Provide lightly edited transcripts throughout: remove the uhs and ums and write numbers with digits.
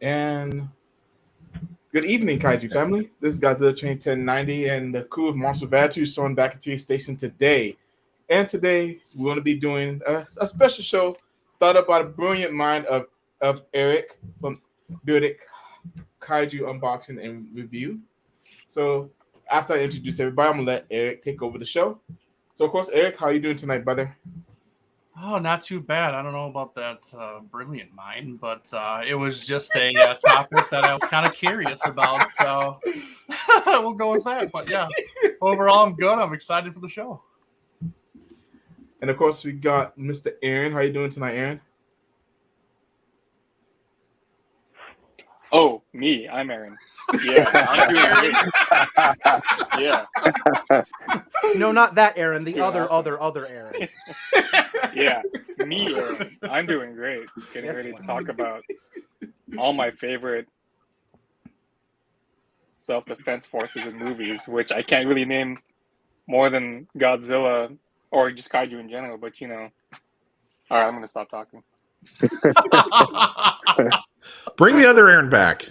And good evening, Kaiju family. This is Godzilla Train 1090 and the crew of Monster Value stormed back into your station today. And today we're going to be doing a special show thought up by the brilliant mind of Eric from Build Kaiju Unboxing and Review. So after I introduce everybody, I'm going to let Eric take over the show. So, of course, Eric, how are you doing tonight, brother? Oh, not too bad. I don't know about that brilliant mind, but it was just a topic that I was kind of curious about. So we'll go with that. But yeah, overall, I'm good. I'm excited for the show. And of course, we got Mr. Aaron. How are you doing tonight, Aaron? Oh, me. I'm Aaron. Yeah, I'm doing great. Yeah. No, not that Aaron. The other Aaron. Yeah, me, Aaron. I'm doing great. Getting ready to talk about all my favorite self-defense forces in movies, which I can't really name more than Godzilla or just kaiju in general, but you know. All right, I'm going to stop talking. Bring the other Aaron back.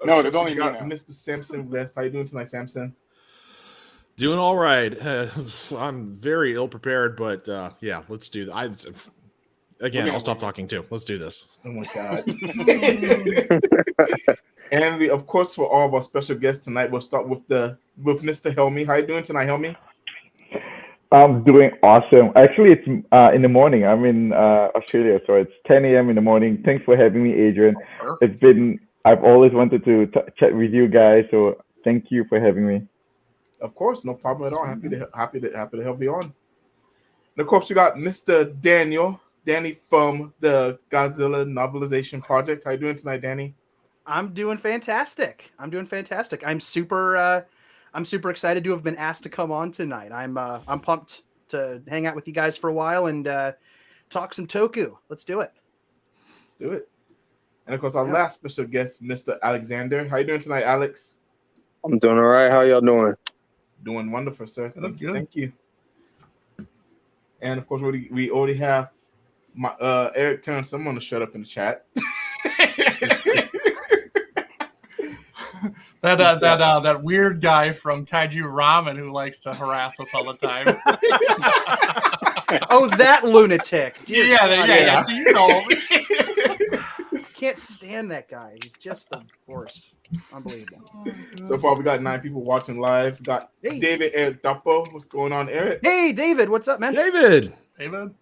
No, there's only me now. Mr. Samson West. How you doing tonight, Samson? Doing all right. I'm very ill prepared, but yeah, let's do that. Again, I'll stop talking too. Let's do this. Oh my god. And we, of course, for all of our special guests tonight, we'll start with Mr. Helmy. How you doing tonight, Helmy? I'm doing awesome. Actually, it's in the morning. I'm in Australia, so it's 10 a.m. in the morning. Thanks for having me, Adrian. I've always wanted to chat with you guys, so thank you for having me. Of course, no problem at all. Happy to help you on. And of course, we got Mr. Danny from the Godzilla novelization project. How you doing tonight, Danny? I'm doing fantastic. I'm super excited to have been asked to come on tonight. I'm pumped to hang out with you guys for a while and talk some Toku. Let's do it. Let's do it. And of course, our last special guest, Mr. Alexander. How you doing tonight, Alex? I'm doing all right. How y'all doing? Doing wonderful, sir. Thank you. And of course, we already have Eric telling someone to shut up in the chat. That weird guy from Kaiju Ramen who likes to harass us all the time. Oh, that lunatic. Dear yeah. So you know. Can't stand that guy. He's just the worst. Unbelievable. So far, we got 9 people watching live. We got David Eric Duppo. What's going on, Eric? Hey, David. What's up, man? David. Hey, man.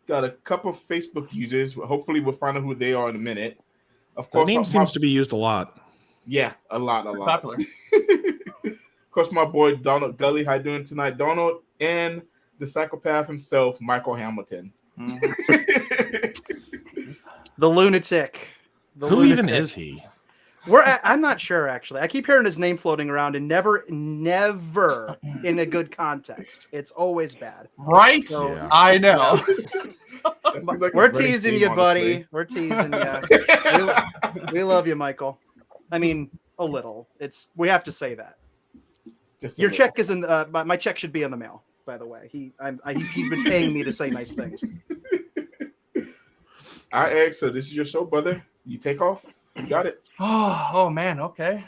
Got a couple of Facebook users. Hopefully, we'll find out who they are in a minute. Of That course, name seems to be used a lot. Yeah, a lot. Popular. Of course, my boy Donald Gully. How you doing tonight, Donald? And the psychopath himself, Michael Hamilton. The lunatic. Who even is he? I'm not sure, actually. I keep hearing his name floating around and never in a good context. It's always bad. Right? So, Yeah. I know. Like we're teasing you, buddy. We're teasing you. We love you, Michael. I mean, a little. We have to say that. Your check is in. My check should be in the mail. By the way, he's been paying me to say nice things. All right, Eric. So this is your show, brother. You take off. You got it. Oh man. Okay.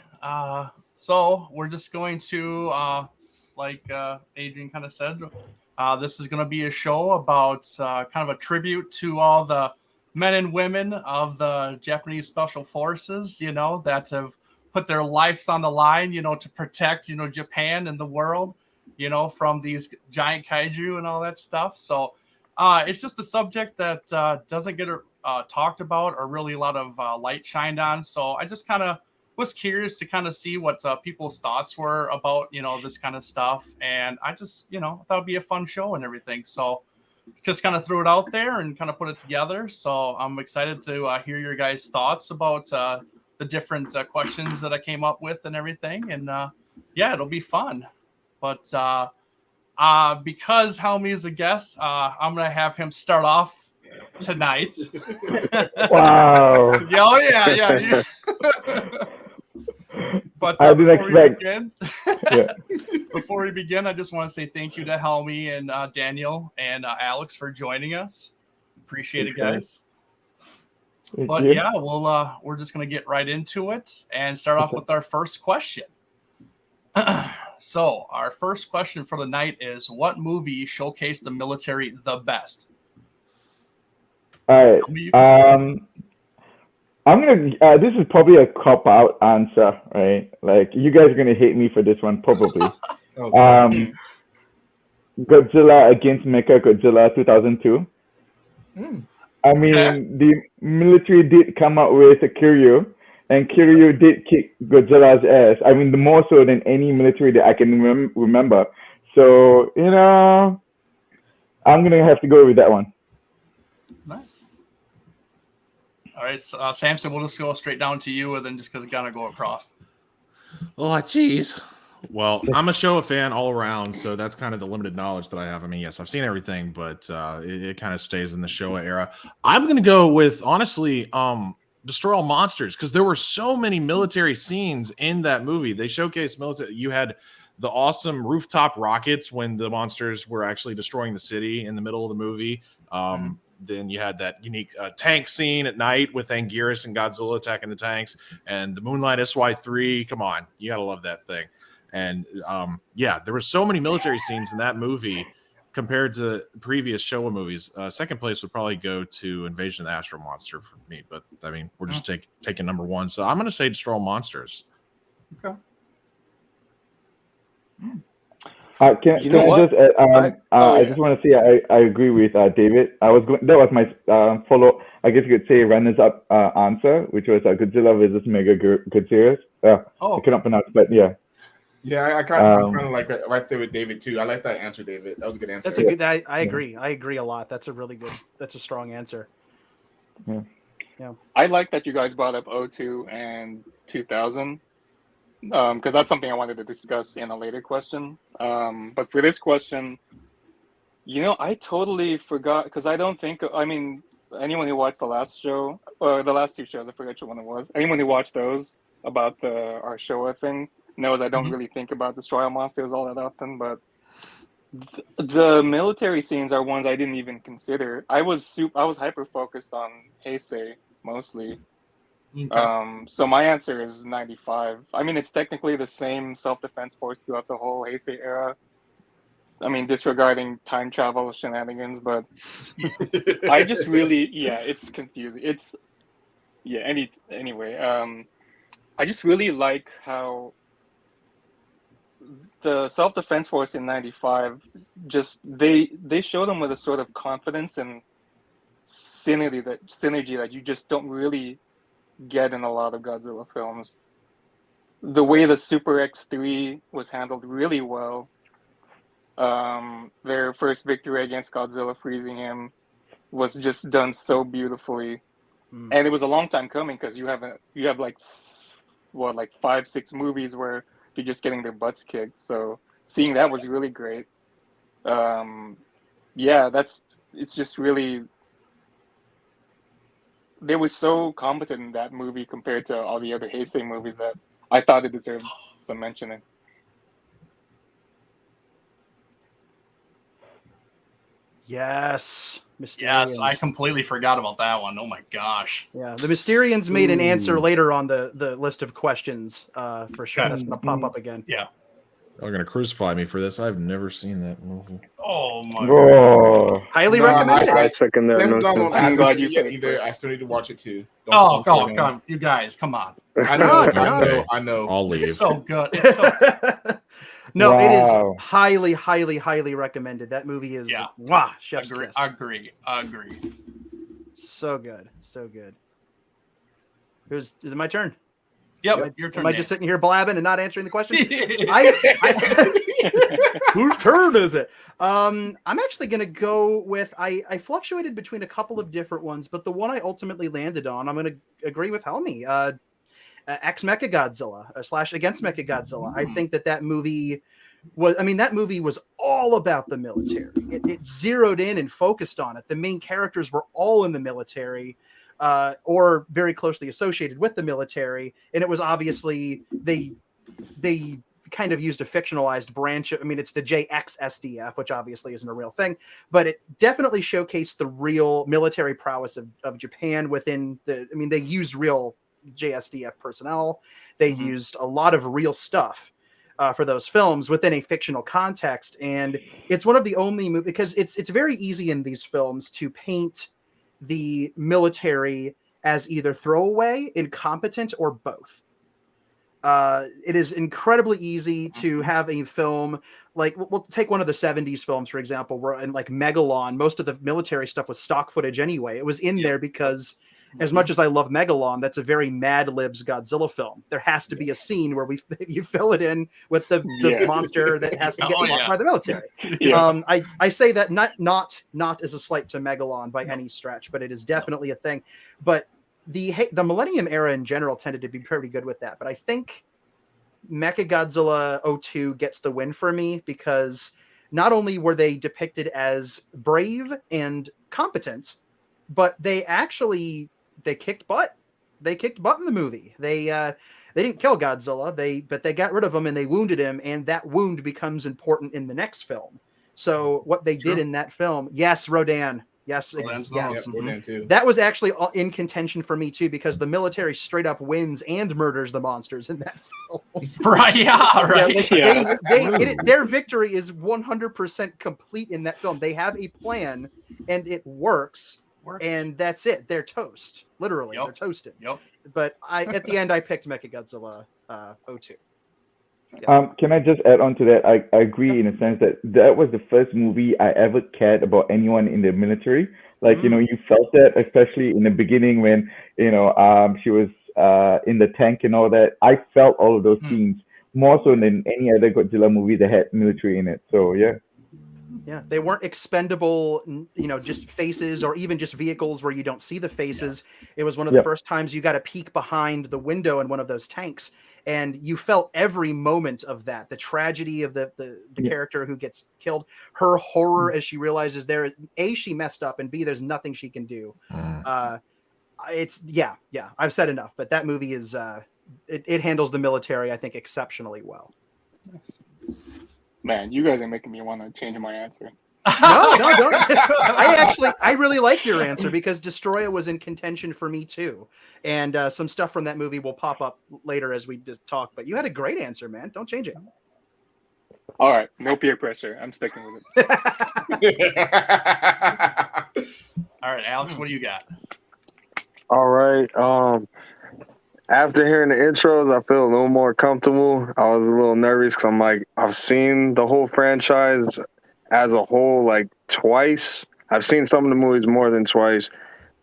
So we're just going to, like Adrian kind of said, this is going to be a show about kind of a tribute to all the men and women of the Japanese Special Forces, that have put their lives on the line, to protect, Japan and the world, from these giant kaiju and all that stuff. So it's just a subject that doesn't get talked about or really a lot of light shined on. So I just kind of was curious to kind of see what people's thoughts were about, this kind of stuff. And I just, thought it'd be a fun show and everything. So just kind of threw it out there and kind of put it together. So I'm excited to hear your guys' thoughts about the different questions that I came up with and everything. And yeah, it'll be fun. But because Helmy is a guest, I'm going to have him start off tonight. Wow. Yeah. But I didn't expect. Before we begin, I just want to say thank you to Helmy and Daniel and Alex for joining us. Appreciate it, guys. But you. yeah, we're just gonna get right into it and start off with our first question. So our first question for the night is: what movie showcased the military the best? All right. I'm gonna. This is probably a cop out answer, right? Like you guys are gonna hate me for this one, probably. Okay. Godzilla against Mecha Godzilla 2002. I mean, the military did come out with a Kiryu, and Kiryu did kick Godzilla's ass. I mean, the more so than any military that I can remember. So, I'm going to have to go with that one. Nice. All right, Samson, we'll just go straight down to you and then just because we got to go across. Oh, jeez. Well, I'm a Showa fan all around, so that's kind of the limited knowledge that I have. I mean, yes, I've seen everything, but it kind of stays in the Showa era. I'm going to go with, honestly, Destroy All Monsters, because there were so many military scenes in that movie. They showcased military. You had the awesome rooftop rockets when the monsters were actually destroying the city in the middle of the movie. Then you had that unique tank scene at night with Anguirus and Godzilla attacking the tanks, and the Moonlight SY-3. Come on, you got to love that thing. And there were so many military scenes in that movie compared to previous Showa movies. Second place would probably go to Invasion of the Astro Monster for me, but I mean, we're just taking number one. So I'm going to say Destroy All Monsters. Okay. I just want to say I agree with David. That was my follow. I guess you could say runners up answer, which was Godzilla versus Mega Godzilla. I cannot pronounce, but yeah. Yeah, I'm kind of like right there with David too. I like that answer, David. That was a good answer. That's a good. I agree. I agree a lot. That's a really good. That's a strong answer. Yeah. I like that you guys brought up 02 and 2000 because that's something I wanted to discuss in a later question. But for this question, I totally forgot because I don't think. I mean, anyone who watched the last show or the last two shows, I forget which one it was. Anyone who watched those about our Showa thing knows I don't really think about Destroy All Monsters all that often, but the military scenes are ones I didn't even consider. I was hyper focused on Heisei mostly. Okay. So my answer is 95. I mean, it's technically the same self-defense force throughout the whole Heisei era. I mean, disregarding time travel shenanigans, but I just really, it's confusing. Anyway, I just really like how the self-defense force in 95 just they show them with a sort of confidence and synergy that you just don't really get in a lot of Godzilla films. The way the Super X3 was handled really well. Their first victory against Godzilla, freezing him, was just done so beautifully. And it was a long time coming because you have like 5-6 movies where they're just getting their butts kicked. So seeing that was really great. It's just really, they were so competent in that movie compared to all the other Heisei movies that I thought it deserved some mentioning. Yes. Mysterians. Yes, I completely forgot about that one. Oh my gosh. Yeah, the Mysterians made an answer later on the list of questions for sure. That's going to pop up again. Yeah. They're going to crucify me for this. I've never seen that movie. Oh my god. Highly recommended. I second that. I'm glad you said it either. first. I still need to watch it too. God, you guys, come on. I know. I'll leave. It's so good. It's so No, Wow. it is highly, highly, highly recommended. That movie is chef's kiss. Agree. So good, so good. Is it my turn? Yep, your turn. Am I just sitting here blabbing and not answering the question? Whose turn is it? I'm actually going to go with, I fluctuated between a couple of different ones, but the one I ultimately landed on, I'm going to agree with Helmy. X Mechagodzilla / Against Mechagodzilla. I think that movie was all about the military. It zeroed in and focused on it. The main characters were all in the military. Or very closely associated with the military, and it was obviously they kind of used a fictionalized branch. I mean, it's the JXSDF, which obviously isn't a real thing, but it definitely showcased the real military prowess of Japan within the. I mean, they used real JSDF personnel. They used a lot of real stuff for those films within a fictional context, and it's one of the only movies because it's very easy in these films to paint the military as either throwaway, incompetent, or both. It is incredibly easy to have a film like we'll take one of the 70s films, for example, where in like Megalon, most of the military stuff was stock footage anyway. It was in there because as much as I love Megalon, that's a very Mad Libs Godzilla film. There has to be a scene where you fill it in with the monster that has to get blocked by the military. I say that not as a slight to Megalon by any stretch, but it is definitely a thing. But the Millennium era in general tended to be pretty good with that. But I think Mechagodzilla 02 gets the win for me because not only were they depicted as brave and competent, but they kicked butt. They kicked butt in the movie. They didn't kill Godzilla. But they got rid of him and they wounded him, and that wound becomes important in the next film. So what they did in that film, yes, Rodan. Yes, yes. That was actually in contention for me too, because the military straight up wins and murders the monsters in that film. Right? Yeah, right. Their victory is 100% complete in that film. They have a plan, and it works. And that's it. They're toast. Literally, they're toasted. Yep. But at the end, I picked Mechagodzilla 02. Yeah. Can I just add on to that? I agree in a sense that was the first movie I ever cared about anyone in the military. Like, you felt that, especially in the beginning when, she was in the tank and all that. I felt all of those scenes more so than any other Godzilla movie that had military in it. So, yeah. Yeah, they weren't expendable, just faces or even just vehicles where you don't see the faces. Yeah. It was one of the first times you got a peek behind the window in one of those tanks. And you felt every moment of that, the tragedy of the character who gets killed, her horror as she realizes she messed up, and B, there's nothing she can do. I've said enough, but that movie is, it handles the military, I think, exceptionally well. Nice. Man, you guys are making me want to change my answer. No, don't. I really like your answer because Destroya was in contention for me too, and some stuff from that movie will pop up later as we just talk. But you had a great answer, man. Don't change it. All right, no peer pressure. I'm sticking with it. All right, Alex, what do you got? All right. After hearing the intros, I feel a little more comfortable. I was a little nervous because I'm like, I've seen the whole franchise as a whole like twice. I've seen some of the movies more than twice,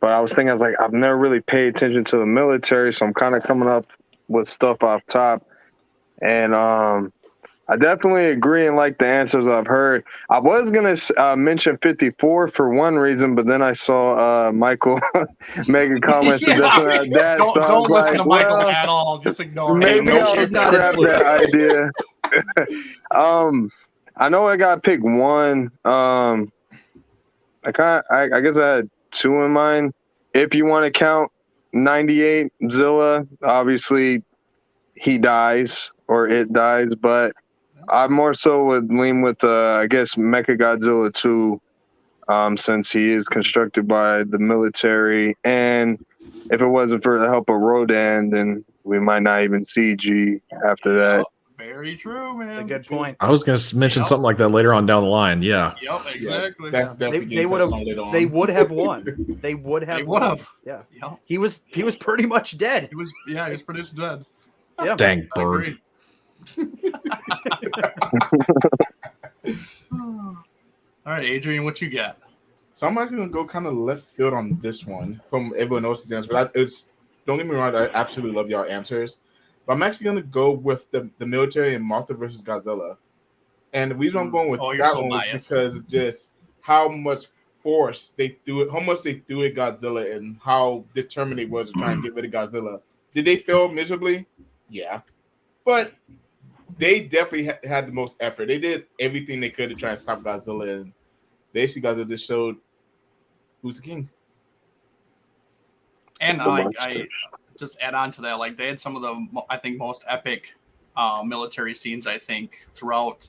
but I was thinking, I've never really paid attention to the military, so I'm kind of coming up with stuff off top. And I definitely agree and like the answers I've heard. I was going to mention 54 for one reason, but then I saw Michael make a comment suggesting that. Don't listen to Michael at all. Just ignore him. Maybe I'll scrap that idea. I know I got pick one. I guess I had two in mind. If you want to count 98 Zilla, obviously he dies or it dies, but I more so would lean with I guess Mechagodzilla 2, since he is constructed by the military, and if it wasn't for the help of Rodan, then we might not even see G after that. Very true, man. That's a good point. I was going to mention something like that later on down the line. Yeah. Yep, exactly. That's definitely they would have. They would have won. They would have. Yeah. Yep. He was pretty much dead. He was pretty much dead. Yeah. Dang bird. All right, Adrian, what you got? So I'm actually gonna go kind of left field on this one from everyone else's answer. Don't get me wrong, I absolutely love y'all answers. But I'm actually going to go with the military and Mothra versus Godzilla. And the reason I'm going with that one is because of just how much force they threw it, how much they threw at Godzilla and how determined they were to try and get rid of Godzilla. Did they fail miserably? Yeah. But they definitely had the most effort. They did everything they could to try and stop Godzilla. And basically, Godzilla just showed who's the king. And I just add on to that, like they had some of the, I think, most epic military scenes, I think, throughout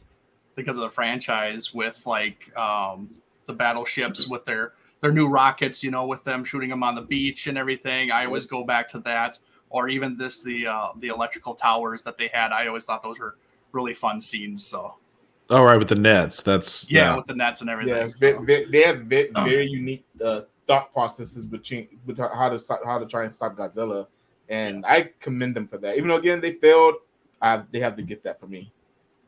because of the franchise with like the battleships with their new rockets, with them shooting them on the beach and everything. I always go back to that, or even the electrical towers that they had. I always thought those were really fun scenes. So. All right, with the nets. That's with the nets and everything. Yeah, they have very unique thought processes between how to try and stop Godzilla, and I commend them for that. Even though again they failed, they have to get that for me.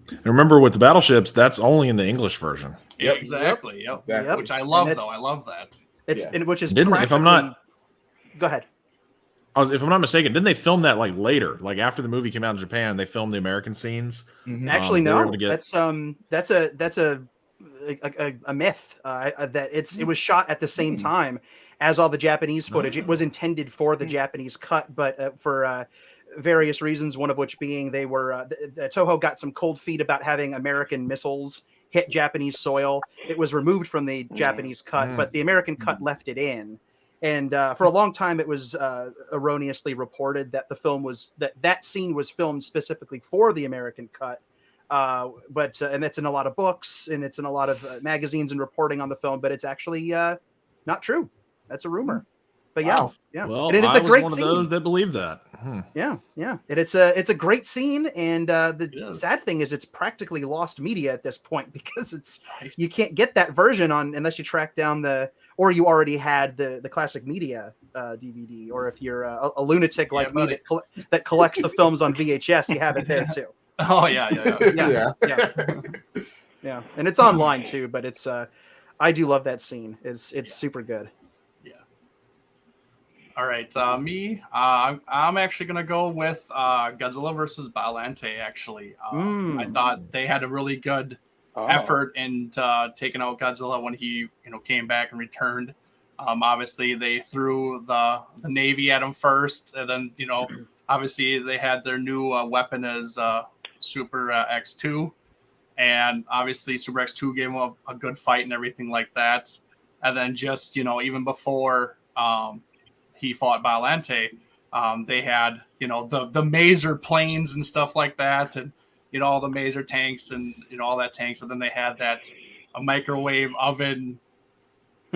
And remember, with the battleships, that's only in the English version. Yeah, exactly. Yep. Which I love, though. I love that. Which is if I'm not. Go ahead. If I'm not mistaken, didn't they film that like later, like after the movie came out in Japan? They filmed the American scenes. Mm-hmm. Actually, no. That's a myth. That it was shot at the same time as all the Japanese footage. It was intended for the Japanese cut, but for various reasons, one of which being they were Toho got some cold feet about having American missiles hit Japanese soil. It was removed from the Japanese cut, but the American cut left it in. And for a long time, it was erroneously reported that the film was that scene was filmed specifically for the American cut. But that's in a lot of books and it's in a lot of magazines and reporting on the film. But it's actually not true. That's a rumor. But yeah. Well, and it is I a great was one scene. of those that believe that. Yeah. And it's a great scene. And the sad thing is, it's practically lost media at this point because you can't get that version unless you track down or you already had the classic media DVD, or if you're a lunatic like me that collects the films on VHS, you have it there too. Oh yeah. And it's online too, but it's I do love that scene. It's super good. Yeah. All right, me. I'm actually gonna go with Godzilla versus Biollante. Actually, I thought they had a really good effort in taking out Godzilla when he came back and returned. Obviously, they threw the Navy at him first, and then obviously they had their new weapon as Super X2, and obviously Super X2 gave him a good fight and everything like that. And then just even before he fought Biollante, they had the Maser planes and stuff like that, and all the Maser tanks and all that tanks. And then they had a microwave oven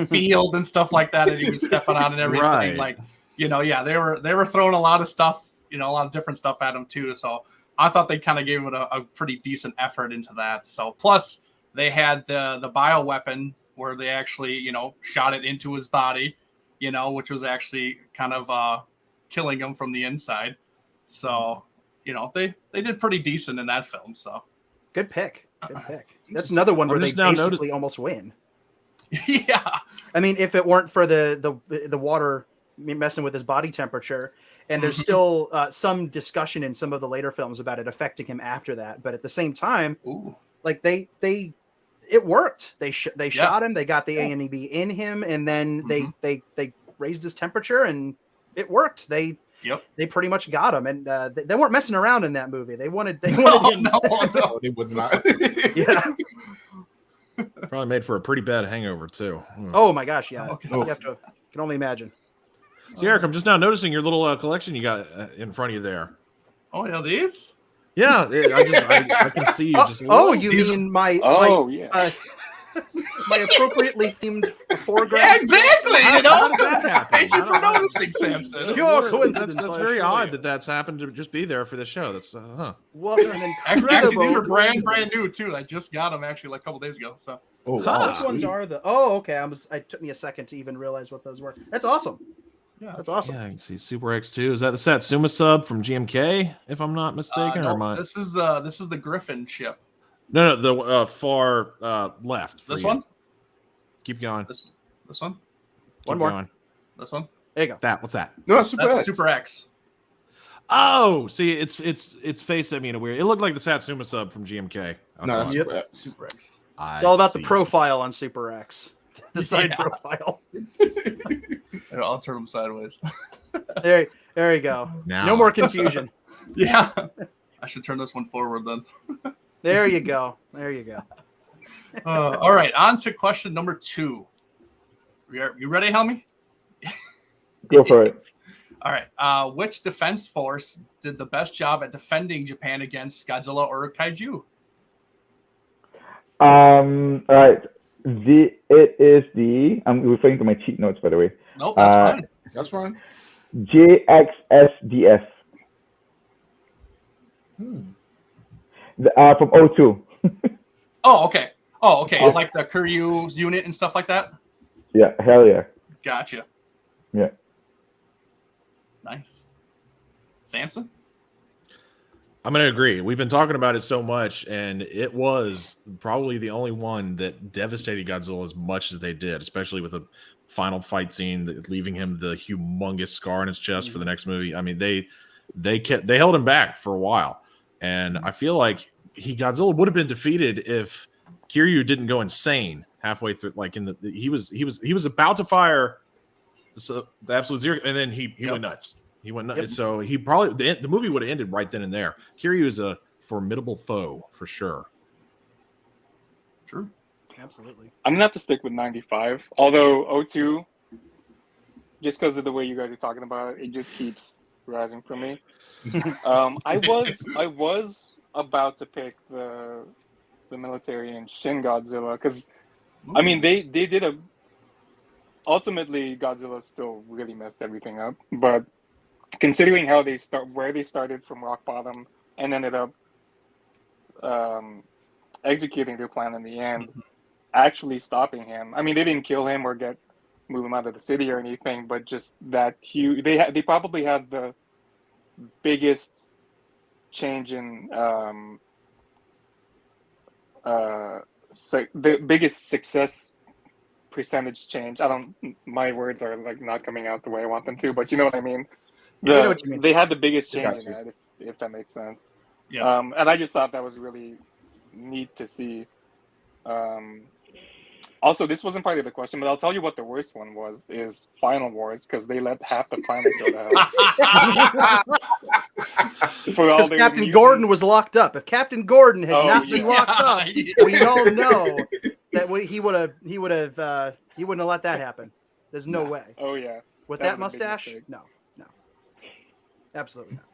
field and stuff like that, and he was stepping on and everything. Right. Like they were throwing a lot of stuff, a lot of different stuff at him too. So I thought they kind of gave it a pretty decent effort into that. So plus they had the bioweapon where they actually shot it into his body, which was actually kind of killing him from the inside. So they did pretty decent in that film. So good pick. That's another one where they basically almost win. Yeah. I mean, if it weren't for the water messing with his body temperature, and there's still some discussion in some of the later films about it affecting him after that. But at the same time, like it worked. They shot him. They got the ANEB in him, and then they raised his temperature, and it worked. They pretty much got him, and they weren't messing around in that movie. They wanted no, it was not. Yeah. Probably made for a pretty bad hangover too. Oh my gosh, yeah. You can only imagine. See, Eric, I'm just now noticing your little collection you got in front of you there. Oh yeah, these? Yeah, I can see you just. You mean my my appropriately themed foreground? Yeah, exactly. Thank you for noticing, Samson. Pure coincidence. That's very odd that's happened to just be there for the show. That's What an actually, these are brand new too. I just got them actually like a couple days ago. So. Oh, wow. Which ones are the? Oh, okay. It took me a second to even realize what those were. That's awesome. Yeah, that's awesome. Yeah, I can see Super X2. Is that the Satsuma sub from GMK? If I'm not mistaken, no, this is the Griffin ship. No, the far left. This one. Keep going. This one. One more. Going. This one. There you go. What's that? No, that's Super X. Oh, see, it's faced at me in a weird. It looked like the Satsuma sub from GMK. No, that's Super X. It's all about the profile on Super X. The side profile. I'll turn them sideways. There you go. Now. No more confusion. Yeah. I should turn this one forward then. There you go. All right, on to question number 2. You ready, Helmy? Go for it. All right. Which defense force did the best job at defending Japan against Godzilla or Kaiju? All right. It is the. I'm referring to my cheat notes, by the way. Nope, that's fine. That's fine. JXSDF. From O2. Oh, okay. Like the Kuryu unit and stuff like that? Yeah, hell yeah. Gotcha. Yeah. Nice. Samson? I'm going to agree. We've been talking about it so much, and it was probably the only one that devastated Godzilla as much as they did, especially with the final fight scene, leaving him the humongous scar on his chest for the next movie. I mean, they held him back for a while, and I feel like Godzilla would have been defeated if Kiryu didn't go insane halfway through. Like he was about to fire the absolute zero, and then he went nuts. He went nuts. Yep. So he probably the movie would have ended right then and there. Kiryu is a formidable foe for sure. True. Absolutely. I'm gonna have to stick with 95. Although O2, just because of the way you guys are talking about it, it just keeps rising for me. I was about to pick the military and Shin Godzilla because I mean they did ultimately Godzilla still really messed everything up, but considering how where they started from rock bottom and ended up executing their plan in the end, actually stopping him. I mean, they didn't kill him or move him out of the city or anything, but just that huge. They probably had the biggest change in the biggest success percentage change. My words are like not coming out the way I want them to, but you know what I mean. I know what you mean. They had the biggest change in that, if that makes sense. Yeah. And I just thought that was really neat to see. Also, this wasn't part of the question, but I'll tell you what the worst one is Final Wars, because they let half the planet go to hell. Because Captain Gordon was locked up. If Captain Gordon had not been locked up, we all know that he wouldn't have let that happen. There's no way. Oh yeah. With that mustache? No. Absolutely not.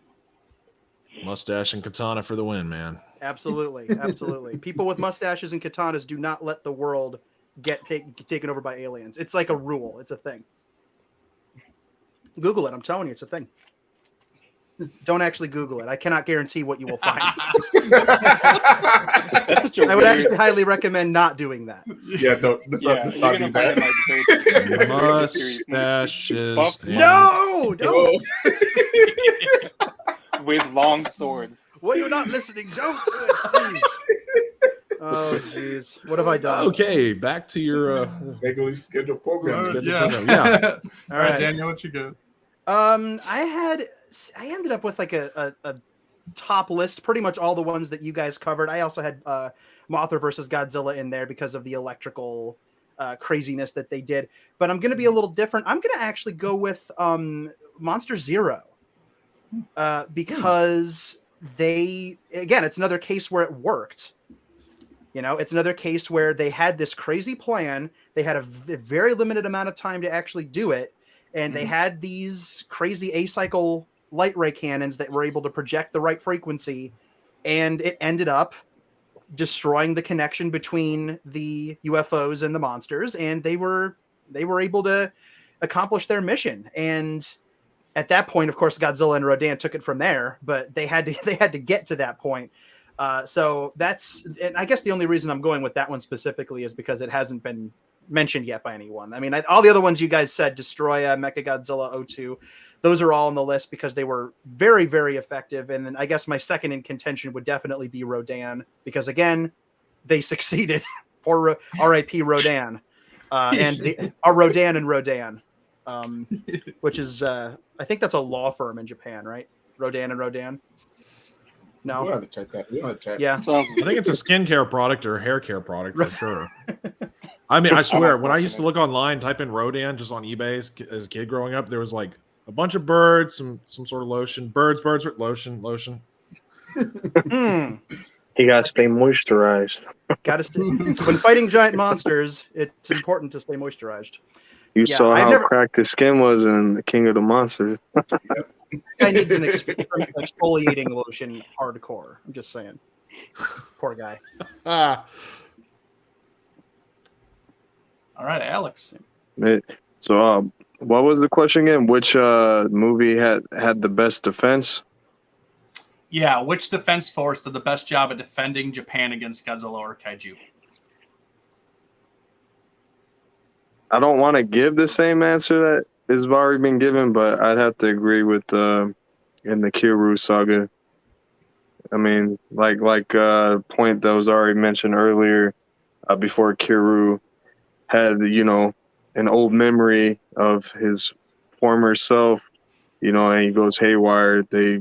Mustache and katana for the win, man. Absolutely. People with mustaches and katanas do not let the world get taken over by aliens. It's like a rule. It's a thing. Google it. I'm telling you, it's a thing. Don't actually Google it. I cannot guarantee what you will find. I would actually highly recommend not doing that. Yeah, don't. Let's not do that. Mustaches. No, don't. With long swords. Well, you're not listening. Don't do it, please. Oh, jeez. What have I done? Okay, back to your regularly scheduled program. Yeah. All right, Daniel, what you got? I ended up with like a top list, pretty much all the ones that you guys covered. I also had Mothra versus Godzilla in there because of the electrical craziness that they did. But I'm going to be a little different. I'm going to actually go with Monster Zero because it's another case where it worked. You know, it's another case where they had this crazy plan. They had a very limited amount of time to actually do it. And they had these crazy acycle light ray cannons that were able to project the right frequency. And it ended up destroying the connection between the UFOs and the monsters. And they were able to accomplish their mission. And at that point, of course, Godzilla and Rodan took it from there. But they had to get to that point. So and I guess the only reason I'm going with that one specifically is because it hasn't been mentioned yet by anyone. I mean, all the other ones you guys said, Destroya, Mechagodzilla, O2, those are all on the list because they were very, very effective. And then I guess my second in contention would definitely be Rodan because, again, they succeeded. Poor R.I.P. Rodan. Rodan and Rodan, which is, I think that's a law firm in Japan, right? Rodan and Rodan. No, we'll have to check that. We'll have to check. Yeah, I think it's a skincare product or a hair care product for sure. I mean, I swear, when I used to look online, type in Rodan just on eBay as a kid growing up, there was like a bunch of birds, some sort of lotion, birds, lotion. You gotta stay moisturized. When fighting giant monsters, it's important to stay moisturized. You Yeah, saw I've how never- cracked his skin was in The King of the Monsters. Guy needs an exfoliating lotion hardcore. I'm just saying. Poor guy. Ah, All right, Alex. So, what was the question again? Which movie had the best defense? Yeah, which defense force did the best job at defending Japan against Godzilla or Kaiju? I don't want to give the same answer that has already been given, but I'd have to agree with in the Kyoru saga. I mean, like point that was already mentioned earlier, before Kyoru had an old memory of his former self, and he goes haywire. They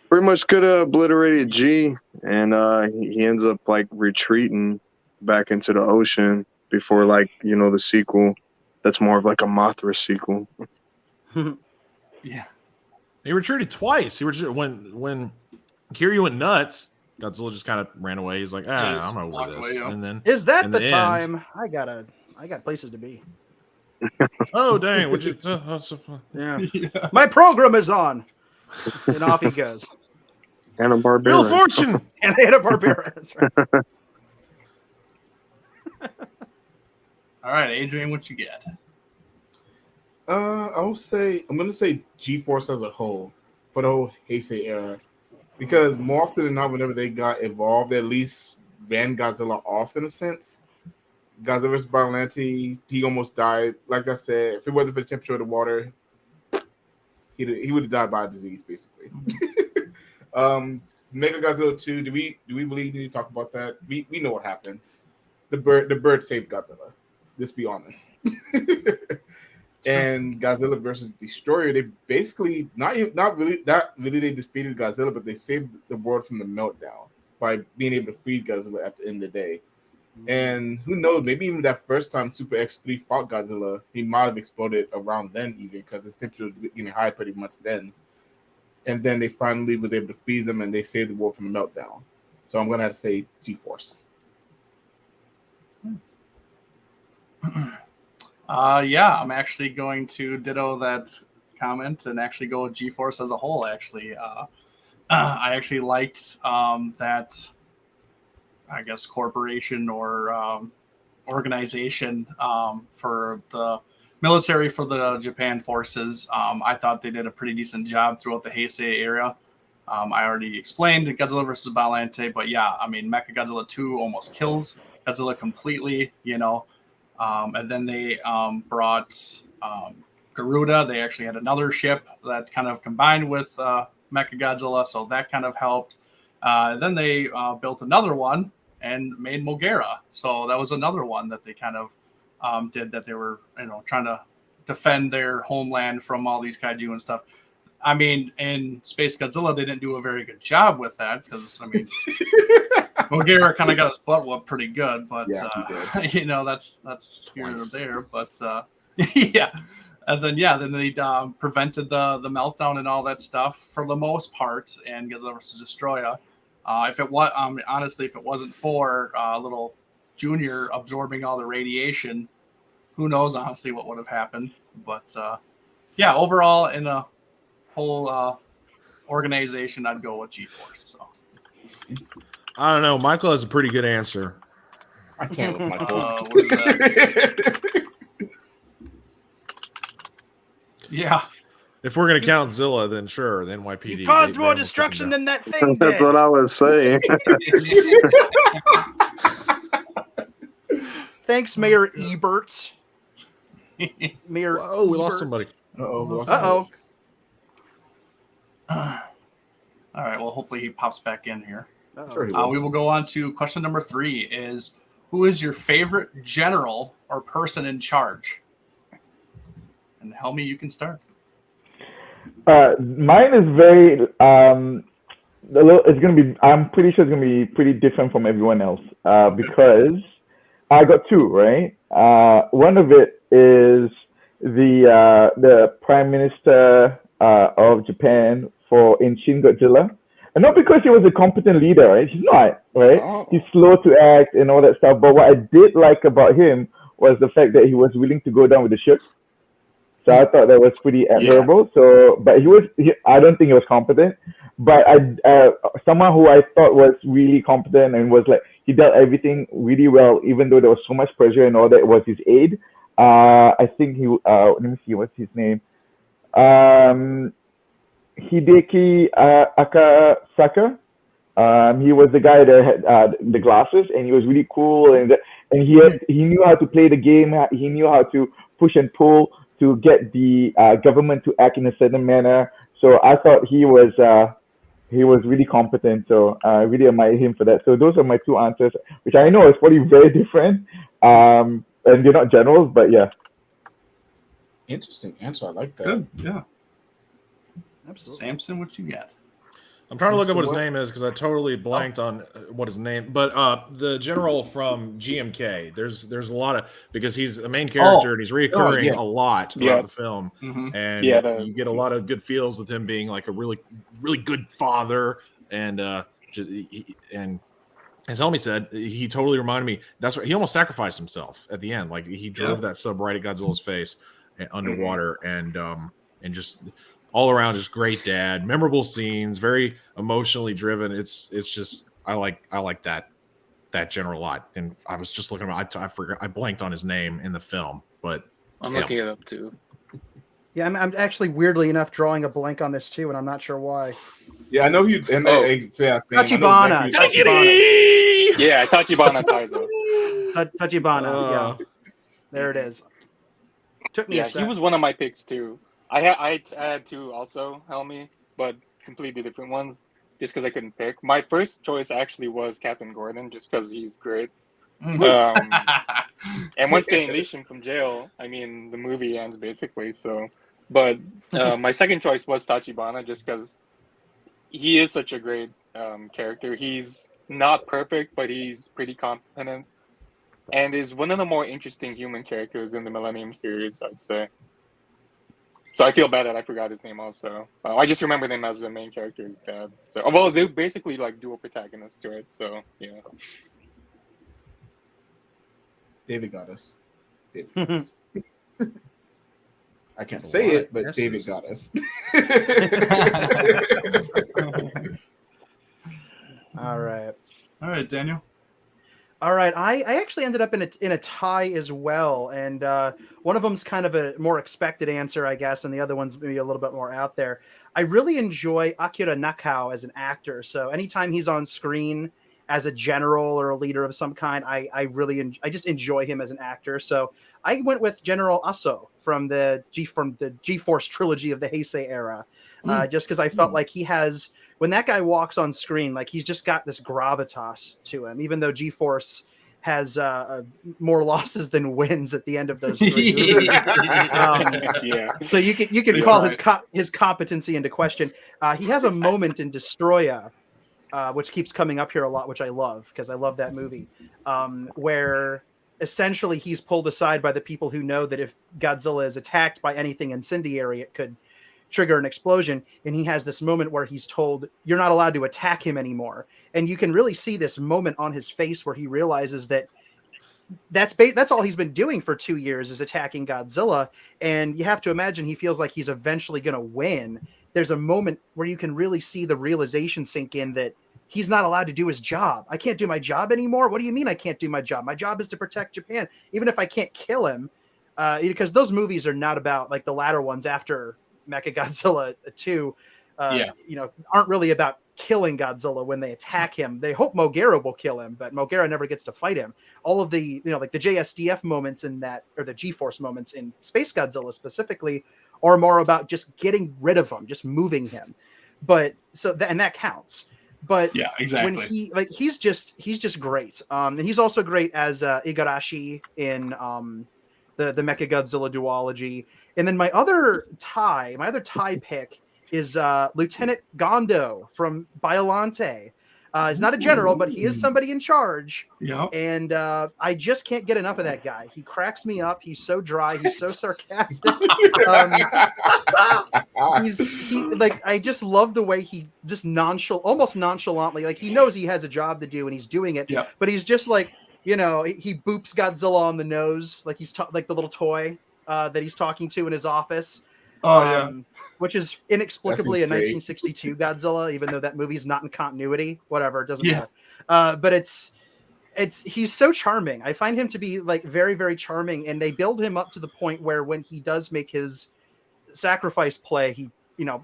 pretty much could have obliterated G, and he ends up like retreating back into the ocean before the sequel. That's more of like a Mothra sequel. Yeah. he retreated twice. He retreated when Kiryu went nuts. Godzilla just kind of ran away. He's like, Yeah, just I'm over walked this. away, yeah. And then, Is that in the the end- time? I got places to be. oh dang, would you? Yeah. Yeah. My program is on. And off he goes. And a Wheel barbarian. of Fortune. And they had a barbarian. That's right. All right, Adrian, what you get? I'm gonna say G-Force as a whole for the whole Heisei era, because more often than not, whenever they got involved, they at least ran Godzilla off in a sense. Godzilla vs. Biollante, he almost died. Like I said, if it wasn't for the temperature of the water, he would have died by a disease, basically. Mega Godzilla 2, do we believe we need to talk about that? We know what happened. The bird saved Godzilla. Let's be honest. And Godzilla versus Destroyer, they basically not really they defeated Godzilla, but they saved the world from the meltdown by being able to freeze Godzilla at the end of the day. And who knows, maybe even that first time Super X3 fought Godzilla, he might have exploded around then, even because his temperature was getting high pretty much then. And then they finally was able to freeze him, and they saved the world from the meltdown. So I'm gonna have to say G-Force. Yeah, I'm actually going to ditto that comment and actually go with G-Force as a whole. Actually, I actually liked that, I guess, corporation or organization for the military for the Japan forces. I thought they did a pretty decent job throughout the Heisei era. I already explained Godzilla versus Biollante, but yeah, I mean, Mechagodzilla 2 almost kills Godzilla completely, and then they brought Garuda. They actually had another ship that kind of combined with Mechagodzilla, so that kind of helped. Then they built another one and made Mogera. So that was another one that they kind of did, that they were, trying to defend their homeland from all these kaiju and stuff. I mean, in Space Godzilla, they didn't do a very good job with that because, I mean, Mogera kind of got his butt whooped pretty good, but Yeah, that's here or there. But yeah, and then they prevented the meltdown and all that stuff for the most part. And Godzilla vs. Destroyer, if it was honestly, if it wasn't for little Junior absorbing all the radiation, who knows honestly what would have happened. But yeah, overall in a whole organization, I'd go with G-Force. So. I don't know. Michael has a pretty good answer. I can't with Michael. What is that? Yeah. If we're gonna count Zilla, then sure, the NYPD. He caused they more almost took him destruction down. than that thing That's did. what I was saying. Thanks, Mayor Eberts. Mayor. Oh, we lost Ebert. somebody. Uh-oh. All right. Well, hopefully he pops back in here. Uh-oh. Sure he will. We will go on to question number 3 is, who is your favorite general or person in charge? And Helmy, you can start. Mine is very it's gonna be. I'm pretty sure it's gonna be pretty different from everyone else because I got 2, right? One of it is the Prime Minister of Japan in Shin Godzilla, and not because he was a competent leader, right? He's not, right? Oh. He's slow to act and all that stuff. But what I did like about him was the fact that he was willing to go down with the ship. So I thought that was pretty admirable. So, but I don't think he was competent. But someone who I thought was really competent and was like, he dealt everything really well, even though there was so much pressure and all that, was his aide. I think let me see, what's his name? Hideki Akasaka. He was the guy that had the glasses, and he was really cool, and he knew how to play the game. He knew how to push and pull to get the government to act in a certain manner. So I thought he was really competent. So I really admire him for that. So those are my two answers, which I know is probably very different, and they're not generals, but yeah. Interesting answer. I like that. Good. Yeah. Absolutely. Samson, what you got? I'm trying to look Mr. up what his Wells. name is because I totally blanked on what his name. But the general from GMK, there's a lot of, because he's a main character and he's reoccurring a lot throughout the film, and you get a lot of good feels with him being like a really, really good father, and and as Helmy said, he totally reminded me. That's what he almost sacrificed himself at the end. Like he drove that sub right at Godzilla's face underwater, and just. All around, just great dad, memorable scenes, very emotionally driven. It's just I like that general a lot. And I was just looking at I forgot, I blanked on his name in the film, but I'm looking it up too. Yeah, I'm actually weirdly enough drawing a blank on this too, and I'm not sure why. Yeah, I know you. And Tachibana. Yeah, Tachibana Taizo. Tachibana. Yeah, there it is. Took me a Yeah, sec. he was one of my picks too. I had two also, Helmy, but completely different ones, just because I couldn't pick. My first choice actually was Captain Gordon, just because he's great. And once they unleash him from jail, I mean, the movie ends basically. So, but my second choice was Tachibana, just because he is such a great character. He's not perfect, but he's pretty competent, and is one of the more interesting human characters in the Millennium series, I'd say. So I feel bad that I forgot his name also. I just remembered him as the main character's dad. So, well, they're basically like dual protagonists to it. So, yeah. David got us. I can't say it, but David got us. All right, Daniel. All right, I actually ended up in a tie as well, and one of them's kind of a more expected answer, I guess, and the other one's maybe a little bit more out there. I really enjoy Akira Nakao as an actor, so anytime he's on screen as a general or a leader of some kind, I just enjoy him as an actor. So I went with General Aso from the G-Force trilogy of the Heisei era, just because I felt like he has. When that guy walks on screen, like he's just got this gravitas to him, even though G-Force has more losses than wins at the end of those three movies. So you can call his competency into question. He has a moment in Destroya, which keeps coming up here a lot, which I love because I love that movie, where essentially he's pulled aside by the people who know that if Godzilla is attacked by anything incendiary, it could trigger an explosion, and he has this moment where he's told you're not allowed to attack him anymore, and you can really see this moment on his face where he realizes that that's all he's been doing for 2 years is attacking Godzilla, and you have to imagine he feels like he's eventually going to win. There's a moment where you can really see the realization sink in that he's not allowed to do his job. I can't do my job anymore. What do you mean I can't do my job? My job is to protect Japan, even if I can't kill him, because those movies are not about, like the latter ones after Mechagodzilla 2, aren't really about killing Godzilla when they attack him. They hope Mogera will kill him, but Mogera never gets to fight him. All of the, like the JSDF moments in that, or the G-Force moments in Space Godzilla specifically, are more about just getting rid of him, just moving him. But and that counts. But yeah, exactly. When he's just great. And he's also great as Igarashi in the Mechagodzilla duology. And then my other tie pick is Lieutenant Gondo from Biollante. He's not a general, but he is somebody in charge. Yeah. And I just can't get enough of that guy. He cracks me up. He's so dry. He's so sarcastic. I just love the way he just almost nonchalantly, like he knows he has a job to do and he's doing it. Yeah. But he's just like, you know, he boops Godzilla on the nose like he's like the little toy that he's talking to in his office. Which is inexplicably a 1962 Godzilla, even though that movie's not in continuity. Whatever, it doesn't matter. But he's so charming. I find him to be like very, very charming, and they build him up to the point where when he does make his sacrifice play, he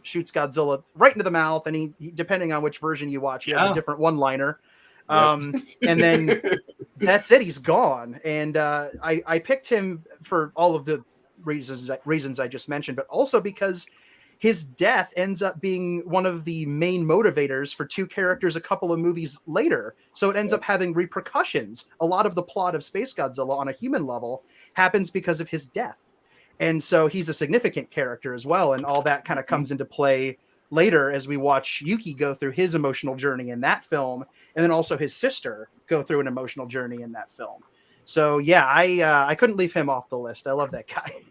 shoots Godzilla right into the mouth, and he depending on which version you watch, he has a different one-liner. And then that's it. He's gone. And I picked him for all of the reasons I just mentioned, but also because his death ends up being one of the main motivators for two characters a couple of movies later. So it ends up having repercussions. A lot of the plot of Space Godzilla on a human level happens because of his death. And so he's a significant character as well. And all that kind of comes into play later as we watch Yuki go through his emotional journey in that film. And then also his sister go through an emotional journey in that film. So yeah, I couldn't leave him off the list. I love that guy.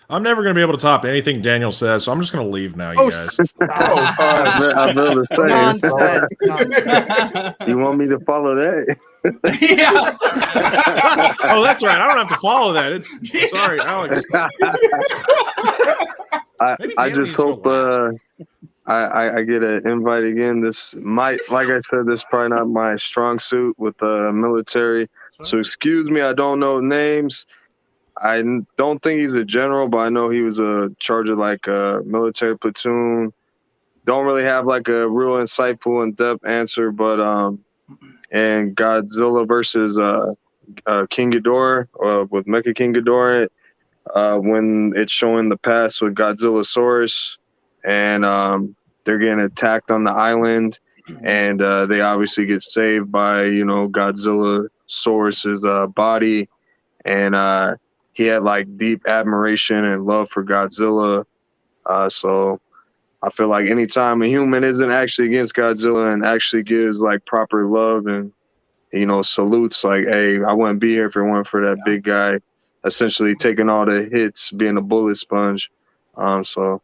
I'm never going to be able to top anything Daniel says, so I'm just going to leave now, you guys. I feel the same. Nonsense. You want me to follow that? Oh, that's right. I don't have to follow that. Sorry, Alex. I just hope I get an invite again. This might, like I said, this is probably not my strong suit with the military. So excuse me, I don't know names. I don't think he's a general, but I know he was a charge of like a military platoon. Don't really have like a real insightful, in-depth answer, but and Godzilla versus King Ghidorah, with Mecha King Ghidorah, when it's showing the past with Godzillasaurus, and they're getting attacked on the island, and they obviously get saved by Godzillasaurus's body, and he had like deep admiration and love for Godzilla. So I feel like anytime a human isn't actually against Godzilla and actually gives like proper love and, salutes, like, hey, I wouldn't be here if it weren't for that big guy, essentially taking all the hits, being a bullet sponge. So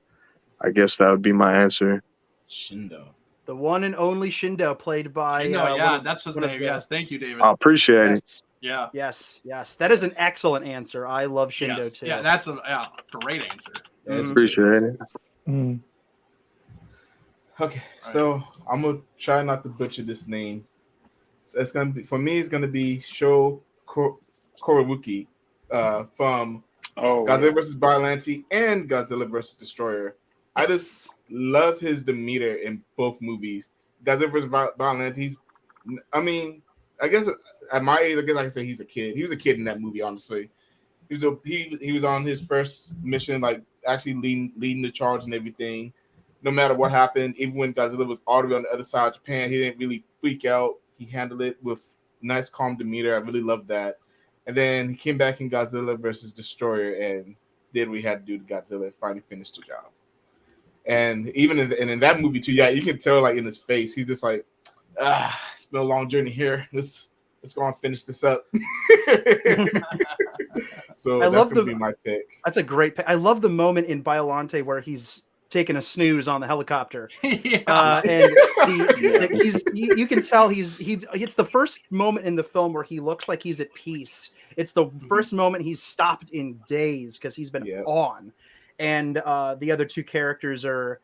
I guess that would be my answer. Shindo. The one and only Shindo, played by... Shindo, that's his name. Yes, thank you, David. I appreciate it. Yeah. Yes. That is an excellent answer. I love Shindo too. Yeah, that's a great answer. Appreciate it. Okay, so I'm gonna try not to butcher this name. It's gonna be, for me, it's gonna be Sho Korawuki from Godzilla vs. Biollante and Godzilla vs. Destroyer. I just love his demeanor in both movies. Godzilla vs. Biollante, I guess at my age, I guess I can say he's a kid. He was a kid in that movie, honestly. He was on his first mission, like actually leading the charge and everything. No matter what happened, even when Godzilla was all the way on the other side of Japan, he didn't really freak out. He handled it with nice, calm demeanor. I really loved that. And then he came back in Godzilla versus Destroyer and did what he had to do to Godzilla and finally finished the job. And even in that movie too, yeah, you can tell like in his face, he's just like, it's been a long journey here. Let's go and finish this up. So that's gonna be my pick. That's a great pick. I love the moment in Biollante where he's taking a snooze on the helicopter. And you can tell it's the first moment in the film where he looks like he's at peace. It's the first moment he's stopped in days because he's been on. And the other two characters are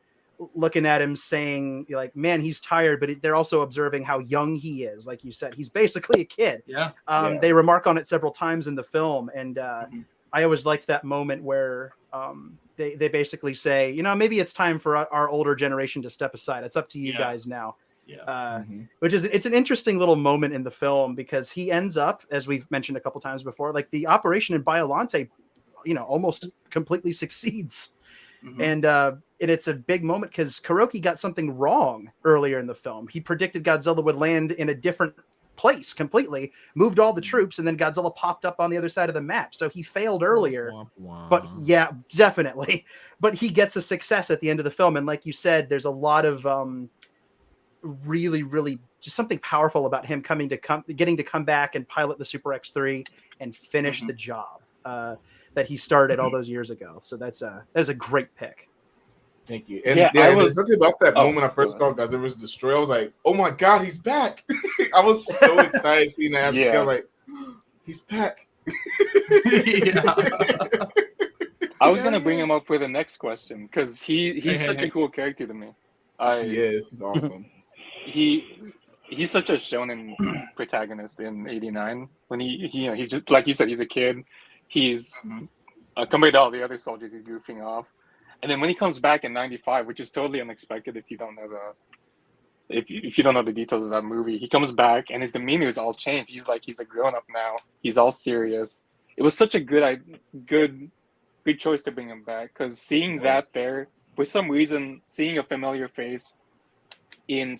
looking at him saying, like, man, he's tired, but they're also observing how young he is. Like you said, he's basically a kid. They remark on it several times in the film. And I always liked that moment where they basically say, maybe it's time for our older generation to step aside. It's up to you guys now. Which is, it's an interesting little moment in the film because he ends up, as we've mentioned a couple times before, like the operation in Biollante, almost completely succeeds. And it's a big moment because Kuroki got something wrong earlier in the film. He predicted Godzilla would land in a different place completely, moved all the troops, and then Godzilla popped up on the other side of the map. So he failed earlier, but yeah, definitely. But he gets a success at the end of the film. And like you said, there's a lot of really, really just something powerful about him getting to come back and pilot the Super X3 and finish the job that he started all those years ago. So that's a great pick. Thank you. And Yeah, yeah, I and was- there's something about that Oh, moment I first go saw Godzilla's Destroy. I was like, oh my god, he's back. I was so excited seeing that as a kid. I was like, he's back. Yeah. I was gonna bring him up for the next question because he's Hey, such hey. a cool character to me. Yes, he's awesome. He's such a shonen protagonist in '89 when he's just like you said, he's a kid. He's compared to all the other soldiers, he's goofing off, and then when he comes back in '95, which is totally unexpected if you don't know if you don't know the details of that movie, he comes back and his demeanor is all changed. He's a grown up now. He's all serious. It was such a good choice to bring him back because seeing that there for some reason, seeing a familiar face in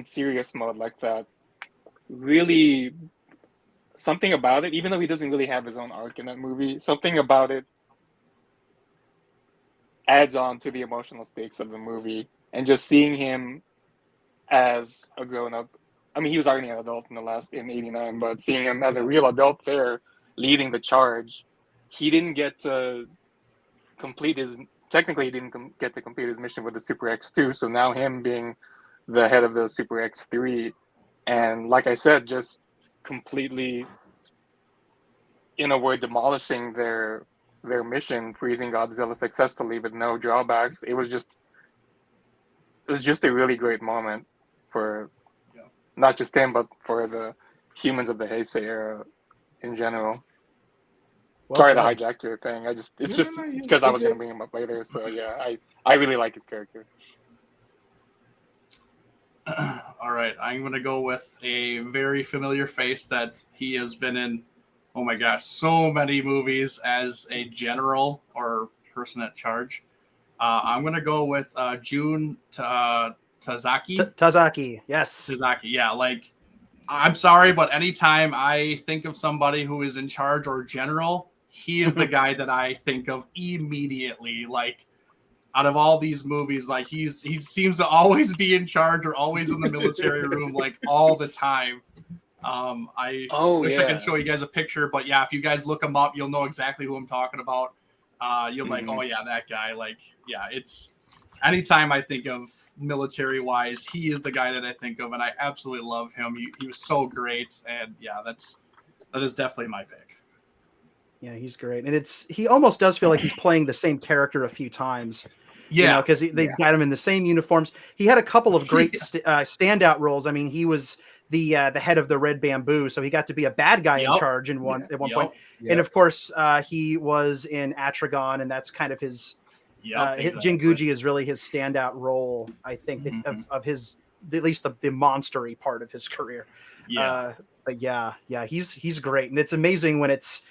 serious mode like that, really something about it, even though he doesn't really have his own arc in that movie, something about it adds on to the emotional stakes of the movie. And just seeing him as a grown-up, I mean, he was already an adult in '89, but seeing him as a real adult there leading the charge, he didn't get to complete his get to complete his mission with the Super X2. So now him being the head of the Super X3, and like I said, just completely, in a word, demolishing their mission, freezing Godzilla successfully with no drawbacks. It was just a really great moment for not just him, but for the humans of the Heisei era in general. Well Sorry said. to hijack your thing. It's No, because I was you're going to bring him up later. So yeah, I really like his character. All right, I'm going to go with a very familiar face that he has been in, oh my gosh, so many movies as a general or person at charge. I'm going to go with Jun Tazaki. Tazaki, yes. Tazaki, yeah. Like, I'm sorry, but anytime I think of somebody who is in charge or general, he is the guy that I think of immediately. Like, out of all these movies, like he seems to always be in charge or always in the military room, like all the time. I wish I could show you guys a picture, but yeah, if you guys look him up, you'll know exactly who I'm talking about. You're like, oh yeah, that guy. Like, yeah, it's anytime I think of military wise, he is the guy that I think of, and I absolutely love him. He was so great, and yeah, that is definitely my pick. Yeah, he's great, and he almost does feel like he's playing the same character a few times. Yeah, because they've got him in the same uniforms. He had a couple of great standout roles. I mean, he was the head of the Red Bamboo, so he got to be a bad guy in charge at one point. Yep. And of course, he was in Atragon, and that's kind of his. Jinguji is really his standout role, I think, of his, at least the monstery part of his career. Yeah, but yeah, he's great, and it's amazing when it's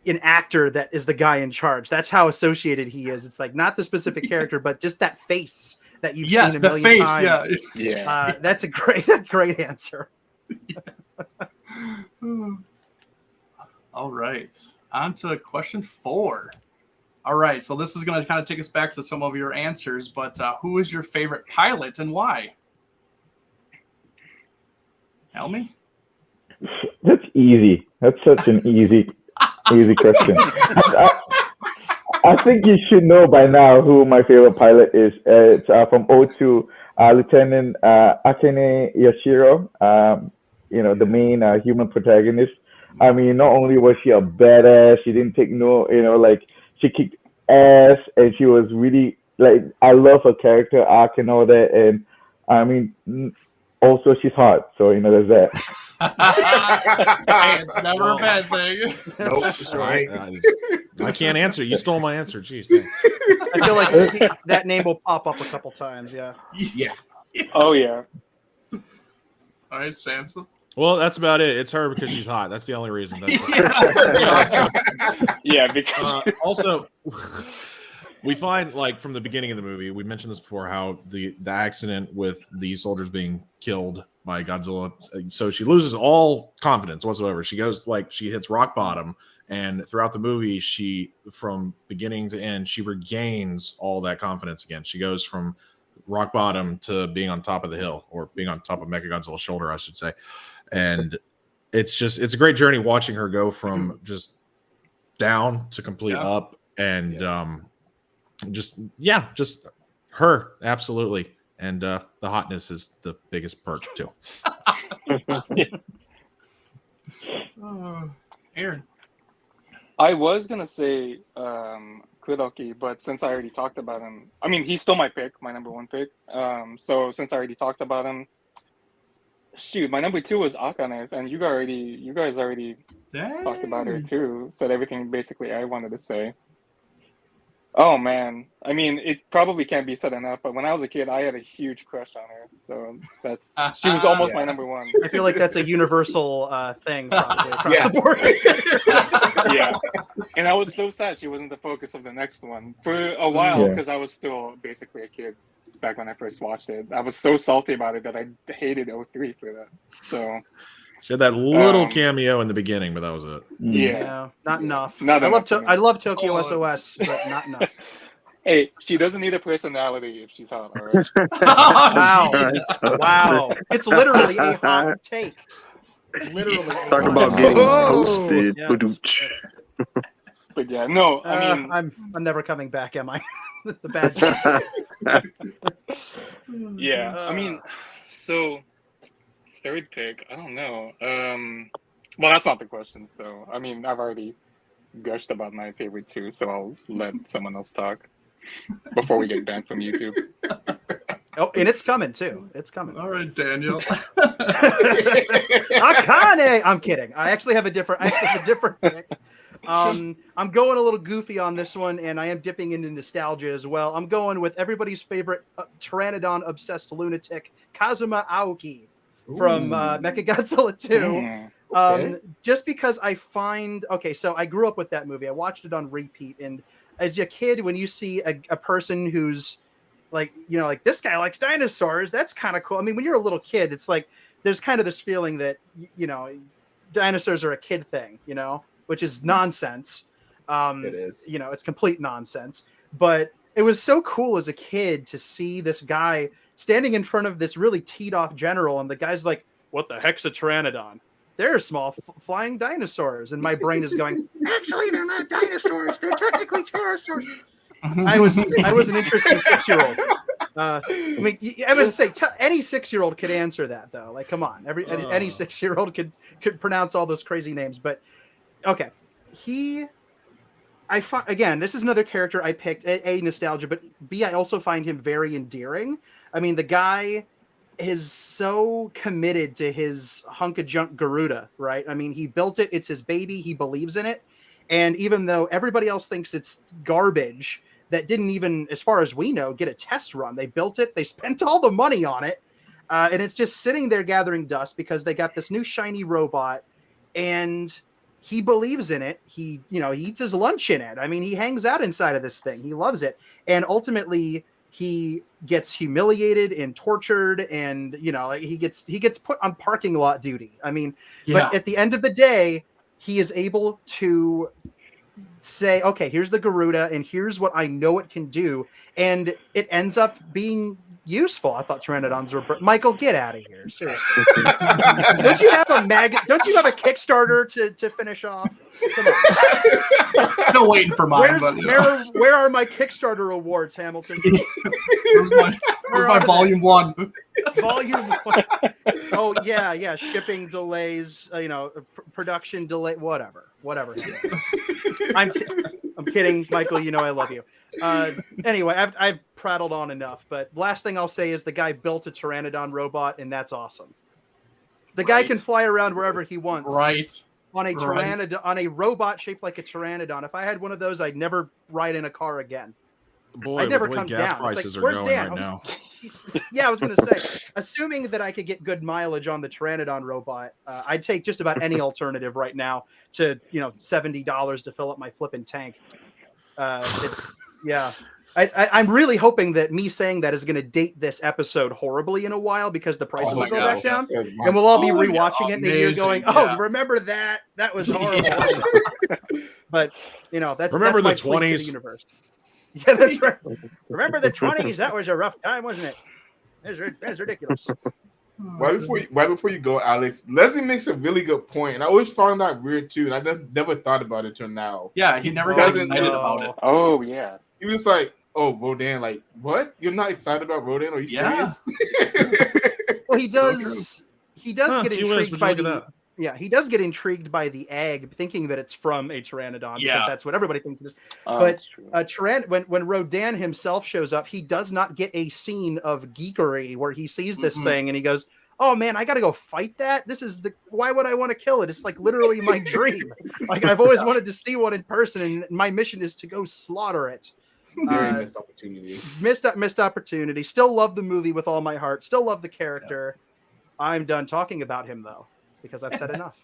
an actor that is the guy in charge. That's how associated he is. It's like not the specific character, but just that face that you've seen a million times. Yeah. That's a great answer. All right, on to question 4. All right, so this is going to kind of take us back to some of your answers, but who is your favorite pilot and why? Helmy? That's easy. That's such an easy question. I think you should know by now who my favorite pilot is. It's from O2, Lieutenant Akane Yashiro. The main human protagonist. I mean, not only was she a badass, she didn't take no, she kicked ass, and she was really I love her character arc and all that. And I mean, also she's hot, so there's that. Hey, it's never a bad thing. Nope, that's right. I can't answer. You stole my answer. Jeez. I feel like that name will pop up a couple times. Yeah. Yeah. Oh yeah. All right, Samson. Well, that's about it. It's her because she's hot. That's the only reason. Yeah, because also we find, from the beginning of the movie, we mentioned this before, how the accident with the soldiers being killed by Godzilla. So she loses all confidence whatsoever. She goes she hits rock bottom, and throughout the movie, she, from beginning to end, she regains all that confidence again. She goes from rock bottom to being on top of the hill, or being on top of Mechagodzilla's shoulder, I should say. And it's a great journey watching her go from just down to complete up. And just her, absolutely. And the hotness is the biggest perk too. Aaron. I was gonna say Kuroki, but since I already talked about him, I mean he's still my pick, my number one pick. So since I already talked about him, shoot, my number two was Akane, and you guys already talked about her too. Said everything basically I wanted to say. Oh man, I mean it probably can't be said enough, but when I was a kid, I had a huge crush on her. So she was almost my number one. I feel like that's a universal thing probably across the board. Yeah, and I was so sad she wasn't the focus of the next one for a while because I was still basically a kid back when I first watched it. I was so salty about it that I hated 03 for that. So she had that little cameo in the beginning, but that was it. Yeah, no, not enough. Not enough I love Tokyo SOS, but not enough. Hey, she doesn't need a personality if she's hot. All right. Wow. It's literally a hot take. Literally. Talk about getting toasted. Yes. But yeah, no, I mean, I'm never coming back, am I? The bad joke. Yeah, I mean, so third pick, I don't know. Well, that's not the question. So, I mean, I've already gushed about my favorite two, so I'll let someone else talk before we get banned from YouTube. Oh, and it's coming too. It's coming. All right, Daniel. Akane. I'm kidding. I actually have a different pick. I'm going a little goofy on this one, and I am dipping into nostalgia as well. I'm going with everybody's favorite Pteranodon obsessed lunatic, Kazuma Aoki from Mechagodzilla 2. Okay. Just because I find so I grew up with that movie. I watched it on repeat, and as a kid, when you see a person who's like, like this guy likes dinosaurs, that's kind of cool. I mean, when you're a little kid, it's like there's kind of this feeling that dinosaurs are a kid thing, which is nonsense. It is. It's complete nonsense. But it was so cool as a kid to see this guy standing in front of this really teed off general, and the guy's like, "What the heck's a pteranodon? They're small flying dinosaurs." And my brain is going, "Actually, they're not dinosaurs. They're technically pterosaurs." I was an interesting 6-year-old. I mean, I would say any 6-year-old could answer that, though. Like, come on, any 6-year-old could pronounce all those crazy names. But okay, again, this is another character I picked. A, nostalgia, but B, I also find him very endearing. I mean, the guy is so committed to his hunk of junk Garuda, right? I mean, he built it. It's his baby. He believes in it. And even though everybody else thinks it's garbage, that didn't even, as far as we know, get a test run. They built it. They spent all the money on it. And it's just sitting there gathering dust because they got this new shiny robot, and he believes in it. He eats his lunch in it. I mean, he hangs out inside of this thing. He loves it. And ultimately he gets humiliated and tortured, and he gets put on parking lot duty. I mean, but at the end of the day, he is able to say, okay, here's the Garuda, and here's what I know it can do. And it ends up being useful. I thought Pteranodons were... Michael, get out of here. Seriously. Don't you have a Kickstarter to finish off? Come on. Still waiting for mine. Where are my Kickstarter awards, Hamilton? Where's my volume 1? Volume 1. Oh, yeah. Shipping delays, production delay, whatever. I'm kidding, Michael. I love you. Anyway, I've prattled on enough. But last thing I'll say is the guy built a Pteranodon robot, and that's awesome. The guy can fly around wherever he wants. Right. On a Pteranodon, on a robot shaped like a Pteranodon. If I had one of those, I'd never ride in a car again. Boy, I'd never with the way come gas down. prices are "Where's going Dan?" right now. Yeah, I was going to say, assuming that I could get good mileage on the Pteranodon robot, I'd take just about any alternative right now to, $70 to fill up my flipping tank. I'm really hoping that me saying that is going to date this episode horribly in a while, because the prices will go back down, and we'll all be rewatching it in a year going, remember that? That was horrible. But, that's remember that's the my plea to 20s? the universe. Yeah, that's right. Remember the 20s? That was a rough time, wasn't it? That's ridiculous. Right before you go, Alex, Leslie makes a really good point, and I always found that weird too, and I never thought about it till now. Yeah, he never got excited about it. Oh yeah. He was like, Oh, Rodan, like what? You're not excited about Rodan? Are you Yeah. serious? Well, he So does. He does get Gee whiz, intrigued would you by look at the. that? Yeah, he does get intrigued by the egg, thinking that it's from a pteranodon Yeah. because that's what everybody thinks it is. Oh, But that's true. when Rodan himself shows up, he does not get a scene of geekery where he sees this Mhm. thing and he goes, "Oh man, I got to go fight that. This is the why would I want to kill it? It's like literally my dream. Like I've always wanted to see one in person, and my mission is to go slaughter it." Very missed opportunity. Missed opportunity. Still love the movie with all my heart. Still love the character. I'm done talking about him though because I've said enough.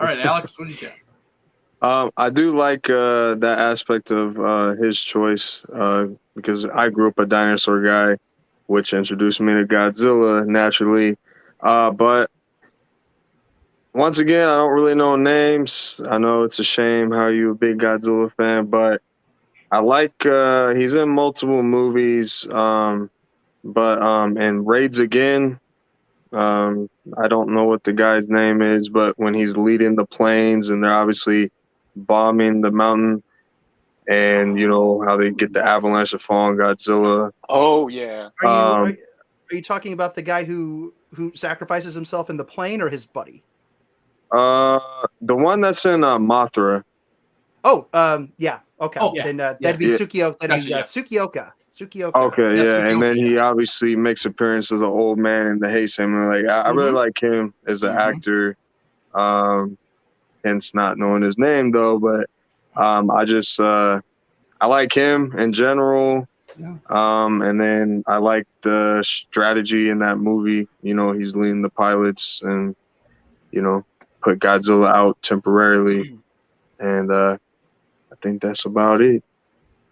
All right, Alex, what do you get? I do like that aspect of his choice because I grew up a dinosaur guy, which introduced me to Godzilla naturally. But once again, I don't really know names. I know it's a shame how you a big Godzilla fan, but I like he's in multiple movies. And Raids Again. I don't know what the guy's name is, but when he's leading the planes and they're obviously bombing the mountain, and you know how they get the avalanche to fall on Godzilla. Oh yeah. Are you talking about the guy who sacrifices himself in the plane or his buddy? The one that's in Mothra. Oh, yeah. Okay. Oh, yeah. Then that'd be Yeah. Tsukioka. That'd be Gotcha, Tsukioka. Tsukioka. Okay, Yes, yeah, and then Tsukioka, he obviously makes appearance as an old man in the Haste Him. Like I really like him as an actor. Hence not knowing his name though, but I just I like him in general. Yeah. And then I like the strategy in that movie. You know, he's leading the pilots and, you know, put Godzilla out temporarily. And I think that's about it.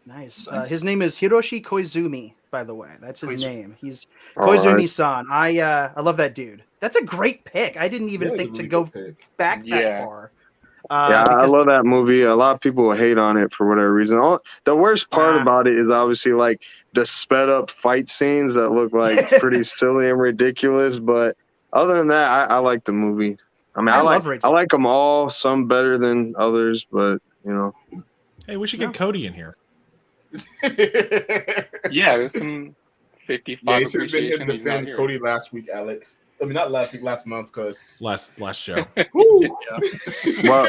Nice. Nice. His name is Hiroshi Koizumi, by the way. That's his name. He's All right. Koizumi-san. I love that dude. That's a great pick. I didn't even Yeah, it's think a to really go good pick. back that Yeah. far. Yeah, I because- love that movie. A lot of people hate on it for whatever reason. The worst part about it is obviously like the sped up fight scenes that look like pretty silly and ridiculous. But other than that, I like the movie. I mean, I I love like Rachel. them all. Some better than others, but you know. Hey, we should get Cody in here. Yeah, there's some 55 Yeah, you should have been here to appreciation. He's not defend here. Cody last week, Alex. I mean, not last week, last month, because. Last show. Well,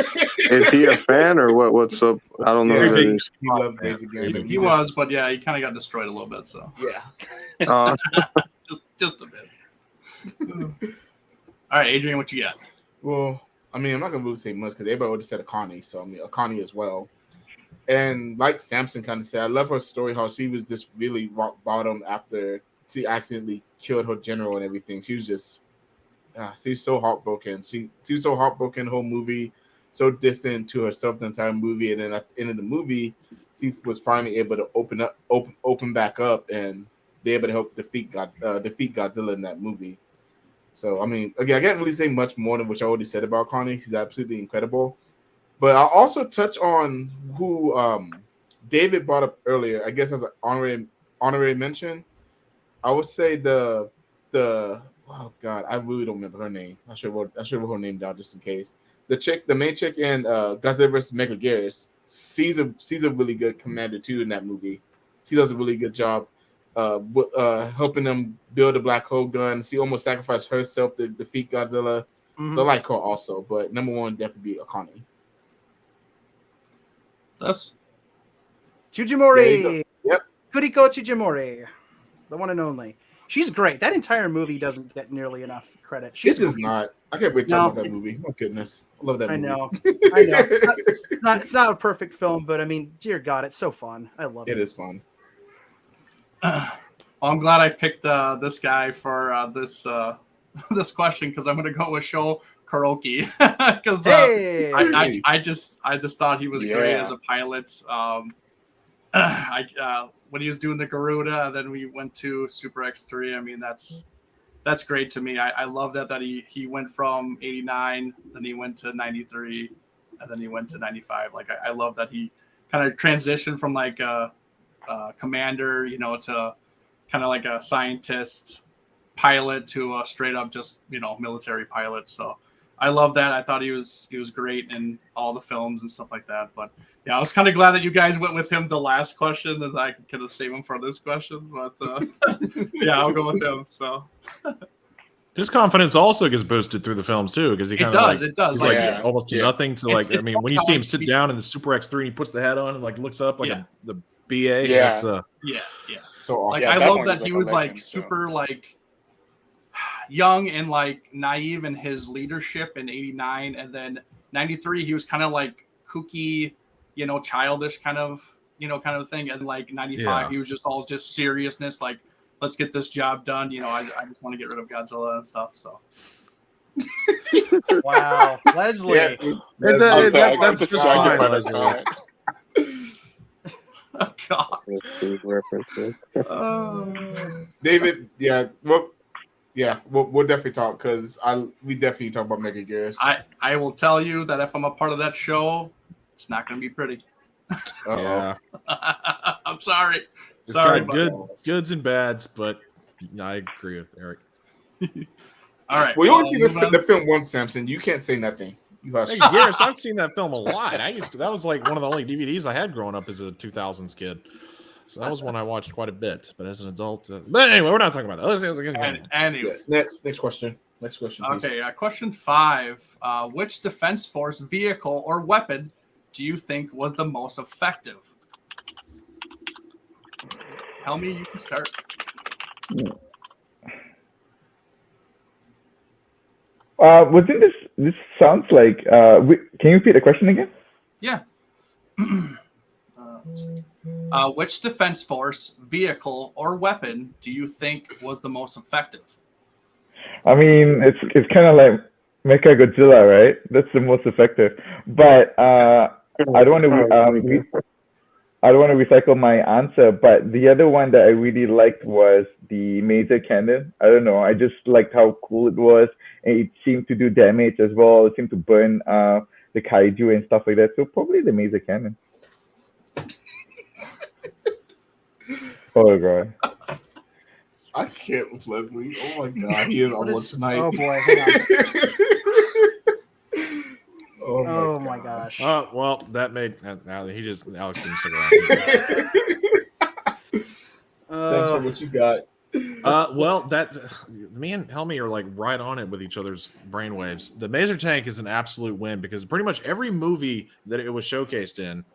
is he a fan or what? What's up? I don't know Yeah, who that he is. loved Raids Again. but He was, but yeah, he kind of got destroyed a little bit. So Yeah. just a bit. All right, Adrian, what you got? Well, I mean, I'm not gonna really say much because everybody already said Akane, so I mean Akane as well. And like Samson kind of said, I love her story how she was just really rock bottom after she accidentally killed her general and everything. She was just, she was so heartbroken. She was so heartbroken the whole movie, so distant to herself the entire movie. And then at the end of the movie, she was finally able to open back up and be able to help defeat Godzilla in that movie. So, I mean, again, I can't really say much more than what I already said about Connie. She's absolutely incredible. But I'll also touch on who David brought up earlier, I guess as an honorary mention. I would say the oh God, I really don't remember her name. I should wrote her name down just in case. The main chick in Godzilla vs. Megaguirus, she's a really good commander too in that movie. She does a really good job helping them build a black hole gun. She almost sacrificed herself to defeat Godzilla. So I like her also, but number one definitely be Akane. This? Tsujimori. Yep. Kuriko Tsujimori. The one and only. She's great. That entire movie doesn't get nearly enough credit. It does not. I can't wait to talk about that movie. My goodness. I love that movie. I know. It's not a perfect film, but I mean, dear God, it's so fun. I love it. It is fun. I'm glad I picked this guy for this question because I'm going to go with Sho Kuroki because Hey! I just thought he was great as a pilot. When he was doing the Garuda, then we went to Super X3. I mean, that's great to me. I love that he went from 89, then he went to 93, and then he went to 95. Like I love that he kind of transitioned from like a commander, you know, to kind of like a scientist pilot to a straight up just, you know, military pilot. So I love that. I thought he was great in all the films and stuff like that. But yeah, I was kind of glad that you guys went with him the last question, and I could have saved him for this question. But yeah, I'll go with him. So his confidence also gets boosted through the films too, because he kind of it does. He's like Yeah. almost to Yeah. nothing to It's I mean, when you see him sit funny. down in the Super X3 and he puts the hat on and like looks up like Yeah. the BA. Yeah. That's Yeah. So awesome. Like Yeah, I at that love point, that he's he like a was like legend, so. super like young and like naive in his leadership in '89, and then '93 he was kind of like kooky, childish kind of thing, and like '95 Yeah. he was just all just seriousness, like let's get this job done. I just want to get rid of Godzilla and stuff. So Wow, Leslie. Yeah, That's- I'm sorry, I got that's just distracted fine, by the Leslie. comment. oh, God. These references. David, we'll definitely talk because we definitely talk about Mega Gears. I will tell you that if I'm a part of that show, it's not going to be pretty. Uh-oh. yeah. I'm sorry. It's Sorry, got but- goods and bads, but I agree with Eric. All right. Well, you only seen move on. the film once, Samson. You can't say nothing. You hush. Hey, Garrus, I've seen that film a lot. That was like one of the only DVDs I had growing up as a 2000s kid. So that was one I watched quite a bit. But as an adult, but anyway, we're not talking about that. Anyway. Next question. Next question, please. Okay, question 5. Which Defense Force vehicle or weapon do you think was the most effective? Helmy, you can start. Wasn't this sounds like can you repeat the question again? Yeah. Let's see. Which Defense Force vehicle or weapon do you think was the most effective? I mean, it's kind of like Mecha Godzilla, right? That's the most effective. But I don't want to I don't want to recycle my answer. But the other one that I really liked was the Maser Cannon. I don't know. I just liked how cool it was, and it seemed to do damage as well. It seemed to burn the kaiju and stuff like that. So probably the Maser Cannon. Oh god. I can't with Leslie. Oh my god, he is on one tonight. Oh boy, hang on. Oh my gosh. Well, that made now he just Alex didn't stick around. Samson, what you got? Well, that me and Helmy are like right on it with each other's brainwaves. The Maser Tank is an absolute win because pretty much every movie that it was showcased in,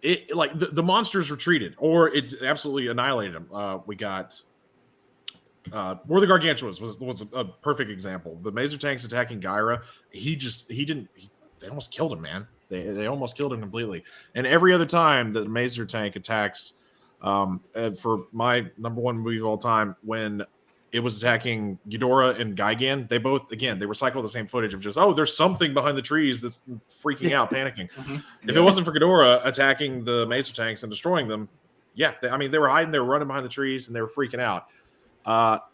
it like the monsters retreated or it absolutely annihilated them. We got War of the Gargantuas was a perfect example. The Maser Tank's attacking Gyra. They almost killed him, man. They almost killed him completely. And every other time that the Maser Tank attacks, for my number one movie of all time, when it was attacking Ghidorah and Gigan, they recycle the same footage of just, there's something behind the trees that's freaking out, panicking. Mhm. If it wasn't for Ghidorah attacking the Maser Tanks and destroying them, they were hiding, they were running behind the trees, and they were freaking out.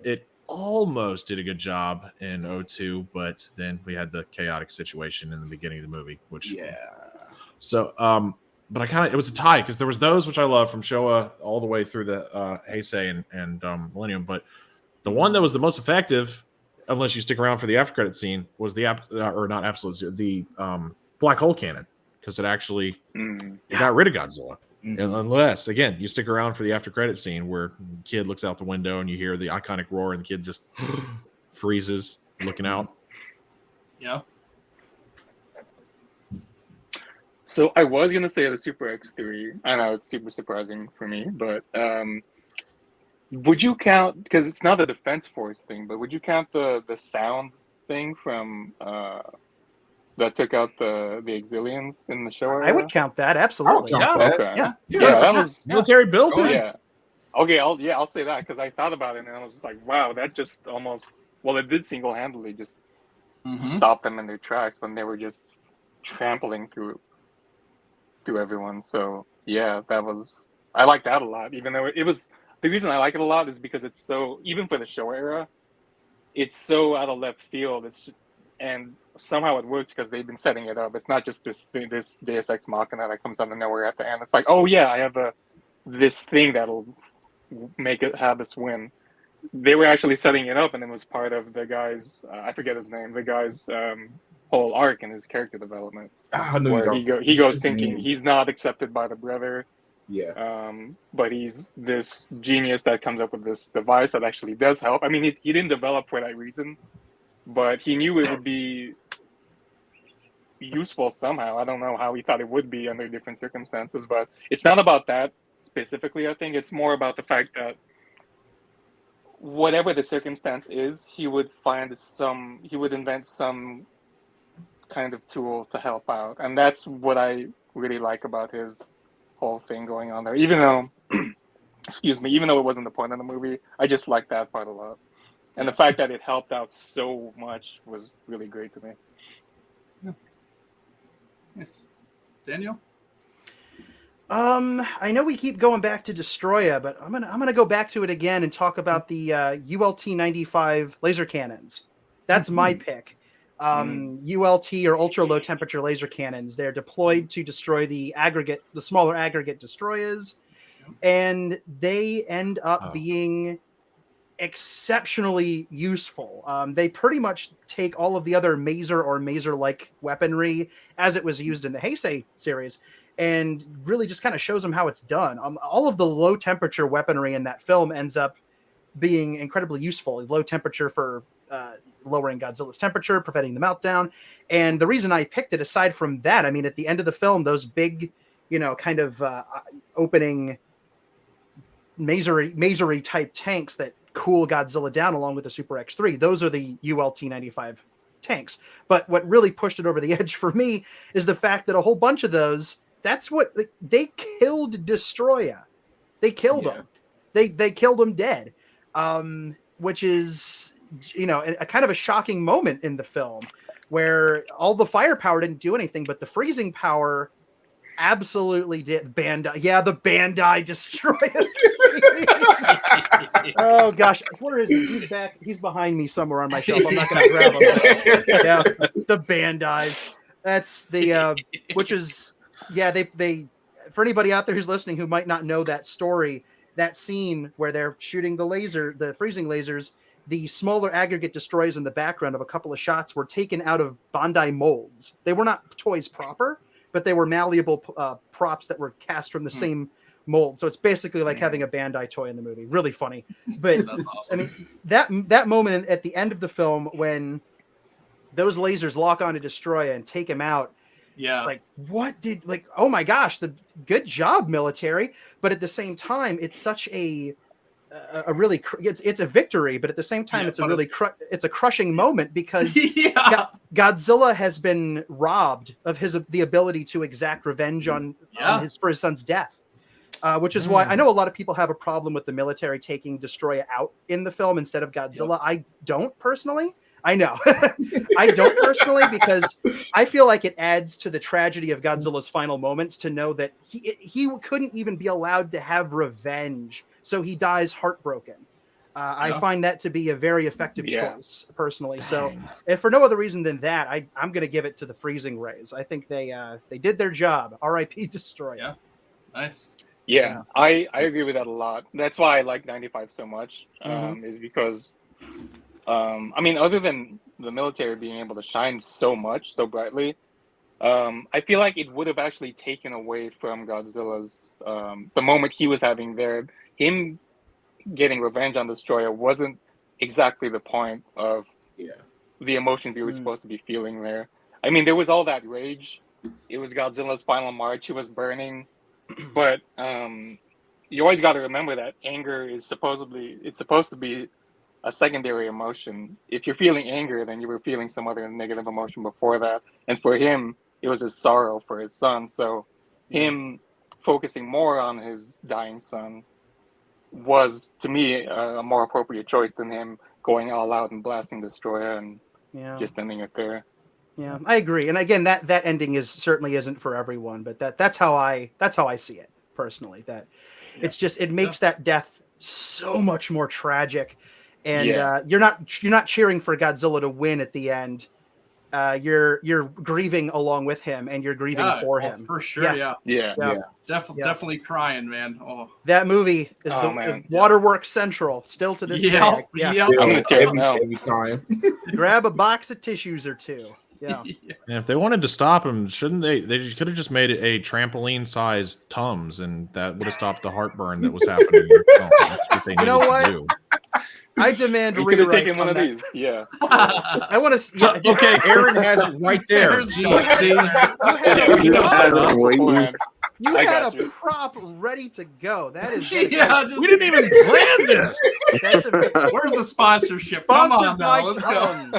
It almost did a good job in 02, but then we had the chaotic situation in the beginning of the movie, which so but it was a tie because there was those which I love from Showa all the way through the Heisei and Millennium, but the one that was the most effective, unless you stick around for the after credit scene, was the black hole cannon, because it actually it got rid of Godzilla. Mhm. Unless, again, you stick around for the after credit scene where the kid looks out the window and you hear the iconic roar and the kid just freezes looking out. Yeah. So I was gonna say the Super X3. I know it's super surprising for me, but would you count, because it's not a Defense Force thing, but would you count the sound thing from that took out the Exilians in the show? I would count that absolutely. I'll count Yeah. that. Okay. Yeah. Yeah, that was. Military built Oh it. yeah. Okay, I'll say that because I thought about it and I was just like, wow, that just almost. Well, it did single-handedly just stop them in their tracks when they were just trampling through everyone. So yeah, I like that a lot. Even though it was, the reason I like it a lot is because it's so, even for the show era, it's so out of left field. And somehow it works because they've been setting it up. It's not just this Deus Ex Machina that comes out of nowhere at the end. It's like, oh yeah, I have this thing that'll make it have this win. They were actually setting it up, and it was part of the guy's I forget his name. The guy's whole arc in his character development, I knew where you he goes his thinking name. he's not accepted by the brother, Yeah. but he's this genius that comes up with this device that actually does help. I mean, he didn't develop for that reason, but he knew it would be useful somehow. I don't know how he thought it would be under different circumstances, but it's not about that specifically. I think it's more about the fact that whatever the circumstance is, he would invent some kind of tool to help out, and that's what I really like about his whole thing going on there. Even though, excuse me, even though it wasn't the point of the movie, I just like that part a lot, and the fact that it helped out so much was really great to me. Nice. Daniel? I know we keep going back to Destroya, but I'm gonna go back to it again and talk about the ULT-95 laser cannons. That's my pick. ULT, or ultra low temperature laser cannons. They're deployed to destroy the smaller aggregate destroyers, and they end up being exceptionally useful. They pretty much take all of the other maser or maser-like weaponry as it was used in the Heisei series, and really just kind of shows them how it's done. All of the low temperature weaponry in that film ends up being incredibly useful. Low temperature for lowering Godzilla's temperature, preventing the meltdown. And the reason I picked it, aside from that, I mean, at the end of the film, those big, kind of opening masery type tanks that cool Godzilla down along with the Super X3, those are the ULT-95 tanks. But what really pushed it over the edge for me is the fact that a whole bunch of those, that's what they killed Destroya. They killed him. They killed him dead, which is a kind of a shocking moment in the film, where all the firepower didn't do anything, but the freezing power absolutely did. The Bandai Destroyers. Oh gosh, where is he? He's back. He's behind me somewhere on my shelf. I'm not going to grab him. Yeah, the Bandais. That's the which is they for anybody out there who's listening who might not know that story, that scene where they're shooting the freezing lasers, the smaller aggregate destroyers in the background of a couple of shots were taken out of Bandai molds. They were not toys proper, but they were malleable props that were cast from the same mold. So it's basically like having a Bandai toy in the movie. Really funny. But awesome. I mean, that moment at the end of the film when those lasers lock onto Destroya and take him out, it's like, oh my gosh, the good job, military. But at the same time, it's such a really it's a victory, but at the same time, it's a crushing moment, because Godzilla has been robbed of the ability to exact revenge for his son's death, which is why I know a lot of people have a problem with the military taking Destroya out in the film instead of Godzilla. I don't personally. I know. I don't personally, because I feel like it adds to the tragedy of Godzilla's final moments to know that he couldn't even be allowed to have revenge. So he dies heartbroken. I find that to be a very effective choice, personally. Dang. So if for no other reason than that, I'm going to give it to the freezing rays. I think they did their job. R.I.P. Destroyer. Yeah, nice. Yeah, I agree with that a lot. That's why I like 95 so much, is because, I mean, other than the military being able to shine so brightly, I feel like it would have actually taken away from Godzilla's, the moment he was having there. Him getting revenge on Destroya wasn't exactly the point of the emotion he was supposed to be feeling there. I mean, there was all that rage. It was Godzilla's final march. He was burning. But you always got to remember that anger is supposed to be a secondary emotion. If you're feeling anger, then you were feeling some other negative emotion before that. And for him, it was his sorrow for his son. So him focusing more on his dying son was, to me, a more appropriate choice than him going all out and blasting Destroya and just ending it there. Yeah, I agree. And again, that ending certainly isn't for everyone, but that's how I see it personally. That it's just, it makes that death so much more tragic. And you're not cheering for Godzilla to win at the end. You're grieving along with him, and you're grieving for him. For sure, yeah. Definitely crying, man. Oh, that movie is Waterworks Central still to this day. I'm gonna tear it now every time. Grab a box of tissues or two. Yeah. And if they wanted to stop him, shouldn't they? They could have just made it a trampoline-sized Tums, and that would have stopped the heartburn that was happening in the film. That's what they You know needed what? to do. I demand You could have rewrites taken one on of that. these. Yeah. I want to. Yeah, Okay, Aaron has it right there. Aaron's Gee, got it. see? Yeah, we just had know it waiting. beforehand. you I had got a you. prop ready to go. That is Yeah, We didn't even plan this. That's a where's the sponsorship? Come sponsored on by now, let's go.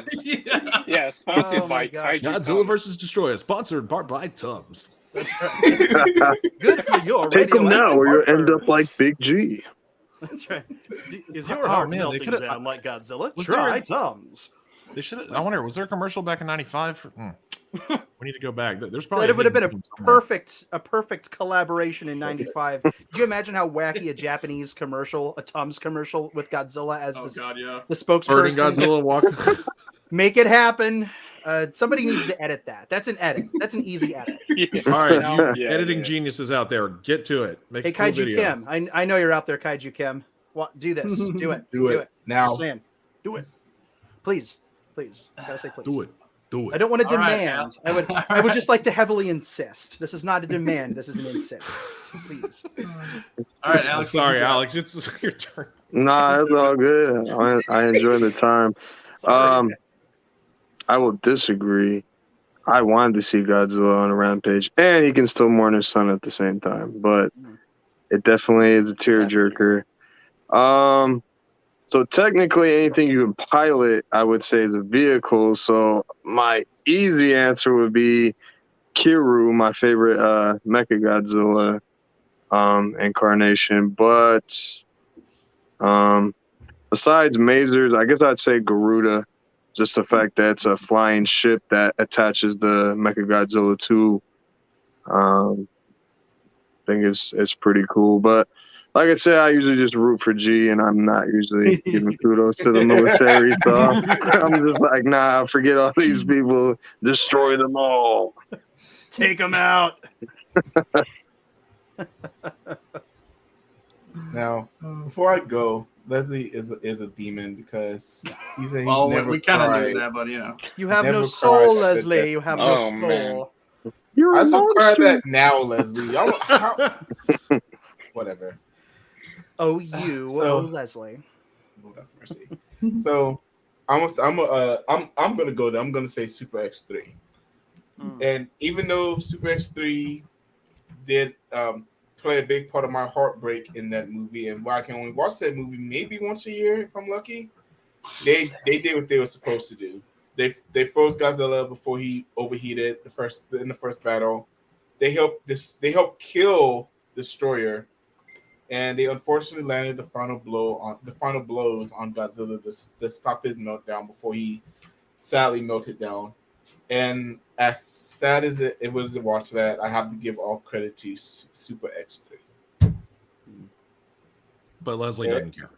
Tums. Yeah. Yeah, sponsored Oh my by gosh. Kaiju Godzilla Tums. versus Destroyer, sponsored in part by Tums. Good for your Take them now, radioactive or you'll heartburn. end up like Big G. That's right. Is your Oh, heart man, they melting could've- down like Godzilla? Was Try there a- Tums. They should. I wonder, was there a commercial back in '95? We need to go back. There's probably. That would have been a hidden somewhere. perfect collaboration in '95. Could you imagine how wacky a Japanese commercial, a Tums commercial with Godzilla as Oh god, yeah. the Birding spokesperson? Godzilla walk. Make it happen. Somebody needs to edit that. That's an edit. That's an easy edit. Yeah. All right, No. you Yeah, editing yeah. geniuses out there, get to it. Make Hey, a cool Kaiju video. Kim, I know you're out there, Kaiju Kim. What? Do this. Do it. Do it now. Just saying. Do it. Please. Please. I gotta say please. Do it. Do I it. don't want to All right, demand. Al. I would just like to heavily insist. This is not a demand. This is an insist. Please. All right, I'm Alex. sorry, you go. Alex. It's your turn. Nah, it's all good. I enjoy the time. I will disagree. I wanted to see Godzilla on a rampage, and he can still mourn his son at the same time. But it definitely is a tearjerker. So technically, anything you can pilot, I would say, is a vehicle. So my easy answer would be Kiru, my favorite Mechagodzilla incarnation. But besides Mazers, I guess I'd say Garuda. Just the fact that it's a flying ship that attaches the Mechagodzilla to. I think it's pretty cool. But like I said, I usually just root for G, and I'm not usually giving kudos to the military. So I'm just like, nah, forget all these people. Destroy them all. Take them out. Now, before I go, Leslie is a demon because he's Well, never we kind of cried. knew that, but you know. You have no Never soul, cried, but Leslie. that's- You have Oh, no soul. man. You're I a subscribe monster. that now, Leslie. Y'all, how, whatever. Oh, you, So- oh, Leslie. Lord have mercy. So I'm gonna go there. I'm gonna say Super X3. Mm. And even though Super X3 did play a big part of my heartbreak in that movie, and why I can only watch that movie maybe once a year if I'm lucky, they did what they were supposed to do. They froze Godzilla before he overheated in the first battle. They helped kill Destroyer, and they unfortunately landed the final blows on Godzilla to stop his meltdown before he sadly melted down. And as sad as it was to watch that, I have to give all credit to Super X3. But Leslie Yeah. doesn't care.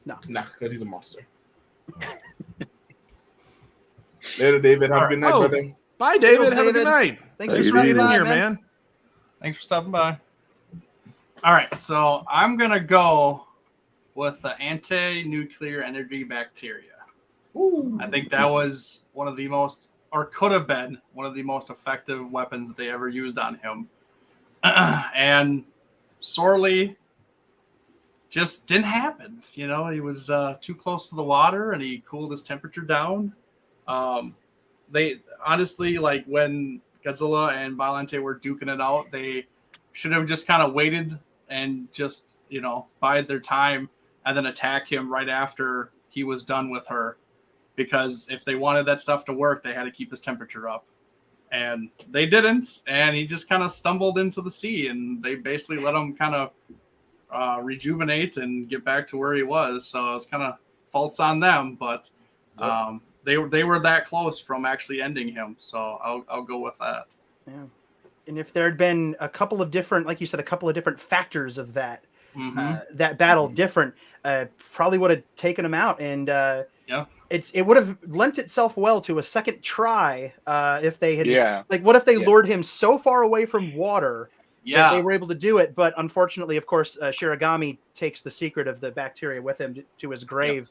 Nah, because he's a monster. Later, David. Have a good night, Oh. brother. Bye, David. Toodles, Have a good David. night. Thanks Take for it Being stopping easy. in by, here, man. man. Thanks for stopping by. All right, so I'm gonna go with the anti-nuclear energy bacteria. I think that was one of the most, or could have been one of the most effective weapons that they ever used on him. And sorely just didn't happen. You know, he was too close to the water and he cooled his temperature down. They honestly, like when Godzilla and Violente were duking it out, they should have just kind of waited and just, you know, bide their time and then attack him right after he was done with her. Because if they wanted that stuff to work, they had to keep his temperature up. And they didn't. And he just kind of stumbled into the sea. And they basically let him kind of rejuvenate and get back to where he was. So it's kind of faults on them. But they were that close from actually ending him. So I'll go with that. Yeah. And if there had been a couple of different, like you said, a couple of different factors of that, that battle different, probably would have taken him out. And Yeah. it would have lent itself well to a second try if they had, Yeah. like, what if they Yeah. lured him so far away from water that Yeah. they were able to do it? But unfortunately, of course, Shiragami takes the secret of the bacteria with him to his grave.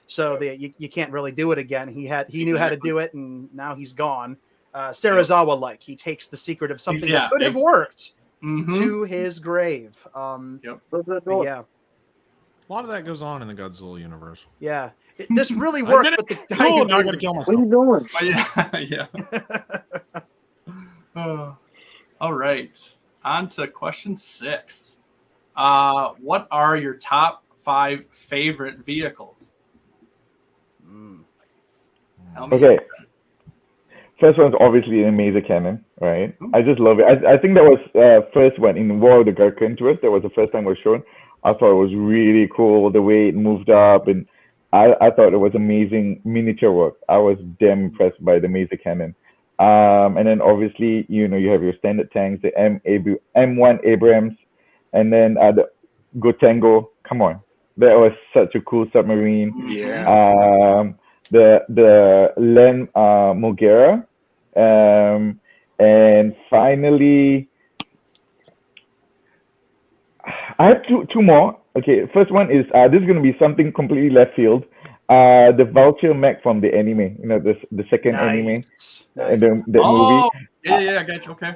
So you can't really do it again. He knew how to do it, and now he's gone. Serizawa like. He takes the secret of something that could have worked to his grave. Yep. Yeah. A lot of that goes on in the Godzilla universe. Yeah. This really worked, but the Cool, now I gotta kill myself. What are you doing? Yeah. All right. On to question 6. What are your top 5 favorite vehicles? Okay. First one's obviously a Maser Cannon, right? I just love it. I think that was first one in War of the Gargantuars. That was the first time it was shown. I thought it was really cool the way it moved up, and I thought it was amazing miniature work. I was damn impressed by the Maser Cannon. And then obviously, you have your standard tanks, the M1 Abrams, and then the Gotengo. Come on, that was such a cool submarine. Yeah. The Len Mogera, and finally, I have two more. Okay, first one is this is going to be something completely left field. The Vulture mech from the anime, the second anime, that movie. Yeah, I got you. Okay.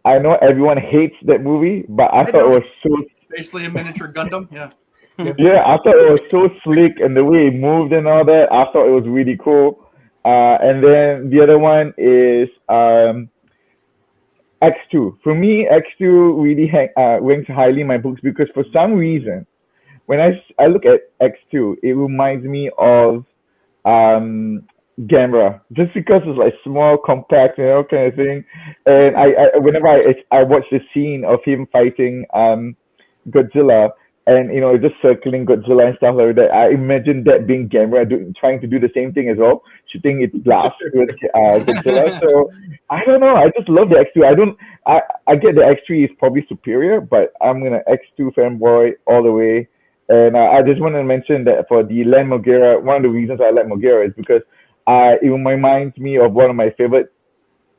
I know everyone hates that movie, but I thought it was so. Basically a miniature Gundam. Yeah. Yeah, I thought it was so slick and the way it moved and all that. I thought it was really cool. And then the other one is X2. For me, X2 really ranks highly in my books because for some reason, when I look at X2, it reminds me of Gamera, just because it's like small, compact, kind of thing. And whenever I watch the scene of him fighting Godzilla, and just circling Godzilla and stuff like that, I imagine that being Gamera trying to do the same thing as well, shooting its blast with Godzilla. So I don't know. I just love the X2. I get the X3 is probably superior, but I'm gonna X2 fanboy all the way. And I just want to mention that for the Len Mogera, one of the reasons I like Mogera is because it reminds me of one of my favorite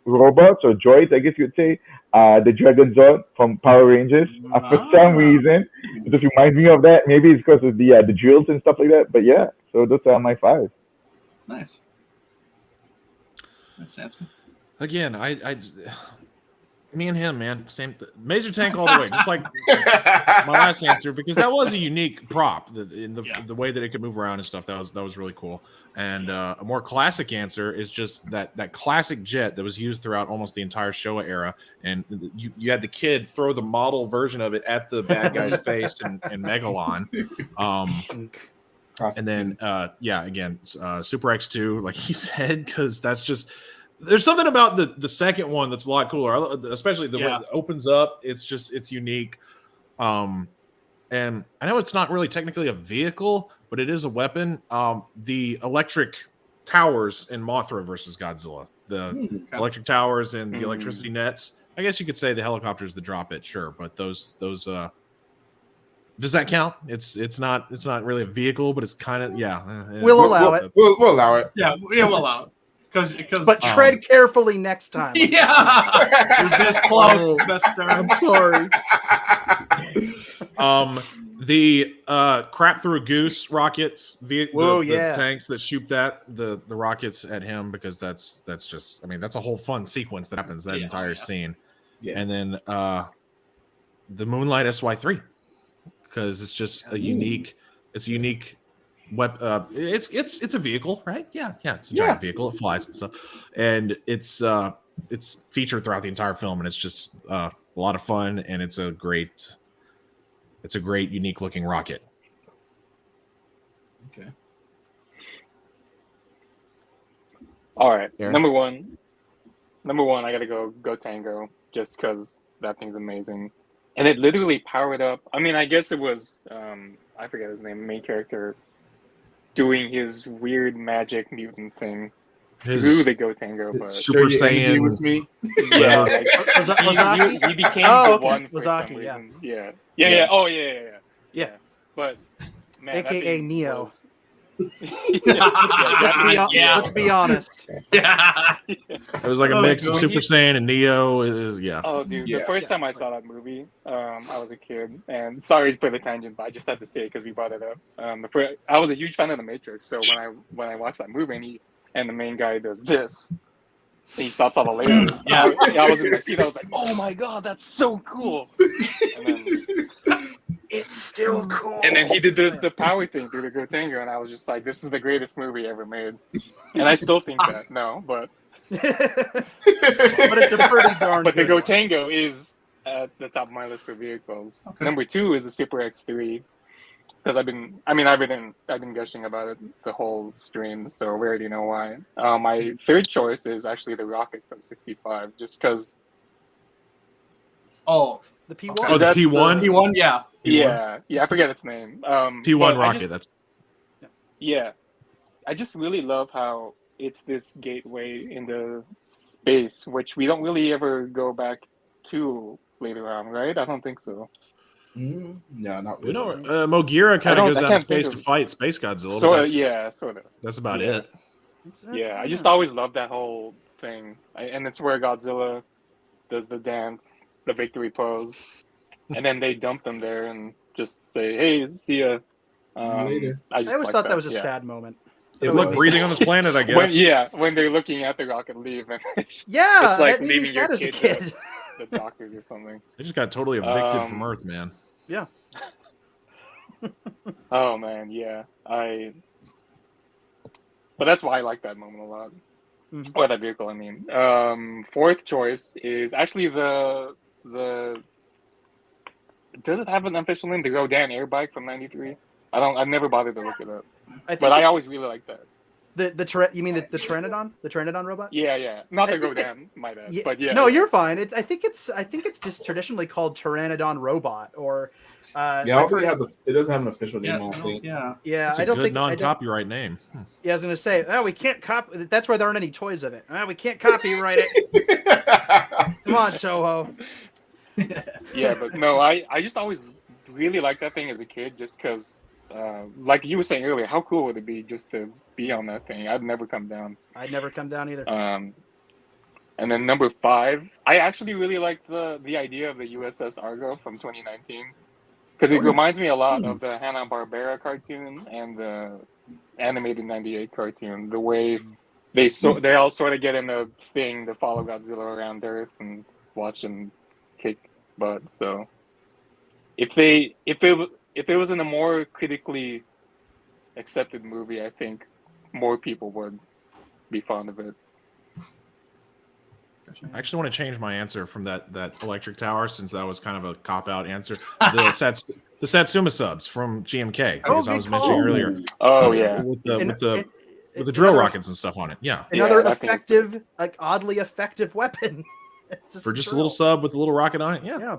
robots or droids, I guess you'd say, the Dragon Zord from Power Rangers. For some reason, it just reminds me of that. Maybe it's because of the drills and stuff like that. But yeah, so those are my 5. Nice. Samson. Again, me and him, man, same Maser Tank all the way, just like my last answer, because that was a unique prop in the way that it could move around and stuff. That was really cool. And a more classic answer is just that classic jet that was used throughout almost the entire Showa era. And you had the kid throw the model version of it at the bad guy's face in Megalon. And then again, Super X2, like he said, because that's just. There's something about the second one that's a lot cooler, especially the way it opens up. It's unique. And I know it's not really technically a vehicle, but it is a weapon. The electric towers in Mothra versus Godzilla, the electric towers and the electricity nets. I guess you could say the helicopters that drop it, sure, but those does that count? It's not really a vehicle, but it's kind of We'll allow it. We'll allow it. Yeah, we'll allow it. But tread carefully next time. Yeah, you're this close. I'm sorry. The crap through a goose rockets, the tanks that shoot the rockets at him, because that's just, that's a whole fun sequence that happens that entire scene. Yeah. And then the Moonlight SY3, because it's just a unique it's a vehicle, right? Yeah, it's a giant vehicle. It flies and stuff, and it's featured throughout the entire film, and it's just a lot of fun, and it's a great unique looking rocket. Okay. All right. Aaron? Number one, I gotta go Tango, just because that thing's amazing, and it literally powered up. I guess it was I forget his name, main character, doing his weird magic mutant thing through the Gotengo, but Super Saiyan with me. Yeah, like, he became the one for some reason. Yeah. Oh yeah. But man, AKA Neo. Yeah. Let's be honest. Yeah. It was like a mix of Super Saiyan and Neo. Oh, dude, the first time I saw that movie, I was a kid, and sorry for the tangent, but I just had to say it because we brought it up. I was a huge fan of The Matrix, so when I watched that movie and the main guy does this, he stops all the lasers. Yeah. I was in my seat. I was like, "Oh my god, that's so cool!" And then, It's still cool. and then he did the power thing through the Gotengo, and I was just like, "This is the greatest movie ever made." And I still think that. No, but But it's a pretty darn but the good one. Gotengo is at the top of my list for vehicles. Okay. Number 2 is the Super X3. Because I've been gushing about it the whole stream, so we already know why. My third choice is actually the Rocket from '65, just because. Oh, The P1. Okay. Oh, the That's P1. P1, yeah. Yeah, I forget its name. P1 but rocket. That's I just really love how it's this gateway into space, which we don't really ever go back to later on, right? I don't think so. No, not we really. don't. Mogira kind I of goes out in can't space think to of- fight Space Godzilla. So but that's, yeah, sort of. that's about Yeah. it. Yeah, I just always loved that whole thing, and it's where Godzilla does the dance, the victory pose, and then they dump them there and just say, "Hey, see ya." Later. I I always like thought that was a yeah. sad moment. It was. looked breathing on this planet, I guess. When they're looking at the rocket leave, and it's Yeah, It's like that made me leaving your sad as a kid kid. the doctors or something. They just got totally evicted from Earth, man. Oh man, yeah, But that's why I like that moment a lot, or that vehicle. I mean, fourth choice is actually the. Does it have an official name? The Rodan Airbike from '93. I've never bothered to look it up, but I always really like that. You mean the Pteranodon? The Pteranodon robot? Yeah. Not the I think Rodan, might add, Yeah. but yeah. No, you're fine. I think it's just traditionally called Pteranodon robot or. Yeah, I don't think it doesn't have an official name. Yeah, I don't think. yeah. Yeah, It's I a don't good think. I don't- non-copyright name. Yeah, I was gonna say, we can't copy. That's why there aren't any toys of it. We can't copyright it. Come on, Toho. Yeah, but no, I just always really liked that thing as a kid, just because, like you were saying earlier, how cool would it be just to be on that thing? I'd never come down. I'd never come down either. And then number 5, I actually really liked the idea of the USS Argo from 2019, because it reminds me a lot of the Hanna-Barbera cartoon and the animated '98 cartoon. The way they all sort of get in a thing to follow Godzilla around Earth and watch him kick butt. So if it was in a more critically accepted movie, I think more people would be fond of it. I actually want to change my answer from that electric tower, since that was kind of a cop-out answer. The Satsuma subs from GMK, as I was mentioning earlier. Oh yeah, with the It's drill another- rockets and stuff on it. Yeah, Another that thing is- effective, like oddly effective weapon. It's for just a drill. little sub with a little rocket on it. Yeah, Yeah.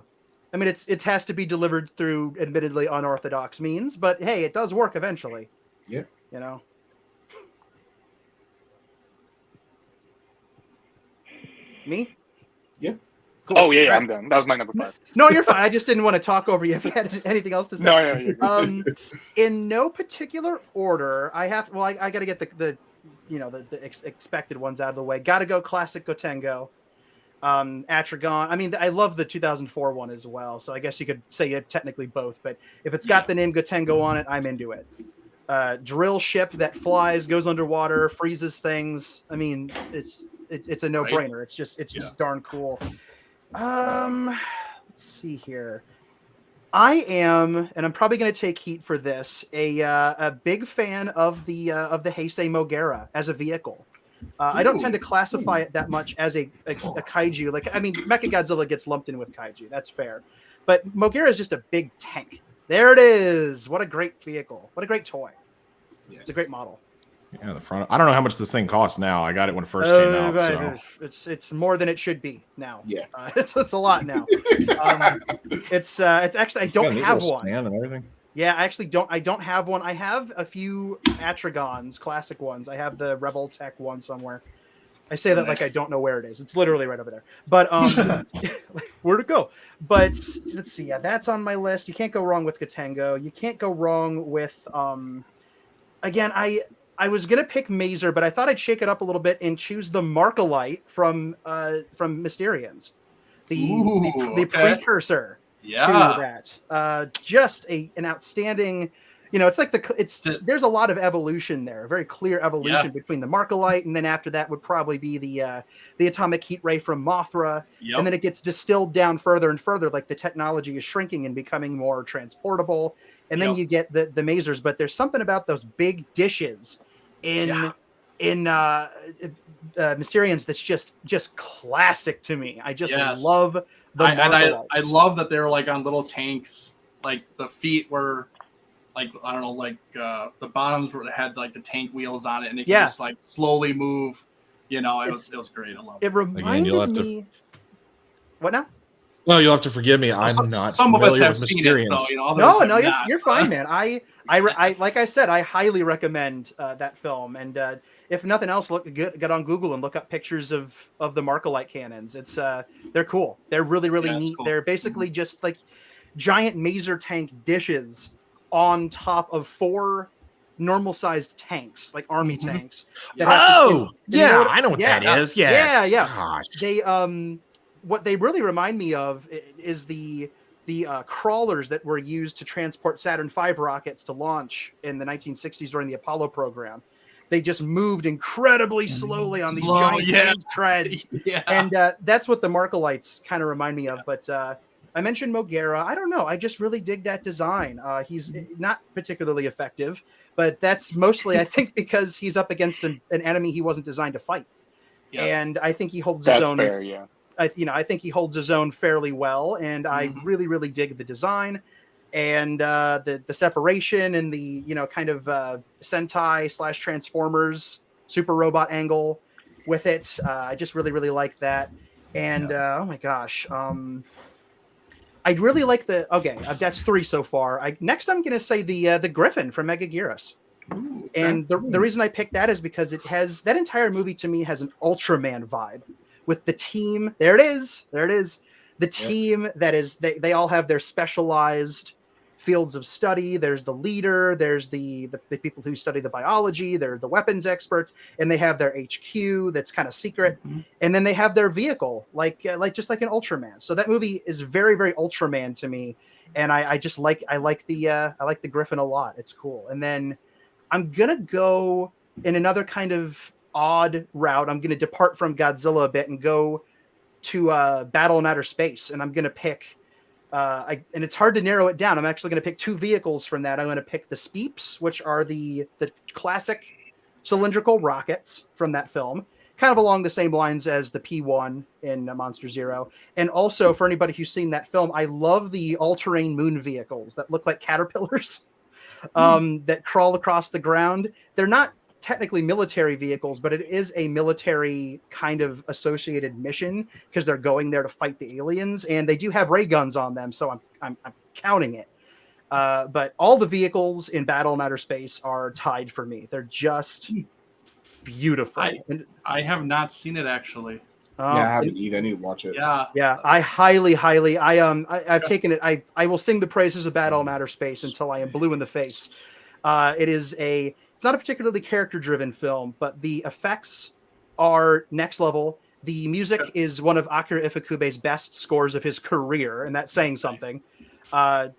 I mean, it has to be delivered through admittedly unorthodox means, but hey, it does work eventually. Yeah. You know. Me? Cool. Oh yeah, All right. I'm done. That was my number 5. No, you're fine. I just didn't want to talk over you if you had anything else to say. No, you're good. In no particular order, I got to get the expected ones out of the way. Got to go classic Gotengo. Atragon. I mean, I love the 2004 one as well. So I guess you could say it technically both. But if it's got the name Gotengo on it, I'm into it. Drill ship that flies, goes underwater, freezes things. I mean, it's a no-brainer. It's just darn cool. Let's see here. I am, and I'm probably going to take heat for this, a big fan of the Heisei Mogera as a vehicle. I don't tend to classify it that much as a kaiju. Like, I mean, Mechagodzilla gets lumped in with kaiju. That's fair. But Mogera is just a big tank. There it is. What a great vehicle. What a great toy. Yes. It's a great model. yeah. The front. I don't know how much this thing costs now. I got it when it first came out. So. It's more than it should be now. Yeah. It's a lot now. It's actually I don't have one. Stand and everything. Yeah, I actually don't. I don't have one. I have a few Atragons, classic ones. I have the Rebel Tech one somewhere. I say that like I don't know where it is. It's literally right over there. But where'd it go? But let's see. Yeah, that's on my list. You can't go wrong with Gotengo. You can't go wrong with. Again, I was gonna pick Mazer, but I thought I'd shake it up a little bit and choose the Markalite from Mysterians, the okay. precursor. Yeah. To that. Just an outstanding It's like there's a lot of evolution there, a very clear evolution between the Markalite, and then after that would probably be the atomic heat ray from Mothra, and then it gets distilled down further and further, like the technology is shrinking and becoming more transportable, and then you get the Mazers. But there's something about those big dishes in Mysterians that's just classic to me. I just love the Markalites. I love that they're like on little tanks, like the feet were. Like, I don't know, like the bottoms had like the tank wheels on it, and it could just like slowly move. It was great. I love it. It reminded me. What now? Well, you'll have to forgive me. I'm not. Some of us have with seen Mysterians. it, so No, you're fine, man. I like I said, I highly recommend that film, and if nothing else, get on Google and look up pictures of the Markalite cannons. It's they're cool. They're really neat. Cool. They're basically just like giant Mazer tank dishes on top of 4 normal-sized tanks, like army tanks. I know what that is. Yes. Yeah. Gosh. They what they really remind me of is the crawlers that were used to transport Saturn V rockets to launch in the 1960s during the Apollo program. They just moved incredibly slowly on these giant tank treads. And that's what the Markalites kind of remind me of. But I mentioned Mogera. I don't know. I just really dig that design. He's not particularly effective, but that's mostly, I think, because he's up against an enemy he wasn't designed to fight. Yes. And I think he holds his own. That's fair, yeah. I think he holds his own fairly well, and I really dig the design and the separation and the kind of Sentai / Transformers super robot angle with it. I just really like that. And oh my gosh. I really like that's 3 so far. Next I'm going to say the Griffin from Megaguirus. And the reason I picked that is because it has that entire movie to me has an Ultraman vibe with the team. There it is. The team that is they all have their specialized fields of study. There's the leader, there's the people who study the biology, they're the weapons experts, and they have their HQ that's kind of secret. And then they have their vehicle, like just like an Ultraman. So that movie is very Ultraman to me. And I like the Griffin a lot. It's cool. And then I'm gonna go in another kind of odd route. I'm gonna depart from Godzilla a bit and go to Battle in Outer Space, and I'm gonna pick and it's hard to narrow it down. I'm actually going to pick 2 vehicles from that. I'm going to pick the Speeps, which are the classic cylindrical rockets from that film, kind of along the same lines as the P-1 in Monster Zero. And also, for anybody who's seen that film, I love the all-terrain moon vehicles that look like caterpillars that crawl across the ground. They're not technically military vehicles, but it is a military kind of associated mission because they're going there to fight the aliens, and they do have ray guns on them, so I'm counting it. But all the vehicles in Battle in Outer Space are tied for me. They're just beautiful. I have not seen it actually. I haven't either. I need to watch it. Yeah. I highly. I've taken it. I will sing the praises of Battle in Outer Space until I am blue in the face. It's not a particularly character-driven film, but the effects are next level. The music is one of Akira Ifukube's best scores of his career, and that's saying something. If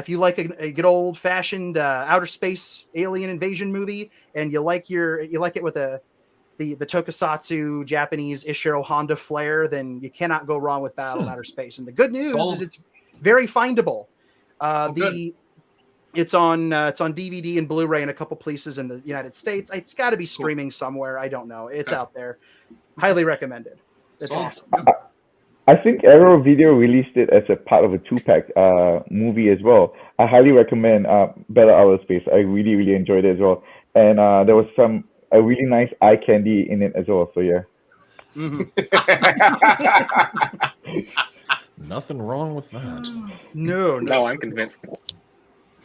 you like a good old-fashioned outer space alien invasion movie, and you like it with the tokusatsu Japanese Ishiro Honda flair, then you cannot go wrong with Battle in Outer Space. And the good news is it's very findable. It's on DVD and Blu-ray in a couple places in the United States. It's got to be streaming somewhere. I don't know. It's out there. Highly recommended. It's awesome. I think Arrow Video released it as a part of a 2-pack movie as well. I highly recommend Battle Outer Space. I really enjoyed it as well. And there was a really nice eye candy in it as well. So yeah. Nothing wrong with that. No, I'm convinced.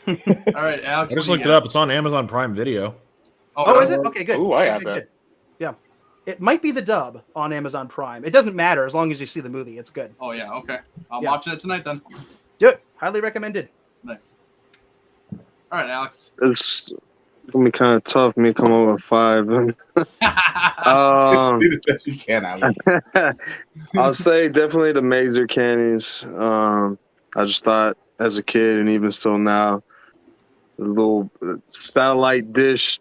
All right, Alex. I just looked it up. It's on Amazon Prime Video. Oh, is it? Okay, good. Ooh, I have that. Good. Yeah. It might be the dub on Amazon Prime. It doesn't matter as long as you see the movie. It's good. Oh, yeah. Okay. I'm watching it tonight then. Do it. Highly recommended. Nice. All right, Alex. It's going to be kind of tough me come up with 5. Do the best you can, Alex. I'll say definitely the Mazer candies. I just thought as a kid and even still now, little satellite dish,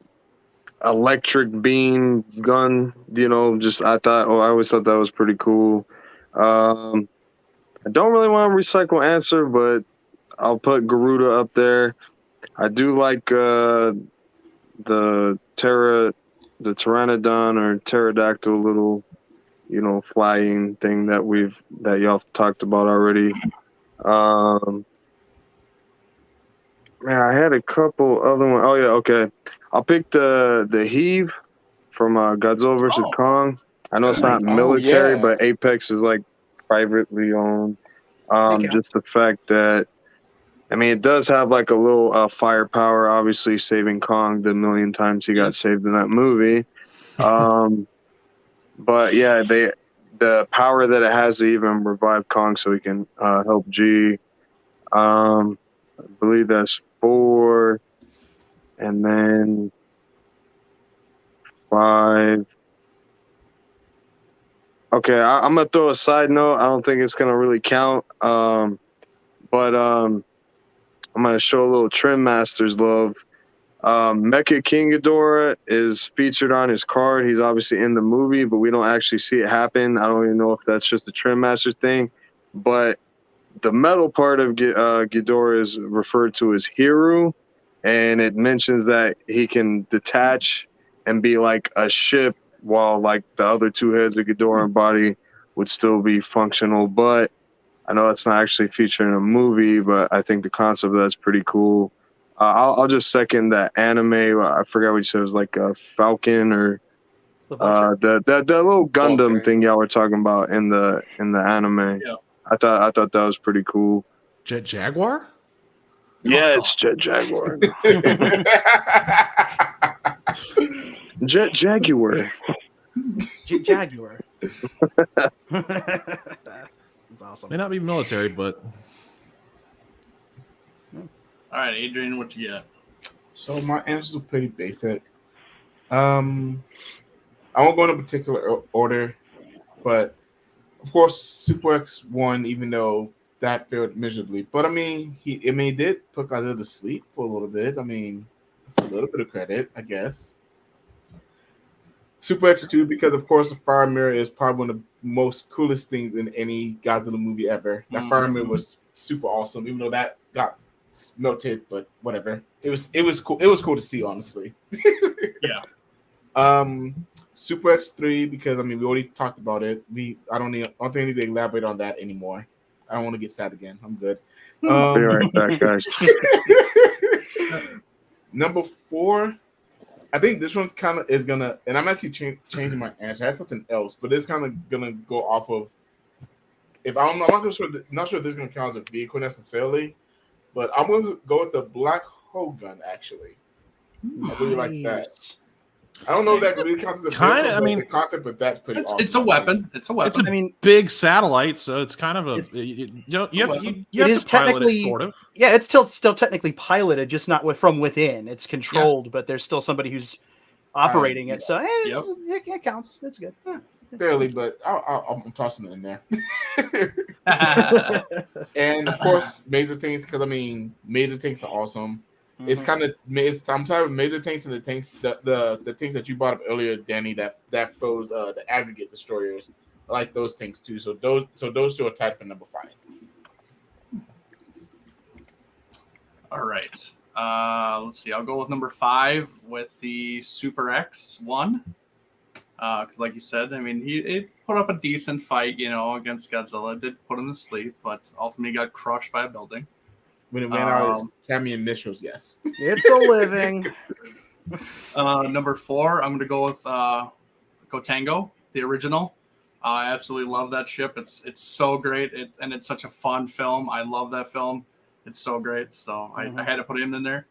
electric beam gun. Just I always thought that was pretty cool. I don't really want to recycle answer, but I'll put Garuda up there. I do like the pteranodon or pterodactyl little, flying thing that y'all talked about already. Man, I had a couple other ones. Oh yeah, okay. I'll pick the Heave from Godzilla vs. Kong. I know it's not military, yeah. but Apex is like privately owned. Okay. Just the fact that, it does have like a little firepower, obviously saving Kong the million times he got saved in that movie. But yeah, the power that it has to even revive Kong so he can help G. I believe that's 4, and then 5. Okay, I'm gonna throw a side note. I don't think it's gonna really count, but I'm gonna show a little Trim Masters love. Mecha King Ghidorah is featured on his card. He's obviously in the movie, but we don't actually see it happen. I don't even know if that's just a Trim Masters thing, but the metal part of Ghidorah is referred to as Hiru, and it mentions that he can detach and be like a ship while like the other 2 heads of Ghidorah body would still be functional. But I know that's not actually featured in a movie, but I think the concept of that's pretty cool. I'll just second that anime. I forgot what you said. It was like a Falcon or The Vulture. the little Gundam Vulture. thing y'all were talking about in the anime. Yeah. I thought that was pretty cool. Jet Jaguar? Yes, Jet Jaguar. Jet Jaguar. Jaguar. That's awesome. May not be military, but All right, Adrian, what you got? So my answers are pretty basic. I won't go in a particular order, but of course, Super X won, even though that failed miserably. But he did put Godzilla to sleep for a little bit. That's a little bit of credit, I guess. Super X2, because of course the fire mirror is probably one of the most coolest things in any Godzilla movie ever. That fire mirror was super awesome, even though that got melted, but whatever. It was cool. It was cool to see, honestly. Yeah. Super X3, because we already talked about it. I don't think I need to elaborate on that anymore. I don't want to get sad again. I'm good. Be right back, guys. Number 4, I think this one kind of is gonna, and I'm actually changing my answer. I have something else, but it's kind of gonna go off of. I'm not sure if this is gonna count as a vehicle necessarily, but I'm gonna go with the Black Hole Gun. Actually, I really like that. I don't know if that really counts as a vehicle, Kinda, but the concept of that's pretty awesome. It's a weapon. It's a weapon. it's a big satellite, so it's kind of a It's- you have to pilot technically it, sort of. Yeah, it's still technically piloted, just not from within. It's controlled, but there's still somebody who's operating it. So it counts. It's good. Barely, but I'm tossing it in there. And of course, Major Tanks, because Major Tanks are awesome. It's kind of I'm tired of Major Tanks and the tanks the tanks that you brought up earlier, Danny. That froze the aggregate destroyers. I like those tanks too. So those 2 are tied for number 5. All right. Let's see. I'll go with number 5 with the Super X1. Because, like you said, he put up a decent fight, against Godzilla. Did put him to sleep, but ultimately got crushed by a building. When it ran out of his Camion missiles, yes. It's a living. Number 4, I'm going to go with Gotengo, the original. I absolutely love that ship. It's so great, and it's such a fun film. I love that film. It's so great, so I had to put him in there.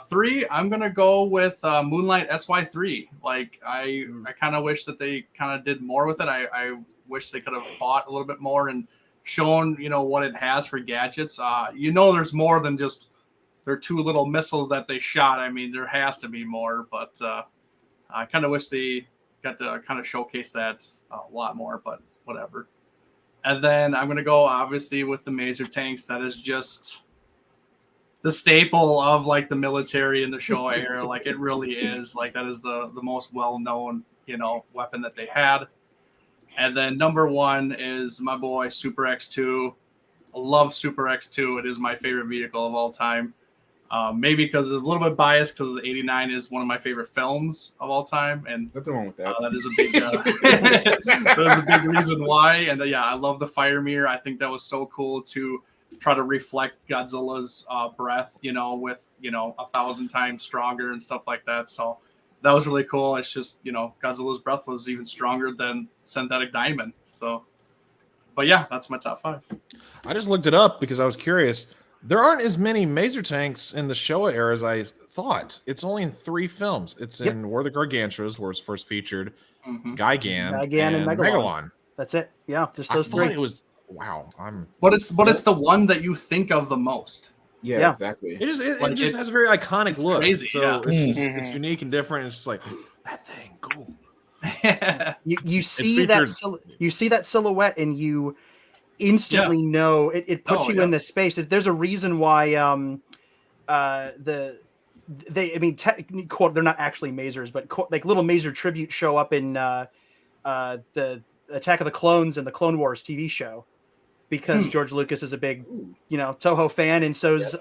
3, I'm gonna go with Moonlight SY3. Like I kind of wish that they kind of did more with it. I wish they could have fought a little bit more and shown what it has for gadgets. There's more than just their 2 little missiles that they shot. There has to be more, but I kind of wish they got to kind of showcase that a lot more. But whatever. And then I'm gonna go obviously with the Major Tanks. That is just the staple of like the military in the Showa era. Like it really is like that is the most well known weapon that they had. And then number 1 is my boy Super X2. I love Super X2. It is my favorite vehicle of all time. Maybe because a little bit biased because 89 is one of my favorite films of all time, and nothing wrong with that. that is a big that is a big reason why. And I love the fire mirror. I think that was so cool to try to reflect Godzilla's breath, with 1,000 times stronger and stuff like that. So that was really cool. It's just Godzilla's breath was even stronger than synthetic diamond. So, but yeah, that's my top 5. I just looked it up because I was curious. There aren't as many Maser tanks in the Showa era as I thought. It's only in 3 films. It's in War of the Gargantras, where it's first featured, Gigan, and Megalon. That's it. Yeah, just I those thought 3. it was I'm. But it's the one that you think of the most. Yeah, exactly. It just has a very iconic look. Crazy, so it's unique and different. It's just like that thing, cool. you see that silhouette and you instantly know it puts you in this space. There's a reason why they're not actually Masers, but like little Maser tributes show up in the Attack of the Clones and the Clone Wars TV show, because George Lucas is a big Toho fan, and so's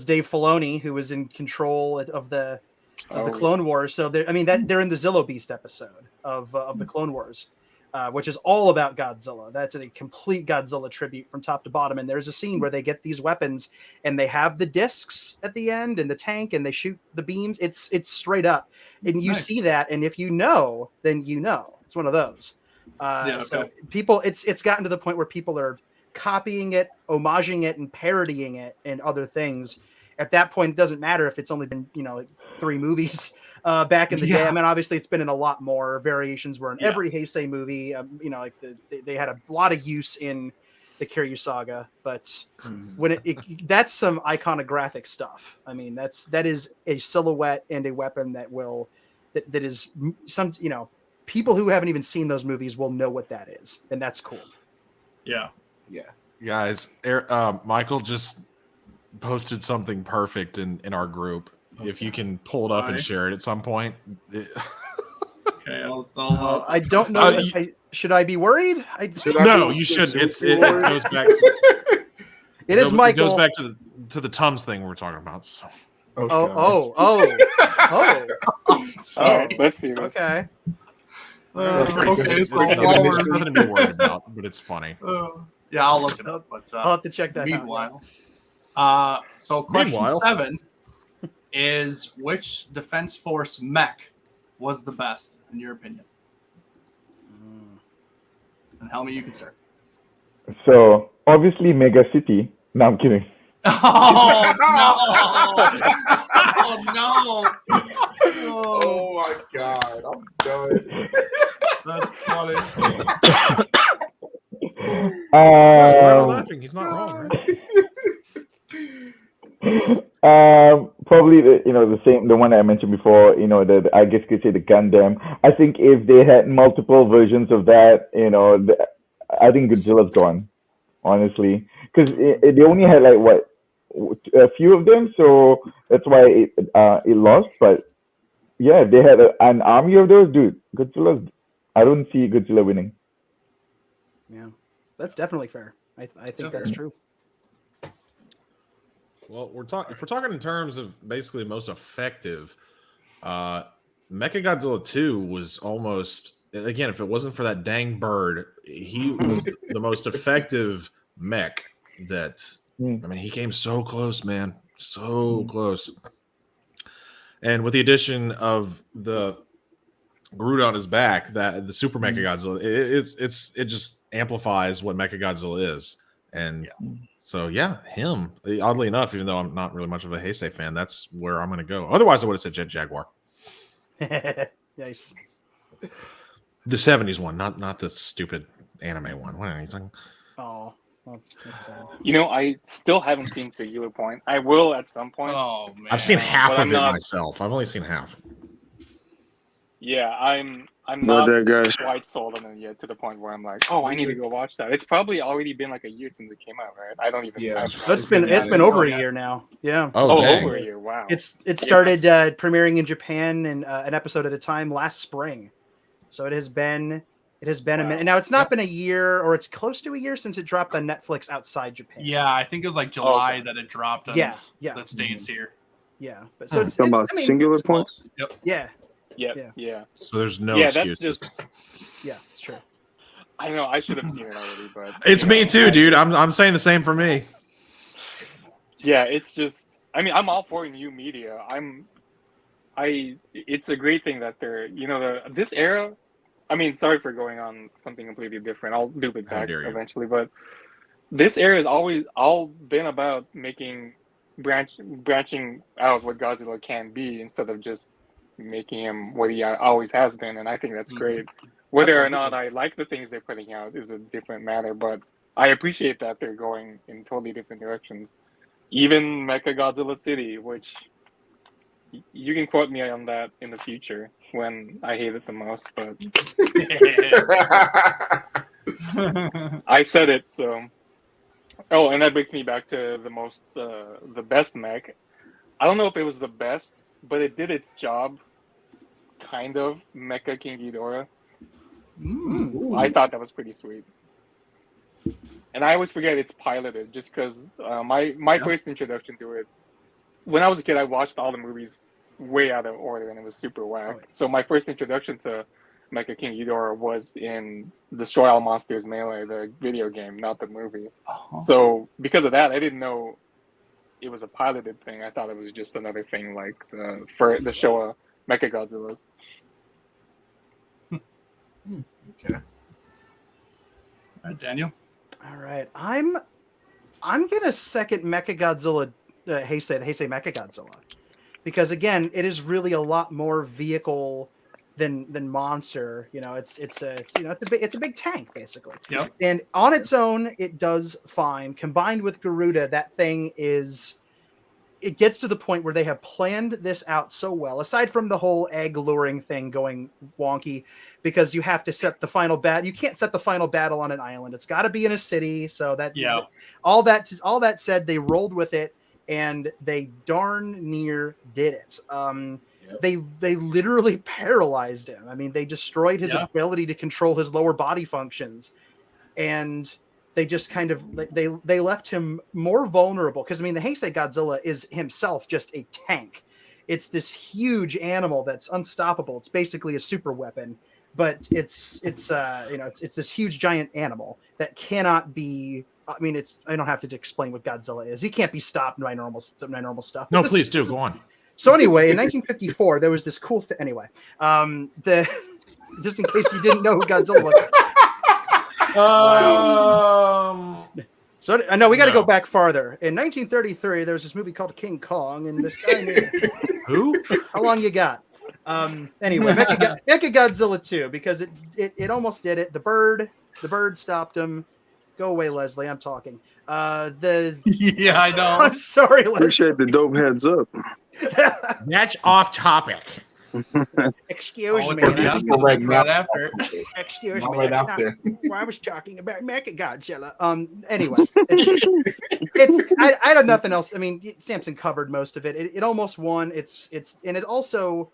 Dave Filoni, who was in control of the Clone Wars. So they're in the Zillo Beast episode of the Clone Wars, which is all about Godzilla. That's a complete Godzilla tribute from top to bottom. And there's a scene where they get these weapons and they have the discs at the end and the tank and they shoot the beams. It's straight up, and you see that. And if you know, then it's one of those. So people, it's gotten to the point where people are copying it, homaging it, and parodying it and other things. At that point, it doesn't matter if it's only been 3 movies back in the day. I mean, obviously, it's been in a lot more. Variations were in every Heisei movie. They had a lot of use in the Kiryu Saga, but when that's some iconographic stuff. I mean, that is a silhouette and a weapon that is some people who haven't even seen those movies will know what that is, and that's cool. Yeah. Guys, Michael just posted something perfect in our group. Okay. If you can pull it up and share it at some point. Okay, I'll I don't know. Should I be worried? No, you shouldn't. It goes back to it is Michael. It goes back to the Tums thing we're talking about. So. Oh. Let's see this. Okay. There's nothing to be worried about, but it's funny. I'll look it up. But I'll have to check that meanwhile, so question 7 is, which Defense Force mech was the best in your opinion? And Helmy, you can start. So obviously Mega City. No, I'm kidding. Oh no! Oh my god, I'm done. That's funny. Laughing. He's not wrong, right? Probably the same, the one I mentioned before. I guess you could say the Gundam. I think if they had multiple versions of that, I think Godzilla's gone, honestly, because they only had like a few of them, so that's why it lost. But yeah, if they had an army of those, dude, I don't see Godzilla winning. Yeah, that's definitely fair. I think that's true. Well, if we're talking in terms of basically most effective, Mechagodzilla 2 was almost, again, if it wasn't for that dang bird, he was the most effective mech that, I mean, he came so close, man. So close. And with the addition of the Groot on his back, that the Super Mechagodzilla, it just amplifies what Mechagodzilla is. And so, him. Oddly enough, even though I'm not really much of a Heisei fan, that's where I'm going to go. Otherwise, I would have said Jet Jaguar. Nice. The 70s one, not the stupid anime one. What are you talking? Oh, well, that's sad. I still haven't seen Singular Point. I will at some point. Oh man, I've seen half of it myself. I've only seen half. Yeah, I'm I'm But not guys, quite sold on it yet to the point where I'm like, oh, I need to go watch that. It's probably already been like a year since it came out, right? I don't even. Yeah. I have no It's idea. been over a year now. Yeah. Oh, dang. over a year. Wow. It started Yes. premiering in Japan and an episode at a time last spring, so it has been a minute. And now it's not been a year, or it's close to a year since it dropped on Netflix outside Japan. Yeah, I think it was like July Okay. that it dropped on yeah, the States here. yeah. But so it's talking about I mean, singular It's points. close. Yep. yeah, Yeah. Yeah. Yeah. So there's no Yeah, excuse. that's just. yeah, it's true. I know I should have seen it already, but It's you me know, too, dude. I'm saying the same for me. Yeah, it's just. I mean, I'm all for new media. It's a great thing that they're. This era. I mean, sorry for going on something completely different. I'll do it How back dare you. eventually, but this era has always all been about making branching out what Godzilla can be instead of just making him what he always has been, and I think that's Mhm. great. Whether or not I like the things they're putting out is a different matter, but I appreciate that they're going in totally different directions. Even Mechagodzilla City, which you can quote me on that in the future when I hate it the most, but I said it, so. Oh, and that brings me back to the best mech. I don't know if it was the best, but it did its job, kind of. Mecha King Ghidorah. I thought that was pretty sweet. And I always forget it's piloted, just because my first introduction to it, when I was a kid, I watched all the movies way out of order, and it was super whack. Oh, yeah. So my first introduction to Mecha King Ghidorah was in Destroy All Monsters Melee, the video game, not the movie. Oh. So because of that, I didn't know it was a piloted thing. I thought it was just another thing like the Showa Mechagodzillas. Okay. All right, Daniel. All right, I'm gonna second Mechagodzilla. Heisei Mechagodzilla, because again, it is really a lot more vehicle than monster. It's a big tank basically. Yep. And on its own, it does fine. Combined with Garuda, that thing it gets to the point where they have planned this out so well, aside from the whole egg luring thing going wonky, because you have to set the final battle. You can't set the final battle on an island. It's got to be in a city. So that, Yeah. all that said, they rolled with it, and they darn near did it. They literally paralyzed him. I mean, they destroyed his ability to control his lower body functions, and they just kind of they left him more vulnerable, because I mean, the Heisei Godzilla is himself just a tank. It's this huge animal that's unstoppable. It's basically a super weapon, but it's this huge giant animal that cannot be. I mean, I don't have to explain what Godzilla is. He can't be stopped by normal stuff. No, please do. Go on. So anyway, in 1954, there was this cool thing. Anyway, just in case you didn't know who Godzilla was. So I know we got to go back farther. In 1933, there was this movie called King Kong, and this guy named Who? How long you got? Anyway, Mechagodzilla 2, because it almost did it. The bird stopped him. Go away, Leslie. I'm talking. Yeah, I know. I'm sorry, Leslie. Appreciate the dope heads up. That's off topic. Excuse Oh, me. it's right after. Right now. Right after. Excuse Not me. right that's after. not where I was talking about Mechagodzilla. Anyway, it's I had nothing else. I mean, Samson covered most of it. It almost won. And it also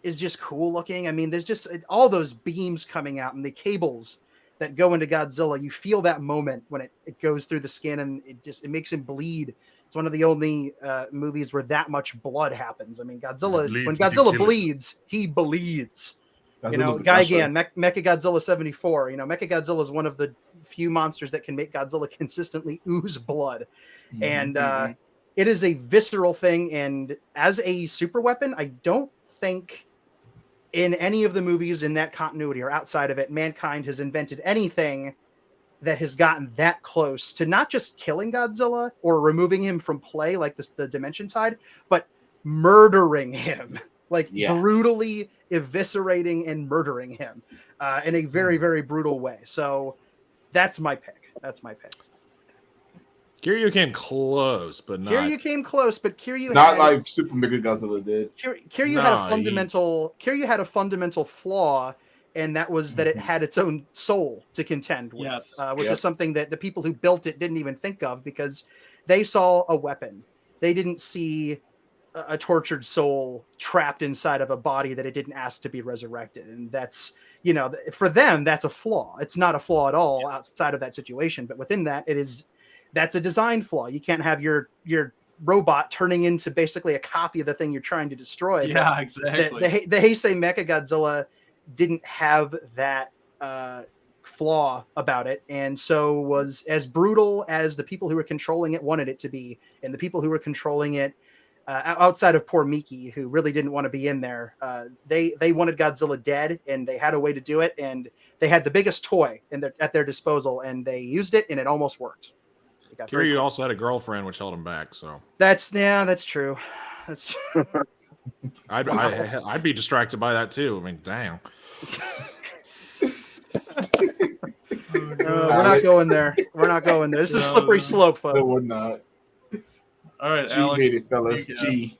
is just cool looking. I mean, there's just all those beams coming out and the cables that go into Godzilla. You feel that moment when it goes through the skin, and it makes him bleed. It's one of the only movies where that much blood happens. I mean, when Godzilla bleeds, he bleeds. Gigan, Mechagodzilla 74. Mechagodzilla is one of the few monsters that can make Godzilla consistently ooze blood. And it is a visceral thing. And as a super weapon, I don't think in any of the movies in that continuity or outside of it, mankind has invented anything that has gotten that close to not just killing Godzilla or removing him from play like the Dimension Tide, but murdering him, brutally eviscerating and murdering him in a very, very brutal way. So that's my pick. Kiryu came close, but not. Kiryu came close, but Kiryu Not like Super Mega Godzilla did. Kiryu had a fundamental flaw and that was that it had its own soul to contend with, Yes. which is something that the people who built it didn't even think of, because they saw a weapon. They didn't see a tortured soul trapped inside of a body that it didn't ask to be resurrected. And that's, for them, that's a flaw. It's not a flaw at all outside of that situation, but within that, that's a design flaw. You can't have your robot turning into basically a copy of the thing you're trying to destroy. Yeah, exactly. The Heisei Mechagodzilla didn't have that flaw about it, and so was as brutal as the people who were controlling it wanted it to be, and the people who were controlling it, outside of poor Miki, who really didn't want to be in there, they wanted Godzilla dead, and they had a way to do it, and they had the biggest toy at their disposal, and they used it, and it almost worked. Kiryu also had a girlfriend, which held him back. So that's true. That's I'd be distracted by that too. I mean, damn. We're not going there. We're not going there. This is a slippery slope, folks. No, we're not. All right, G Alex. made it, fellas.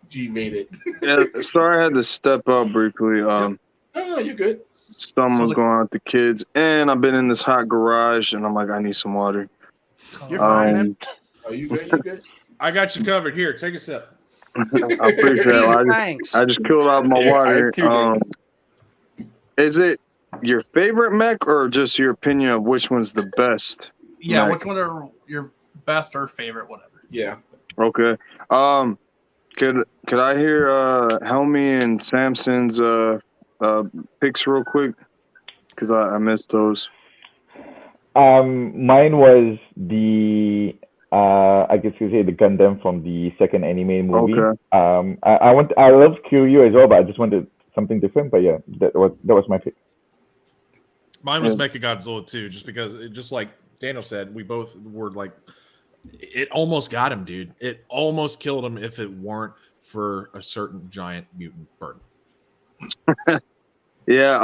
G made it. Yeah, sorry I had to step up briefly. Oh, you're good. Something was going on with the kids, and I've been in this hot garage, and I'm like, I need some water. You're fine, man. Are you good? You good? I got you covered. Here, take a sip. I appreciate it. Thanks. I just killed out my Yeah, I water. had 2 drinks. Is it your favorite mech, or just your opinion of which one's the best? Yeah, mech? which one are your best or favorite, whatever? Yeah. Okay. Could I hear Helmy and Samson's picks real quick? Because I missed those. Mine was the I guess you say the Gundam from the second anime movie. Okay. I love Kiryu as well, but I just wanted something different. But yeah, that was my pick. Mine was Mechagodzilla too, just because, just like Daniel said, we both were like, it almost got him, dude. It almost killed him if it weren't for a certain giant mutant bird. Yeah.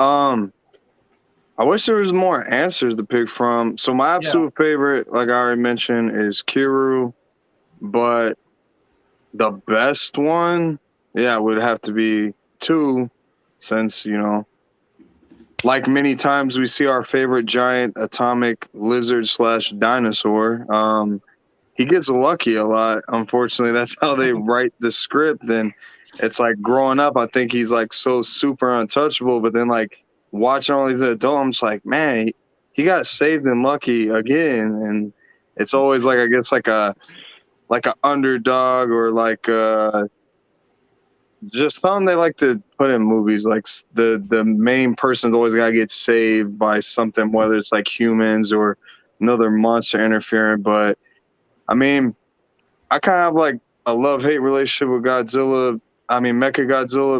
I wish there was more answers to pick from. So my absolute favorite, like I already mentioned, is Kiryu, but the best one, would have to be 2, since like many times we see our favorite giant atomic lizard / dinosaur. He gets lucky a lot. Unfortunately, that's how they write the script. And it's like growing up, I think he's like so super untouchable, but then like watching all these adults, I'm just like, man, he got saved and lucky again. And it's always like, I guess like a underdog, or like just something they like to put in movies. Like the main person's always got to get saved by something, whether it's like humans or another monster interfering. But I mean, I kind of have like a love-hate relationship with Mechagodzilla,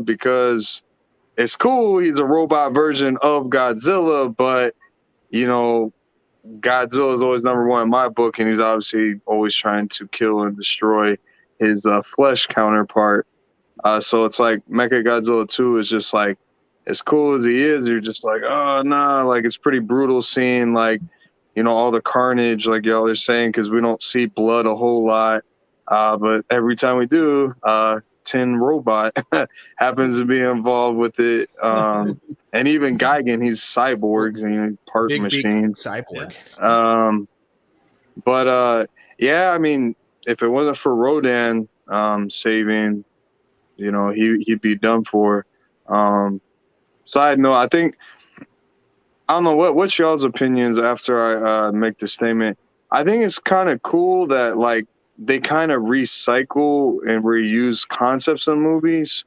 because it's cool. He's a robot version of Godzilla, but Godzilla is always number one in my book, and he's obviously always trying to kill and destroy his flesh counterpart. So it's like Mechagodzilla 2 is just like, as cool as he is, you're just like, oh no, like it's pretty brutal seeing like, all the carnage, like y'all are saying, because we don't see blood a whole lot. But every time we do, Tin Robot happens to be involved with it. And even Gigan, he's cyborgs and part machines. Cyborg. Yeah, I mean, if it wasn't for Rodan saving, he'd be done for. Side note, I don't know what's y'all's opinions after I make the statement. I think it's kind of cool that like they kind of recycle and reuse concepts in movies.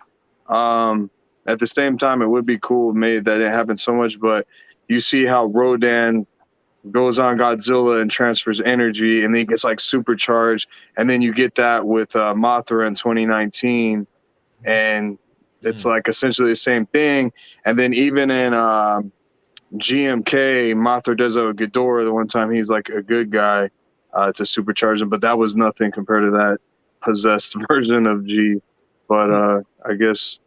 At the same time, it would be cool that it happened so much, but you see how Rodan goes on Godzilla and transfers energy, and then he gets like supercharged, and then you get that with Mothra in 2019, and it's like essentially the same thing. And then even in GMK, Mothra does a Ghidorah the one time he's like a good guy to supercharge him, but that was nothing compared to that possessed version of G. But I guess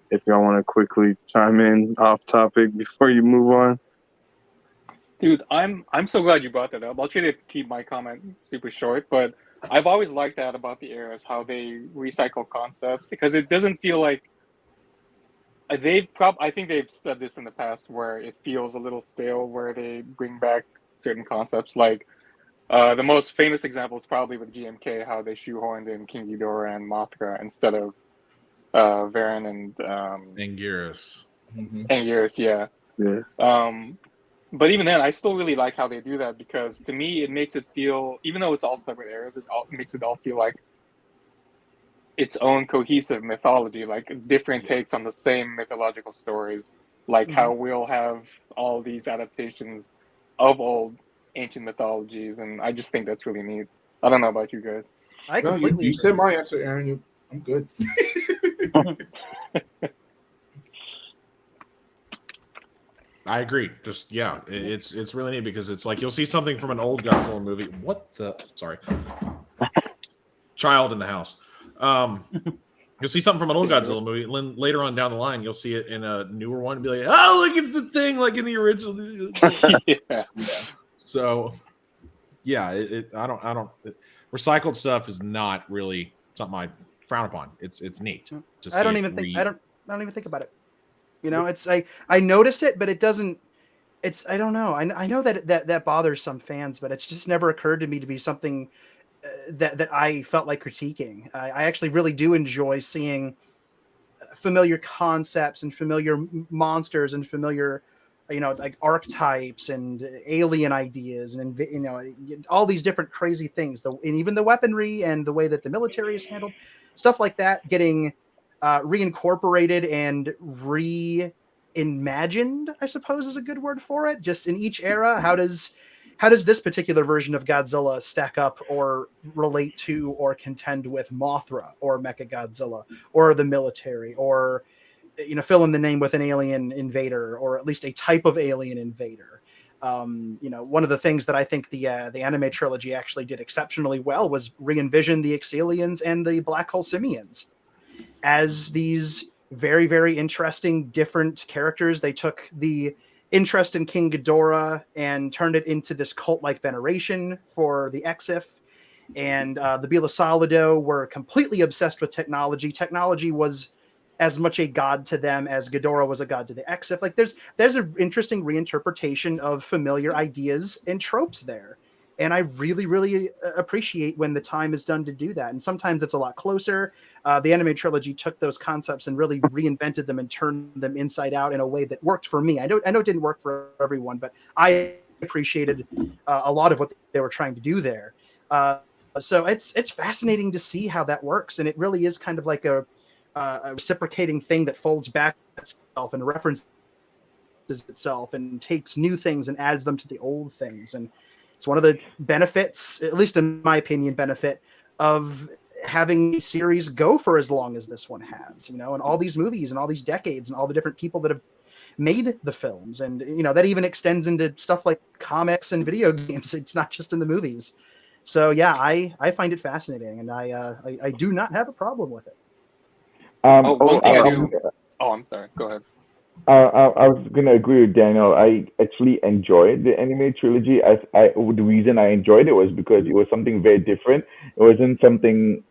if y'all want to quickly chime in off topic before you move on. Dude, I'm so glad you brought that up. I'll try to keep my comment super short, but I've always liked that about the eras, how they recycle concepts, because it doesn't feel like I think they've said this in the past where it feels a little stale where they bring back certain concepts. Like the most famous example is probably with GMK, how they shoehorned in King Ghidorah and Mothra instead of Varen and Anguirus. Anguirus, yeah. Yeah. But even then, I still really like how they do that because to me, it makes it feel, even though it's all separate eras, it makes it all feel like its own cohesive mythology, like different takes on the same mythological stories, like how we'll have all these adaptations of old ancient mythologies, and I just think that's really neat. I don't know about you guys. I No, completely you agree. said my answer, Aaron. I'm good. I agree. Just yeah, it's really neat because it's like you'll see something from an old Godzilla movie. What the? Sorry, child in the house. You'll see something from an old Godzilla movie. And then later on down the line, you'll see it in a newer one and be like, "Oh, look, it's the thing like in the original." Yeah. So, yeah, recycled stuff is not really something I frown upon. It's neat. To see I don't it even think I don't even think about it. You know, it's I notice it, but it doesn't. It's I don't know. I know that bothers some fans, but it's just never occurred to me to be something that I felt like critiquing. I actually really do enjoy seeing familiar concepts and familiar monsters and familiar, like archetypes and alien ideas and all these different crazy things. And even the weaponry and the way that the military is handled, stuff like that, getting reincorporated and reimagined, I suppose is a good word for it. Just in each era, how does this particular version of Godzilla stack up or relate to or contend with Mothra or Mechagodzilla or the military or fill in the name with an alien invader or at least a type of alien invader. One of the things that I think the anime trilogy actually did exceptionally well was re-envision the Exilians and the Black Hole Simians as these very, very interesting different characters. They took the interest in King Ghidorah and turned it into this cult-like veneration for the Exif. And the Bila Solido were completely obsessed with technology. Technology was as much a god to them as Ghidorah was a god to the Exif. Like there's an interesting reinterpretation of familiar ideas and tropes there. And I really, really appreciate when the time is done to do that. And sometimes it's a lot closer. The anime trilogy took those concepts and really reinvented them and turned them inside out in a way that worked for me. I know it didn't work for everyone, but I appreciated a lot of what they were trying to do there. So it's fascinating to see how that works. And it really is kind of like a reciprocating thing that folds back itself and references itself and takes new things and adds them to the old things. And it's one of the benefits, at least in my opinion, benefit of having a series go for as long as this one has, and all these movies and all these decades and all the different people that have made the films. And, that even extends into stuff like comics and video games. It's not just in the movies. So yeah, I find it fascinating, and I do not have a problem with it. One thing I do. Oh, I'm sorry. Go ahead. I was gonna agree with Daniel. I actually enjoyed the anime trilogy. The reason I enjoyed it was because it was something very different. It wasn't something.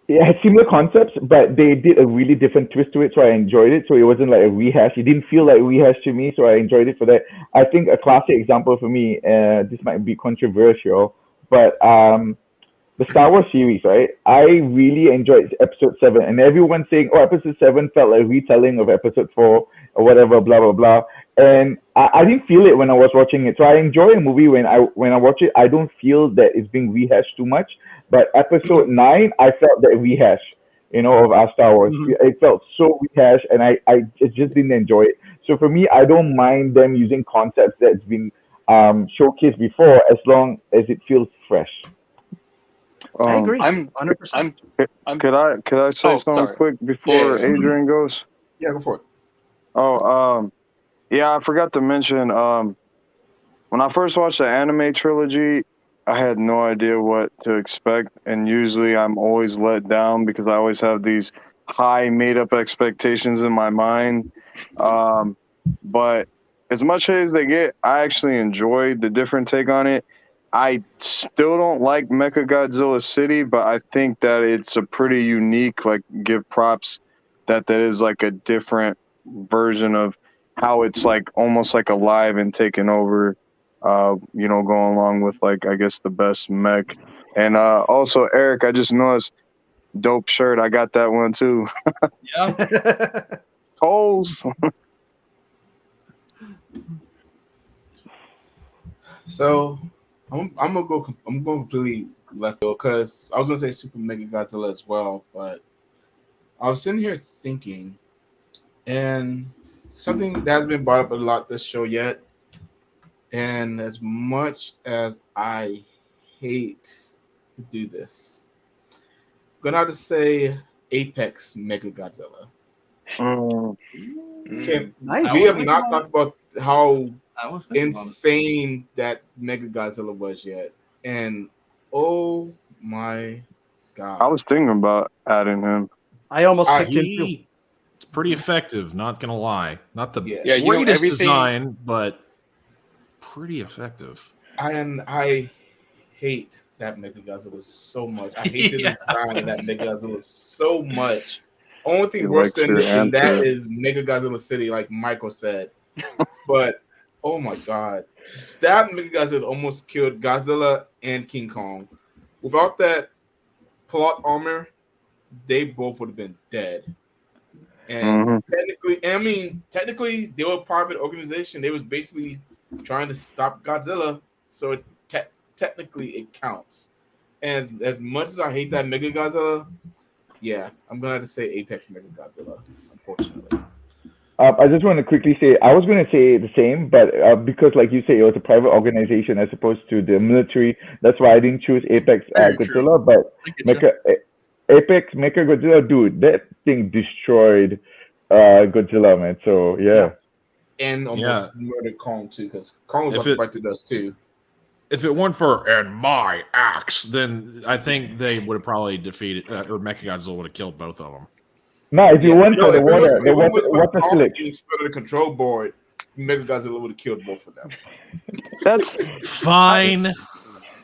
It had similar concepts, but they did a really different twist to it, so I enjoyed it. So it wasn't like a rehash. It didn't feel like a rehash to me, so I enjoyed it for that. I think a classic example for me. This might be controversial, but the Star Wars series, right? I really enjoyed episode 7, and everyone's saying, "Oh, episode 7 felt like a retelling of episode 4 or whatever, blah blah blah." And I didn't feel it when I was watching it. So I enjoy a movie when I watch it. I don't feel that it's being rehashed too much. But episode 9, I felt that rehash, of our Star Wars. It felt so rehashed, and I just didn't enjoy it. So for me, I don't mind them using concepts that's been showcased before, as long as it feels fresh. I agree. I'm 100%. Could I say something quick before Adrian goes? Yeah, go for it. Yeah, I forgot to mention. When I first watched the anime trilogy, I had no idea what to expect, and usually I'm always let down because I always have these high made-up expectations in my mind. But as much as they get, I actually enjoyed the different take on it. I still don't like Mechagodzilla City, but I think that it's a pretty unique, give props that is like a different version of how it's like almost like alive and taking over. You know, going along with like I guess the best mech. And also Eric, I just noticed dope shirt. I got that one too. Yeah. Coles. So I'm going completely left field because I was gonna say Super Mega Godzilla as well, but I was sitting here thinking, and something that has been brought up a lot this show yet, and as much as I hate to do this, I'm gonna have to say Apex Mega Godzilla. Nice. We have not talked about how I was thinking about it. insane that Mega Godzilla was yet, and oh my god, I was thinking about adding him. I almost picked him too. It's pretty effective, not gonna lie. Not the Yeah, you know, greatest everything- design, but pretty effective. I hate that Mega Godzilla so much. I hate the design of that Mega Godzilla so much. Only thing He worse likes than your that answer. is Mega Godzilla City, like Michael said. But oh my god, that Mega Godzilla almost killed Godzilla and King Kong. Without that plot armor, they both would have been dead. And technically, they were a private organization. They was basically trying to stop Godzilla, so technically it counts. And as much as I hate that Mega Godzilla, yeah, I'm gonna have to say Apex Mega Godzilla, unfortunately. I just want to quickly say, I was going to say the same, but because, like you say, it was a private organization as opposed to the military. That's why I didn't choose Apex Very true. Godzilla. But I get you. Apex Mecha Godzilla, dude, that thing destroyed Godzilla, man. So yeah. And almost murdered Kong too, because Kong was If about to it- fight to us too. If it weren't for and my axe, then I think they would have probably defeated, or Mechagodzilla would have killed both of them. No, if you went for the water, If it was water Kong slip. being split of the control board, Mega Godzilla would have killed both of them. That's Fine.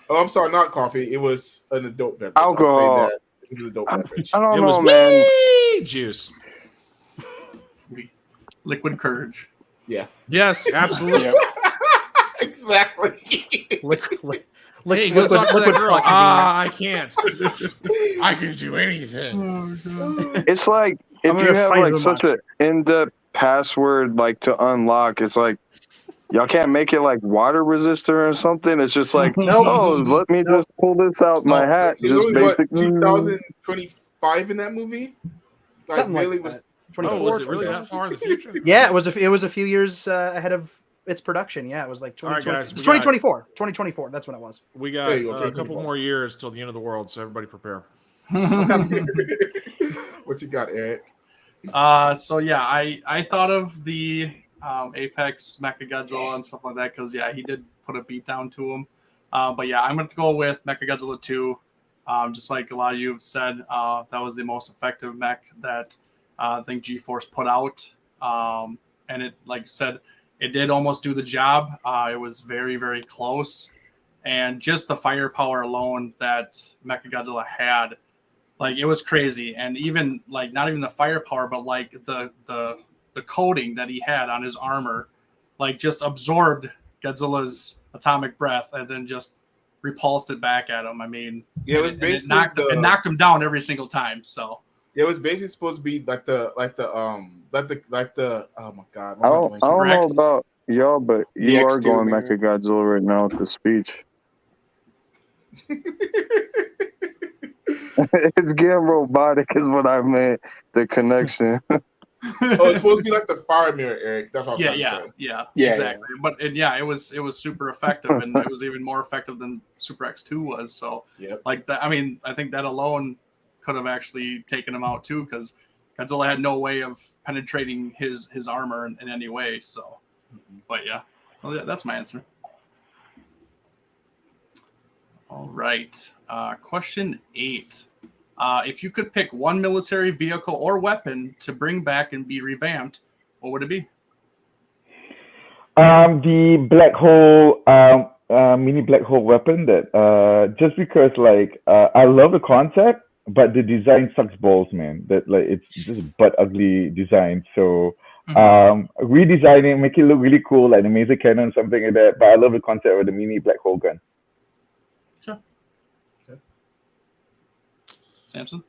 Oh, I'm sorry, not coffee. It was an adult beverage. Alcohol. I'll say that. It was an adult beverage. I don't It know, was man. wee juice. Liquid courage. Yes, absolutely. Yeah. Exactly. Hey, go talk to that girl. I can't. I can do anything. It's like if I'm you gonna have fight like him such on- an in-depth password like to unlock, it's like y'all can't make it like water resistant or something. It's just like, oh, let me just pull this out my hat. It was Just only, what, basic. 2025 in that movie? Like, Something like really that. was. Oh, 24, was it really that far in the future? Yeah, it was a few years ahead of its production. Yeah, it was like All right, 2020. guys, It's we got- 2024. 2024. That's when it was. We got There you go, a 2025. couple more years till the end of the world, so everybody prepare. What you got, Eric? So yeah, I thought of the Apex Mechagodzilla and stuff like that because yeah, he did put a beat down to him. But yeah, I'm going to go with Mechagodzilla 2. Just like a lot of you have said, that was the most effective mech that I think G-Force put out. And it, like you said, it did almost do the job. It was very, very close. And just the firepower alone that Mechagodzilla had, like, it was crazy. And even, like, not even the firepower, but, like, the coating that he had on his armor, like, just absorbed Godzilla's atomic breath and then just repulsed it back at him. I mean, Yeah, it was and basically it knocked him down every single time. So it was basically supposed to be like the oh my god. I don't know Rex. about y'all, but you The are X2 going man. Mechagodzilla right now with the speech. It's getting robotic, is what I meant. The connection. Oh, it's supposed to be like the fire mirror, Eric. That's what I was yeah, trying to say. Yeah, exactly. But and yeah, it was super effective, and it was even more effective than Super X2 was. So Yep. like that, I mean, I think that alone could have actually taken him out too, because Godzilla had no way of penetrating his armor in any way. So, but yeah, so that's my answer. All right. Question 8. If you could pick one military vehicle or weapon to bring back and be revamped, what would it be? The black hole, mini black hole weapon that just because like I love the concept, but the design sucks balls, man. That like it's just butt ugly design. So redesign it, make it look really cool, like the Mazer Cannon or something like that. But I love the concept of the mini black hole gun. Sure. Okay. Samson?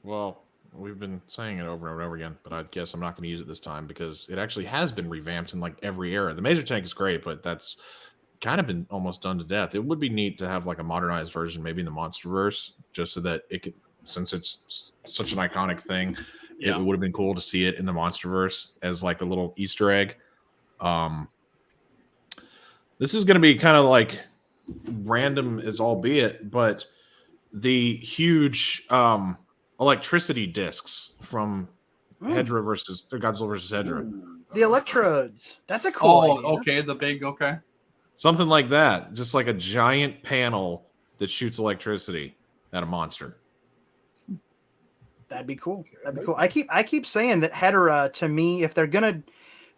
Well, we've been saying it over and over again, but I guess I'm not going to use it this time because it actually has been revamped in like every era. The Mazer Tank is great, but that's kind of been almost done to death. It would be neat to have like a modernized version, maybe in the MonsterVerse, just so that it could, since it's such an iconic thing, it would have been cool to see it in the MonsterVerse as like a little Easter egg. This is going to be kind of like random as albeit, but the huge electricity discs from Hedra versus Godzilla versus Hedra. The electrodes. That's a cool idea. Okay. The big, okay. Something like that. Just like a giant panel that shoots electricity at a monster. That'd be cool. That'd be cool. I keep saying that Hedorah, to me, if they're gonna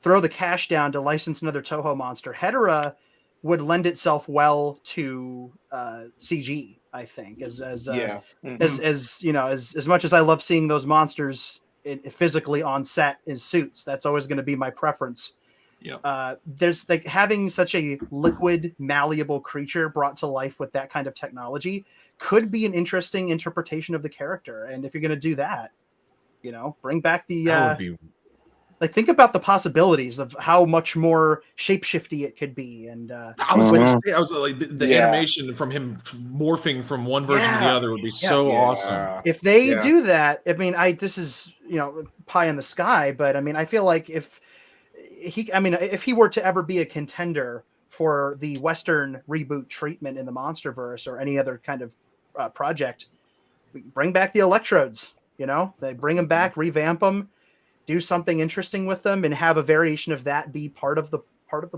throw the cash down to license another Toho monster, Hedorah would lend itself well to CG. I think as you know, as much as I love seeing those monsters physically on set in suits, that's always going to be my preference. Yeah. There's like having such a liquid, malleable creature brought to life with that kind of technology could be an interesting interpretation of the character. And if you're going to do that, you know, bring back the like think about the possibilities of how much more shapeshifty it could be. And I was going to say, I was like the animation from him morphing from one version to the other would be so awesome. If they do that, I mean, this is, you know, pie in the sky, but I mean, I feel like if he were to ever be a contender for the Western reboot treatment in the MonsterVerse or any other kind of project, bring back the electrodes. You know, they bring them back, revamp them, do something interesting with them, and have a variation of that be part of the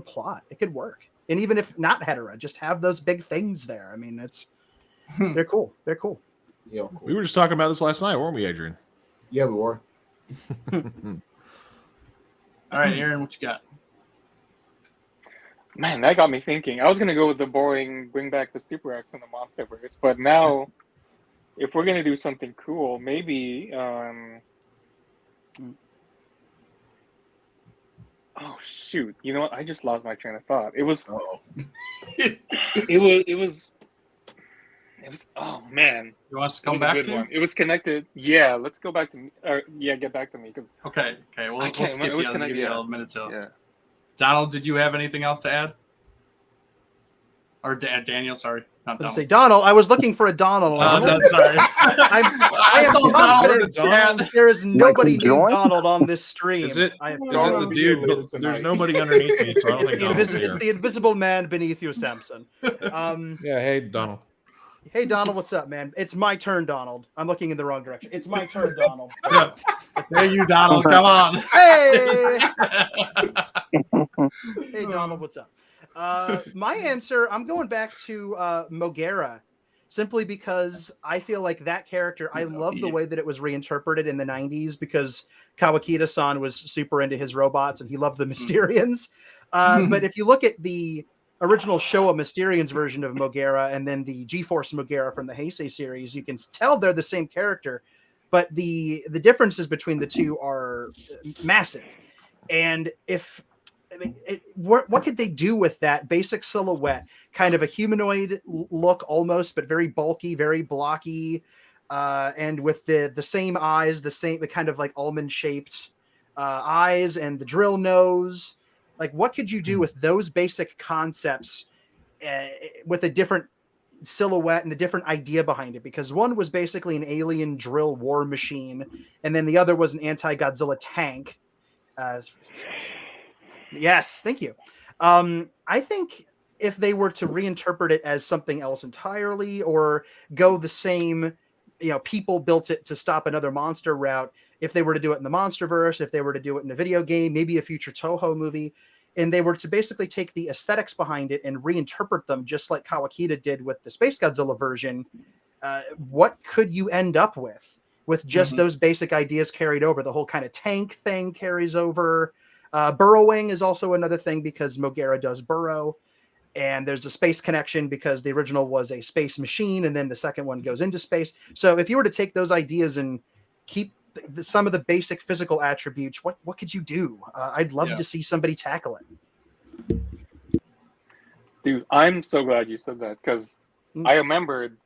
plot. It could work, and even if not Hedorah, just have those big things there. I mean, they're cool. They're cool. Yeah, cool. We were just talking about this last night, weren't we, Adrian? Yeah, we were. All right, Aaron, what you got? Man, that got me thinking. I was gonna go with the boring bring back the Super X in the MonsterVerse, but now if we're gonna do something cool, maybe oh shoot. You know what? I just lost my train of thought. It was it was oh man. You want us to come back to one. It was connected. Yeah, let's go back to me. Get back to me because okay. We'll skip you. I'll give you a minute to. Yeah. Donald, did you have anything else to add? Or Daniel, sorry. Not Donald. Say Donald. I was looking for a Donald. Sorry. I am confident there is nobody named Donald on this stream. Is it the dude? There's nobody underneath me, so I don't think Donald's here. It's the invisible man beneath you, Samson. Yeah, hey, Donald. Hey, Donald, what's up, man? It's my turn, Donald. I'm looking in the wrong direction. It's my turn, Donald. Yeah. Hey, you, Donald. Come on. Hey! Hey, Donald, what's up? My answer, I'm going back to Mogera, simply because I feel like that character, I love the way that it was reinterpreted in the 90s because Kawakita-san was super into his robots and he loved the Mysterians. But if you look at the original Showa Mysterians version of Mogera and then the G-Force Mogera from the Heisei series, you can tell they're the same character, but the differences between the two are massive. And what could they do with that basic silhouette, kind of a humanoid look almost, but very bulky, very blocky, and with the same eyes, the kind of like almond shaped eyes and the drill nose. Like, what could you do with those basic concepts with a different silhouette and a different idea behind it? Because one was basically an alien drill war machine, and then the other was an anti-Godzilla tank. Yes, thank you. I think if they were to reinterpret it as something else entirely, or go the same, people built it to stop another monster route. If they were to do it in the MonsterVerse, if they were to do it in a video game, maybe a future Toho movie, and they were to basically take the aesthetics behind it and reinterpret them just like Kawakita did with the Space Godzilla version, what could you end up with just those basic ideas carried over? The whole kind of tank thing carries over. Burrowing is also another thing because Mogera does burrow. and there's a space connection because the original was a space machine, and then the second one goes into space. So if you were to take those ideas and keep some of the basic physical attributes, what could you do? I'd love to see somebody tackle it. Dude, I'm so glad you said that, because I remembered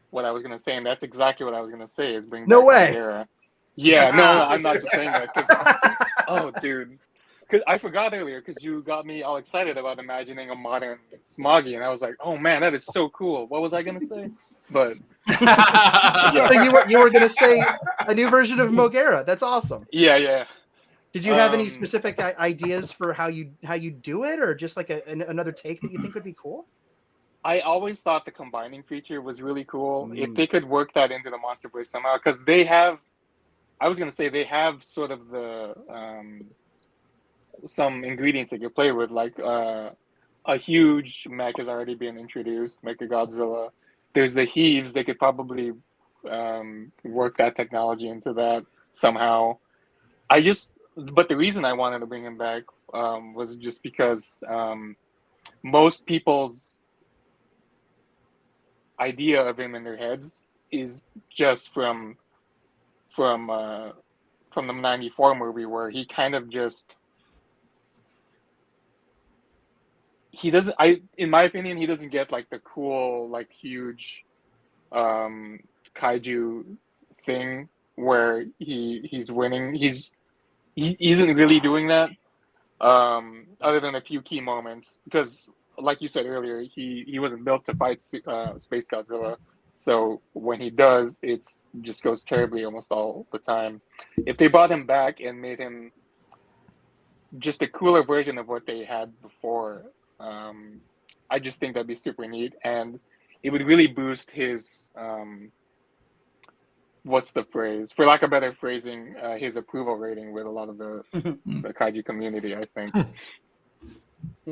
what I was gonna say, and that's exactly what I was gonna say. Is bring No back way. Megara. Yeah, no, I'm not just saying that. 'Cause, oh, dude, because I forgot earlier, because you got me all excited about imagining a modern Smoggy, and I was like, oh man, that is so cool. What was I gonna say? But So you were gonna say a new version of Mogera. That's awesome. yeah. Did you have any specific ideas for how you do it, or just like another take that you think would be cool? I always thought the combining feature was really cool. If they could work that into the MonsterVerse somehow, because they have, I was gonna say they have sort of the some ingredients they could play with, like a huge mech has already been introduced, Mechagodzilla. There's the Heaves. They could probably work that technology into that somehow. But the reason I wanted to bring him back was just because most people's idea of him in their heads is just from the '94 movie, where he kind of just in my opinion, he doesn't get like the cool, like huge kaiju thing where he's winning. He isn't really doing that, other than a few key moments, because like you said earlier, he wasn't built to fight Space Godzilla. So when he does, it just goes terribly almost all the time. If they brought him back and made him just a cooler version of what they had before, I just think that'd be super neat, and it would really boost his what's the phrase, for lack of better phrasing, his approval rating with a lot of the kaiju community, I think.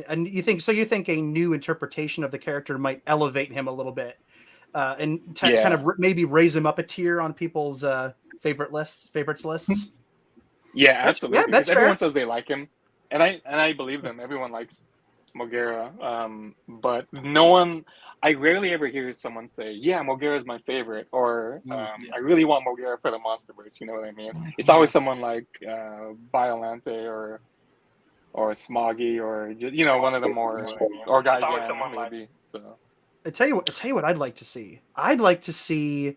And you think a new interpretation of the character might elevate him a little bit, and kind of maybe raise him up a tier on people's favorites lists? Yeah, absolutely. Yeah, that's fair. Everyone says they like him, and I believe them. Everyone likes Mogera, but no one. I rarely ever hear someone say, "Yeah, Mogera is my favorite," or "I really want Mogera for the MonsterVerse." You know what I mean? It's always someone like Biolante or Smoggy, or just, one of the more, or Gigan maybe. So. I tell you what I'd like to see. I'd like to see,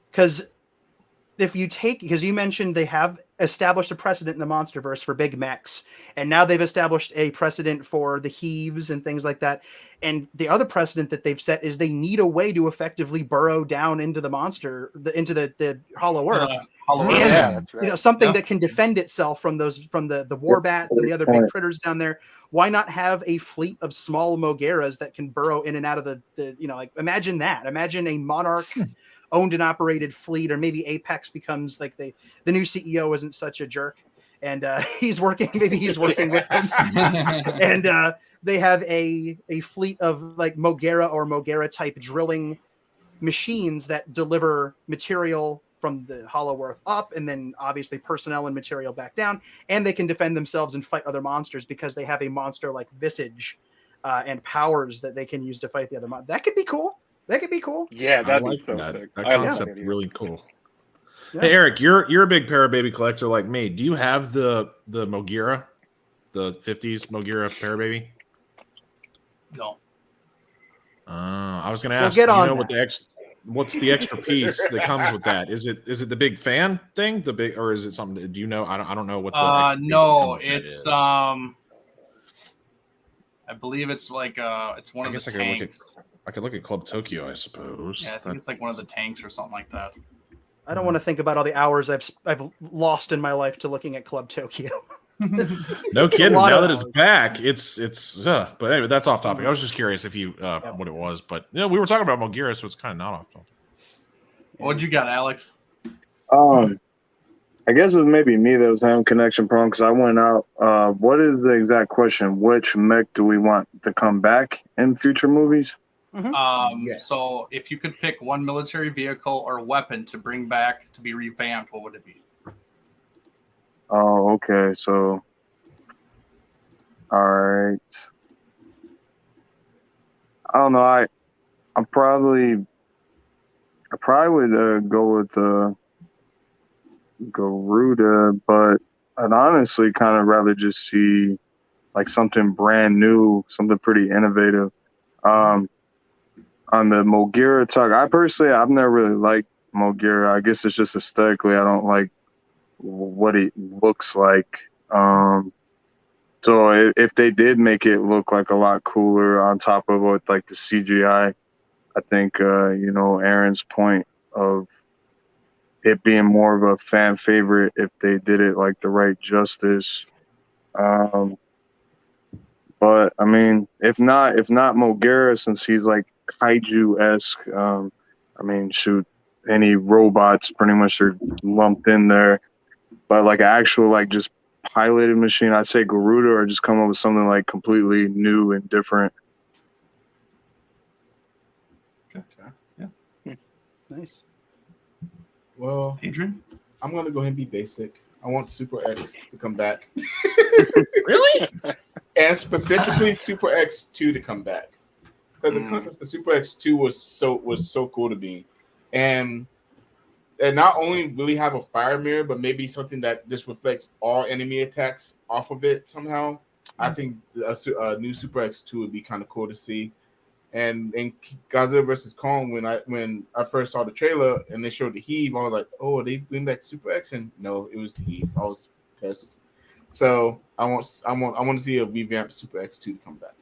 because you mentioned they have established a precedent in the MonsterVerse for big mechs, and now they've established a precedent for the Heaves and things like that. And the other precedent that they've set is they need a way to effectively burrow down into the Hollow Earth. That's right. Something that can defend itself from the Warbats and the other big critters down there. Why not have a fleet of small Mogeras that can burrow in and out of the imagine that. Imagine a Monarch owned and operated fleet, or maybe Apex becomes like the new CEO isn't such a jerk, and he's working with them, and they have a fleet of like Mogera or Mogera type drilling machines that deliver material from the Hollow Earth up, and then obviously personnel and material back down, and they can defend themselves and fight other monsters because they have a monster like visage and powers that they can use to fight the other monsters. That could be cool. Yeah, that'd be so sick. That concept really cool. Yeah. Hey Eric, you're a big Parababy collector like me. Do you have the Mogera, the 50s Mogera Parababy? No. I was going to ask. Do you know what's the extra piece that comes with that? Is it the big fan thing? Or is it something? Do you know? I don't know what. No, it's I believe it's like it's one of the tanks. I could look at Club Tokyo, I suppose. Yeah, I think it's like one of the tanks or something like that. I don't want to think about all the hours I've lost in my life to looking at Club Tokyo. No kidding. Now that it's back, it's. But anyway, that's off topic. I was just curious if you what it was, but we were talking about Mogera, so it's kind of not off topic. What'd you got, Alex? I guess it was maybe me that was having connection problem because I went out. What is the exact question? Which mech do we want to come back in future movies? So if you could pick one military vehicle or weapon to bring back to be revamped, what would it be? Oh, okay. So, all right. I don't know. I probably would go with Garuda, but I'd honestly kind of rather just see like something brand new, something pretty innovative. On the Mogira talk, I've never really liked Mogira. I guess it's just aesthetically, I don't like what it looks like. So if they did make it look like a lot cooler on top of what like the CGI, I think Aaron's point of it being more of a fan favorite if they did it like the right justice. But I mean, if not Mogira, since he's like kaiju-esque, I mean, shoot, any robots pretty much are lumped in there. But like actual like just piloted machine, I'd say Garuda, or just come up with something like completely new and different. Okay. Yeah. Nice. Well, Adrian? I'm gonna go ahead and be basic. I want Super X to come back. Really? And specifically Super X2 to come back. Because the concept for Super X2 was so cool to me. And not only really have a fire mirror, but maybe something that just reflects all enemy attacks off of it somehow. I think a new Super X2 would be kind of cool to see. And in Godzilla vs. Kong, when I first saw the trailer and they showed the heave, I was like, "Oh, they bring back Super X?" And no, it was the heave. I was pissed. So I want to see a revamped Super X2 to come back.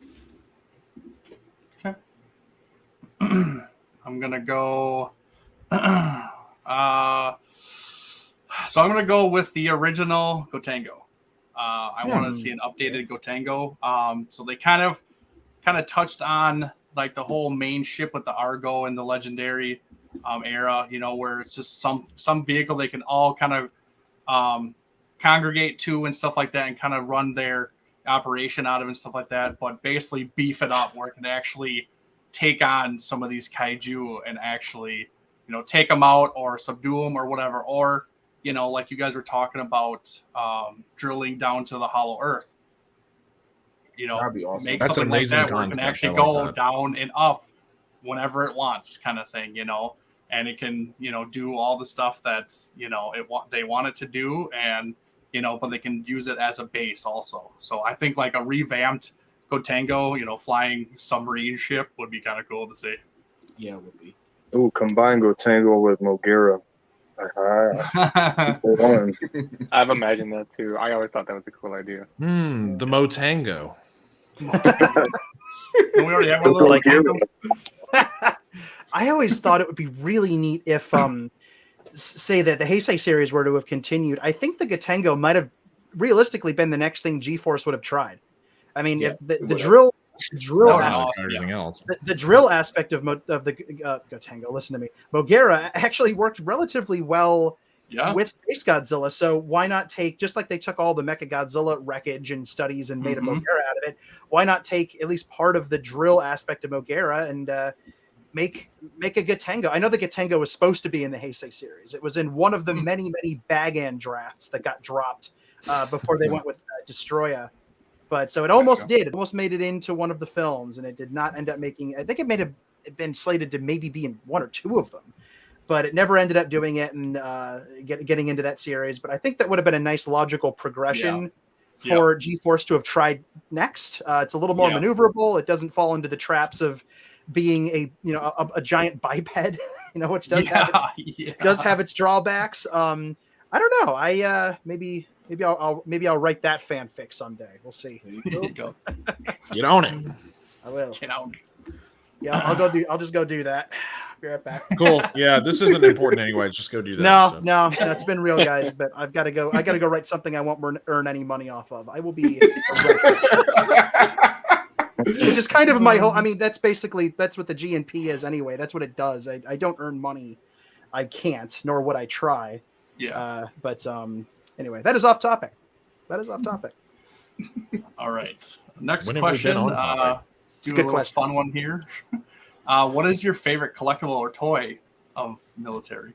Okay. I'm gonna go. So I'm gonna go with the original Gotengo. I want to see an updated Gotengo. So they kind of touched on like the whole main ship with the Argo and the legendary era, where it's just some vehicle they can all kind of congregate to and stuff like that, and kind of run their operation out of and stuff like that. But basically beef it up where it can actually take on some of these kaiju and actually, take them out or subdue them or whatever, or like you guys were talking about, drilling down to the hollow earth. That'd be awesome. Make That's something like amazing that where it can concept. actually I like go that. down and up whenever it wants, kind of thing, and it can, do all the stuff that, they want it to do, and, but they can use it as a base also. So I think like a revamped Gotengo, flying submarine ship would be kind of cool to see. Yeah, it would be. Ooh, combine Gotengo with Mogira. I've imagined that too. I always thought that was a cool idea. The Motango. We already have one little Like- Gotengo. I always thought it would be really neat if, say that the Heisei series were to have continued. I think the Gotengo might have realistically been the next thing G-Force would have tried. I mean, Yeah, if the would've. drill That aspect, awesome. Everything else. the drill aspect of the Gotengo, listen to me, Mogira actually worked relatively well Yeah. with Space Godzilla. So why not take, just like they took all the Mecha Godzilla wreckage and studies and made a Mhm. Mogira out of it, why not take at least part of the drill aspect of Mogira and make a Gotengo? I know the Gotengo was supposed to be in the Heisei series. It was in one of the many Bagan drafts that got dropped before they went with Destroya. But so it almost did. It almost made it into one of the films, and it did not end up making. I think it may have been slated to maybe be in one or two of them, but it never ended up doing it and getting into that series. But I think that would have been a nice logical progression for G-Force to have tried next. It's a little more maneuverable. It doesn't fall into the traps of being a giant biped, which does have its drawbacks. I don't know. Maybe I'll write that fanfic someday. We'll see. There you go. Get on it. I will. Get out. Yeah, I'll just go do that. Be right back. Cool. Yeah, this isn't important anyway. Just go do that. No, so. no, it's been real, guys. But I've got to go. I got to go write something I won't earn any money off of. I will be. Which is kind of my whole. I mean, that's what the GNP is anyway. That's what it does. I don't earn money. I can't, nor would I try. Yeah. But anyway, that is off topic. All right. Next When have we question. been on topic? Do a Good little question. fun one here. What is your favorite collectible or toy of military?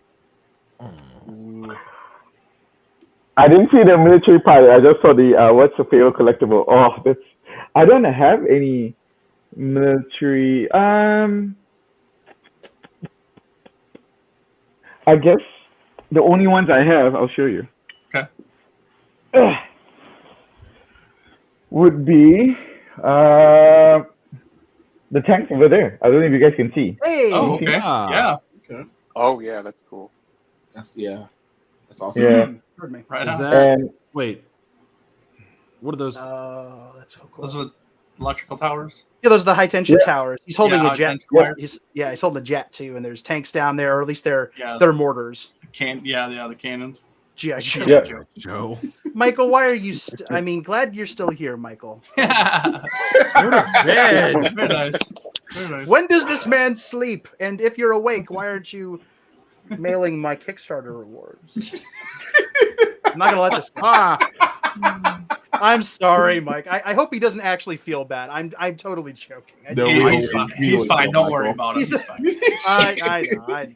I didn't see the military part. I just saw the what's the favorite collectible. Oh, I don't have any Military. I guess the only ones I have, I'll show you. Okay. Would be the tank over there. I don't know if you guys can see. Hey. Oh, okay. Yeah. Yeah. Oh yeah, that's cool. That's that's awesome. Yeah. Pardon me. Right Is on. that And wait? What are those? Oh, that's so cool. Those are electrical towers. Yeah, those are the high tension Yeah. towers. He's holding Yeah, a jet. high-tension wires. He's holding a jet too, and there's tanks down there, or at least they're Yeah. mortars. The cannons. GI Joe. Yeah. Joe. Michael, why are you? I mean, glad you're still here, Michael. Go to bed. Very nice. Very nice. When does this man sleep? And if you're awake, why aren't you mailing my Kickstarter rewards? I'm not gonna let this go. I'm sorry, Mike. I hope he doesn't actually feel bad. I'm totally joking. No, Yeah, we he's don't- fine. we He's don't fine. know, Don't worry Michael. about it. He's fine. I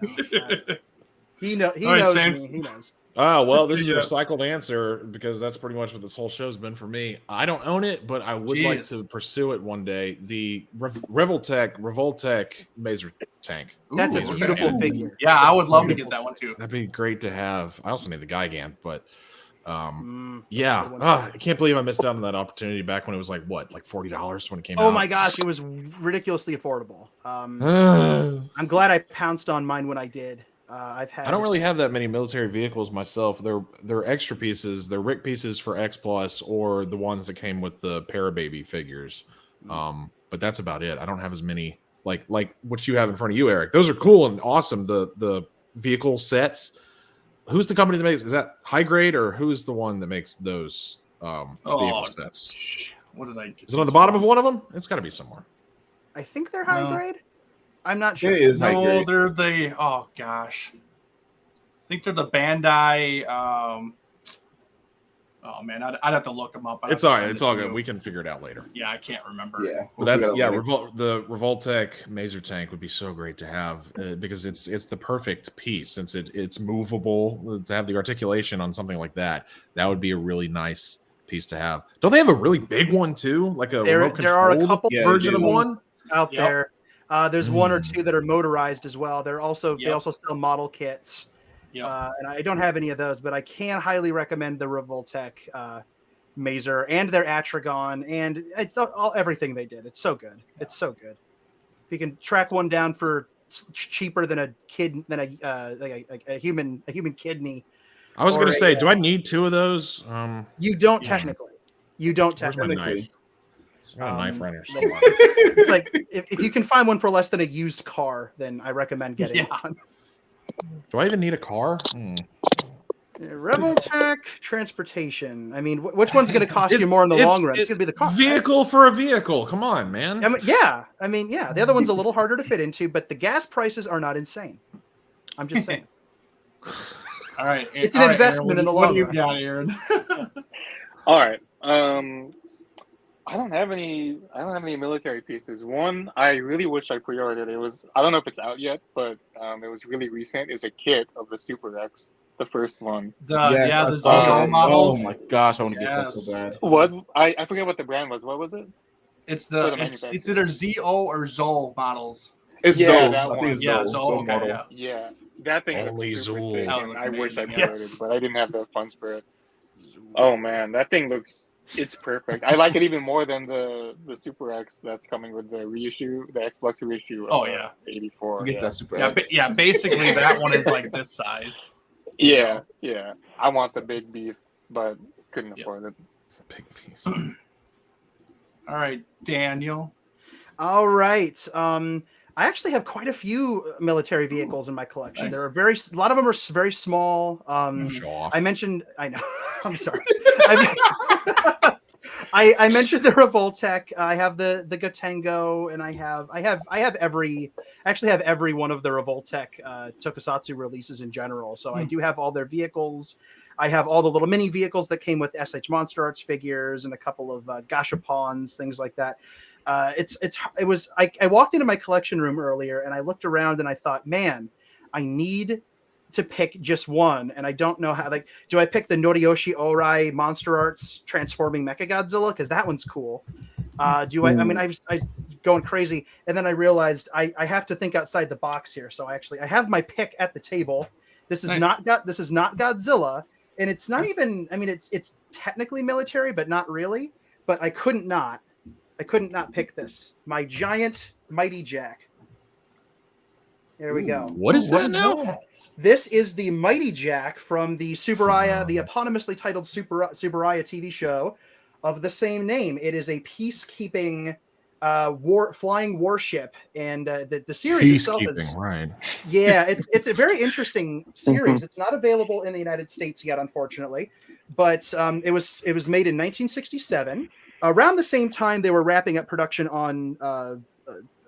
know. He All right, knows Sam. me. He knows. Oh, well, this is a Yeah. recycled answer because that's pretty much what this whole show's been for me. I don't own it, but I would like Jeez. to pursue it one day. The Revoltech Mazer tank. That's a Ooh, beautiful okay. figure. Yeah, I would love to get that one too. That'd be great to have. I also need the Gigant, but Yeah. I can't believe I missed out on that opportunity back when it was like $40 when it came out. Oh my gosh, it was ridiculously affordable. I I'm glad I pounced on mine when I did. I've had. don't really have that many military vehicles myself. They're extra pieces. They're Rick pieces for X Plus or the ones that came with the Parababy figures. But that's about it. I don't have as many like what you have in front of you, Eric. Those are cool and awesome. The vehicle sets. Who's the company that makes? Is that High Grade or who's the one that makes those vehicle sets? What did I get? Is it on the bottom of one of them? It's got to be somewhere. I think they're high No. grade. I'm not sure. It is high No, grade. they're the. Oh gosh, I think they're the Bandai. Oh man, I'd have to look them up. I'd It's have all to right. send it's it all to good. you. We can figure it out later. Yeah, I can't remember. Yeah. Well, that's figure out later. the Revoltech Mazer tank would be so great to have because it's the perfect piece since it's movable to have the articulation on something like that. That would be a really nice piece to have. Don't they have a really big one too, like a There- remote there are a controlled couple version of versions. one? out Yep. there. There's one or two that are motorized as well. They Yep. also sell model kits. Yeah. And I don't have any of those, but I can highly recommend the Revoltech Mazer and their Atragon, and it's everything they did. It's so good. It's so good. If you can track one down for cheaper than a human kidney, I was Or going to a, say, do I need two of those? you don't Yes. technically. You don't Where's my technically. knife? I got a knife right here. It's like if you can find one for less than a used car, then I recommend getting Yeah. one. Do I even need a car? Revoltech transportation. I mean, which one's going to cost you more in the long run? It's going to be the car. right? Vehicle for a vehicle. Come on, man. I mean, yeah. The other one's a little harder to fit into, but the gas prices are not insane. I'm just saying. All right. It's an all right, investment Aaron, in the what long do you run. got, Aaron? All right. I don't have any military pieces. One, I really wish I pre-ordered. I don't know if it's out yet, but it was really recent. It's a kit of the Super X, the first one. The Yes, I the saw ZO that. models. Oh my gosh, I want to get that Yes. so bad. What? I forget what the brand was. What was it? It's For the it's manufacturer. either ZO or ZOL models. It's Yeah, Zoe. that I think one. it's Yeah, Zoe. ZO. Zoe Okay, model. yeah. Yeah, that thing Only looks super Zool. sick, That and would I look wish I amazing, pre-ordered, yes. but I didn't have the funds for it. Oh man, that thing it's perfect. I like it even more than the Super X that's coming with the reissue, the Xbox reissue. Oh, yeah. 84. Forget yeah. that Super Yeah, X. yeah. Basically, that one is like this size. Yeah, yeah. I want the big beef, but couldn't Yep. afford it. Big piece. All right, Daniel. All right. I actually have quite a few military vehicles in my collection. Nice. There are a lot of them are very small. Show off. I mentioned. I know. I'm sorry. I mentioned the Revoltech. I have the Gotengo, and I have every one of the Revoltech Tokusatsu releases in general. So I do have all their vehicles. I have all the little mini vehicles that came with SH Monster Arts figures and a couple of Gashapons, things like that. I walked into my collection room earlier and I looked around and I thought, man, I need to pick just one, and I don't know how. Like, do I pick the Noriyoshi Orai Monster Arts transforming Mechagodzilla because that one's cool? I mean, I going crazy, and then I realized I have to think outside the box here. So I have my pick at the table. This is not Godzilla, and it's not even. I mean, it's technically military, but not really. But I couldn't not pick this. My giant Mighty Jack. There we go. What is that now? This is the Mighty Jack from the Tsuburaya, the eponymously titled Tsuburaya TV show of the same name. It is a peacekeeping flying warship, and the series itself is right. Yeah, it's a very interesting series. It's not available in the United States yet, unfortunately, but it was made in 1967. Around the same time they were wrapping up production on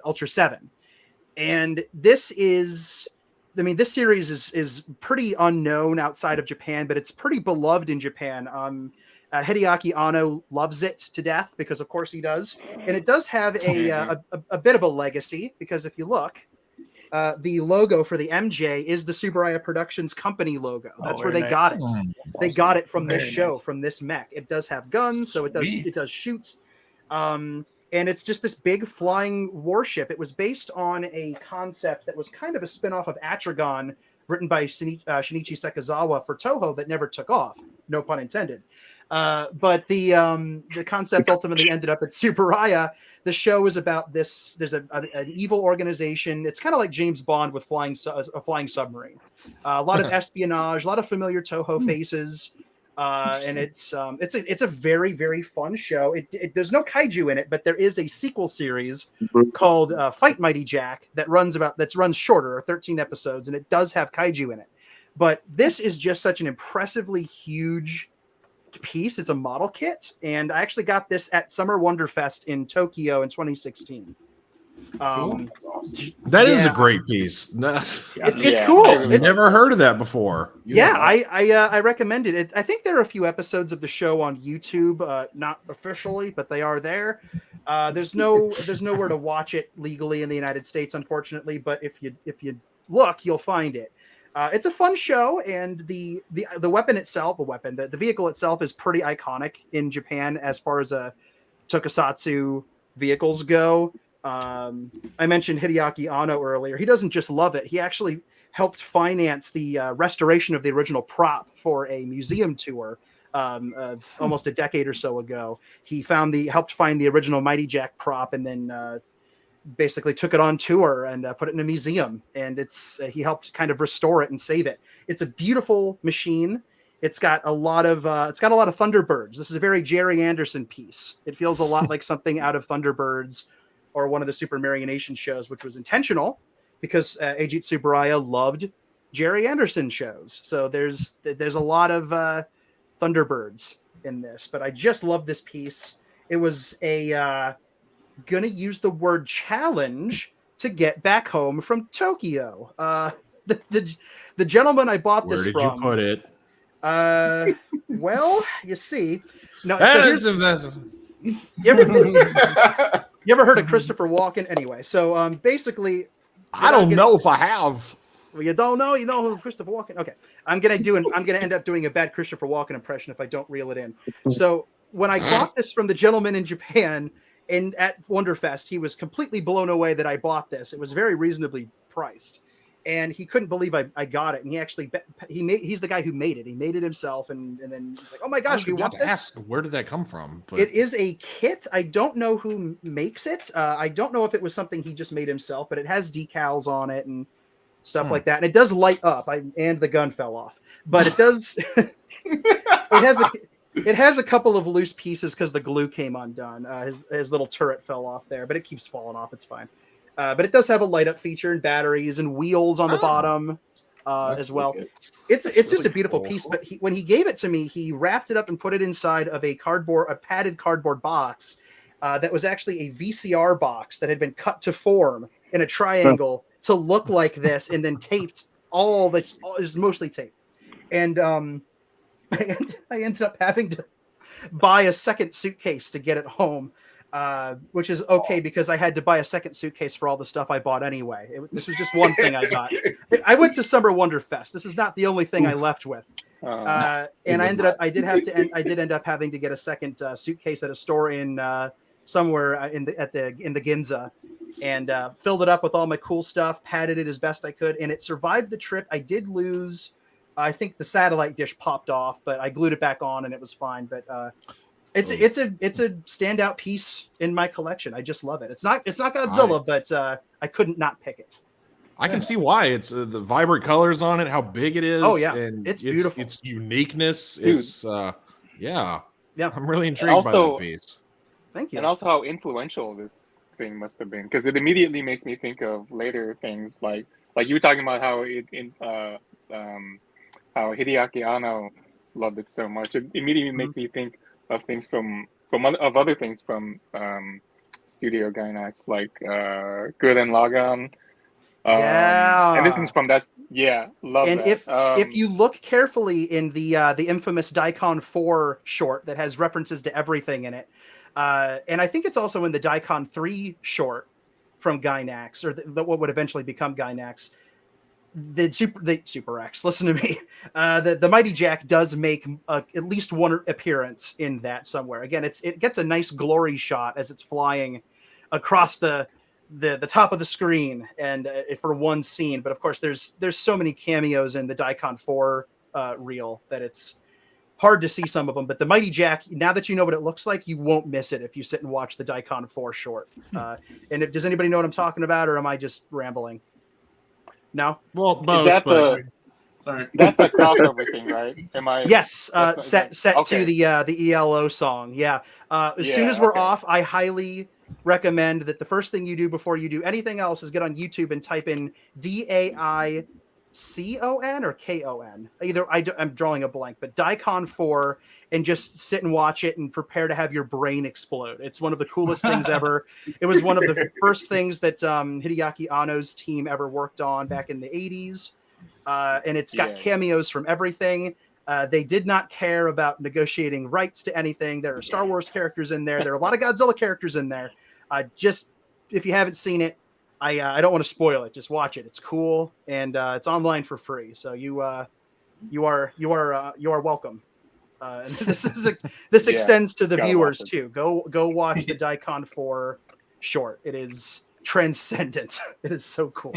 Ultra 7. And this series is pretty unknown outside of Japan, but it's pretty beloved in Japan. Hideaki Anno loves it to death because, of course, he does. And it does have a bit of a legacy because if you look, the logo for the MJ is the Tsuburaya Productions company logo. That's where they got it. They got it from this show, from this mech. It does have guns, so it does shoot. And it's just this big flying warship. It was based on a concept that was kind of a spin-off of Atragon, written by Shinichi Sekizawa for Toho, that never took off. No pun intended. But the concept ultimately ended up at Tsuburaya. The show is about this. There's an evil organization. It's kind of like James Bond with a flying submarine. A lot of espionage, a lot of familiar Toho faces. And it's a very, very fun show. There's no kaiju in it, but there is a sequel series called Fight Mighty Jack that runs shorter, 13 episodes, and it does have kaiju in it. But this is just such an impressively huge piece. It's a model kit, and I actually got this at Summer Wonderfest in Tokyo in 2016. That's awesome. That is a great piece. It's cool. I've never heard of that before. I recommend it. I think there are a few episodes of the show on YouTube, not officially, but they are there. There's nowhere to watch it legally in the United States, unfortunately. But if you look, you'll find it. It's a fun show, and the weapon itself, the vehicle itself, is pretty iconic in Japan as far as tokusatsu vehicles go. I mentioned Hideaki Anno earlier. He doesn't just love it. He actually helped finance the restoration of the original prop for a museum tour almost a decade or so ago. He helped find the original Mighty Jack prop, and then basically took it on tour and put it in a museum. And he helped kind of restore it and save it. It's a beautiful machine. It's got a lot of Thunderbirds. This is a very Jerry Anderson piece. It feels a lot like something out of Thunderbirds or one of the Super Marionation shows, which was intentional because Eiji Tsuburaya loved Jerry Anderson shows. So there's a lot of Thunderbirds in this, but I just love this piece. It was gonna use the word challenge to get back home from Tokyo. The gentleman I bought this from. Where did you put it? Well, you see, no. You ever heard of Christopher Walken? Anyway, so basically, I don't know if I have. Well, you don't know. You know who Christopher Walken? Okay, I'm gonna end up doing a bad Christopher Walken impression if I don't reel it in. So when I bought this from the gentleman in Japan and at Wonderfest, he was completely blown away that I bought this. It was very reasonably priced, and he couldn't believe I got it. And he's the guy who made it. He made it himself, and then he's like, "Oh my gosh, do you want this?" Ask, where did that come from? But it is a kit. I don't know who makes it. I don't know if it was something he just made himself, but it has decals on it and stuff like that. And it does light up. And the gun fell off, but it does. It has a couple of loose pieces because the glue came undone. His little turret fell off there, but it keeps falling off. It's fine. But it does have a light up feature and batteries and wheels on the bottom as well. Good. It's just really a beautiful piece. But when he gave it to me, he wrapped it up and put it inside of a padded cardboard box that was actually a VCR box that had been cut to form in a triangle to look like this, and then taped. Is mostly tape. And I ended up having to buy a second suitcase to get it home. Which is okay because I had to buy a second suitcase for all the stuff I bought anyway. This is just one thing I got. I went to Summer Wonderfest. This is not the only thing I left with. And I did end up having to get a second suitcase at a store in somewhere in the Ginza, and filled it up with all my cool stuff, padded it as best I could, and it survived the trip. I did lose, I think the satellite dish popped off, but I glued it back on and it was fine. But it's a standout piece in my collection. I just love it. It's not Godzilla, but I couldn't not pick it. I can see why. It's the vibrant colors on it, how big it is. Oh, yeah. And It's beautiful. Its uniqueness. Dude. It's yeah. Yeah. I'm really intrigued Also- by that piece. Thank you. And also how influential this thing must have been, because it immediately makes me think of later things like you were talking about how how Hideaki Anno loved it so much. It immediately makes me think of things of other things from Studio Gainax, like Gurren Lagann. Yeah. And this is from love And that. if you look carefully in the infamous Daikon 4 short that has references to everything in it, and I think it's also in the Daikon 3 short from Gainax, or what would eventually become Gainax, the Super X. Listen to me. The Mighty Jack does make at least one appearance in that somewhere. Again, it gets a nice glory shot as it's flying across the top of the screen and for one scene. But of course, there's so many cameos in the Daikon 4 reel that it's hard to see some of them. But the Mighty Jack, now that you know what it looks like, you won't miss it if you sit and watch the Daikon 4 short. And does anybody know what I'm talking about, or am I just rambling? No. Well, both. Is that but... Sorry. that's the crossover thing, right? Am I? Yes, set okay. to the ELO song. Yeah. As soon as we're off, I highly recommend that the first thing you do before you do anything else is get on YouTube and type in DAICON or KON. Either I'm drawing a blank, but Daikon 4, and just sit and watch it and prepare to have your brain explode. It's one of the coolest things ever. It was one of the first things that Hideaki Anno's team ever worked on back in the 80s. And it's got cameos from everything. They did not care about negotiating rights to anything. There are Star Wars characters in there. There are a lot of Godzilla characters in there. Just if you haven't seen it, I don't want to spoil it. Just watch it. It's cool, and it's online for free. So you are welcome. And this extends to the viewers too. Go watch the Daikon 4 short. It is transcendent. It is so cool.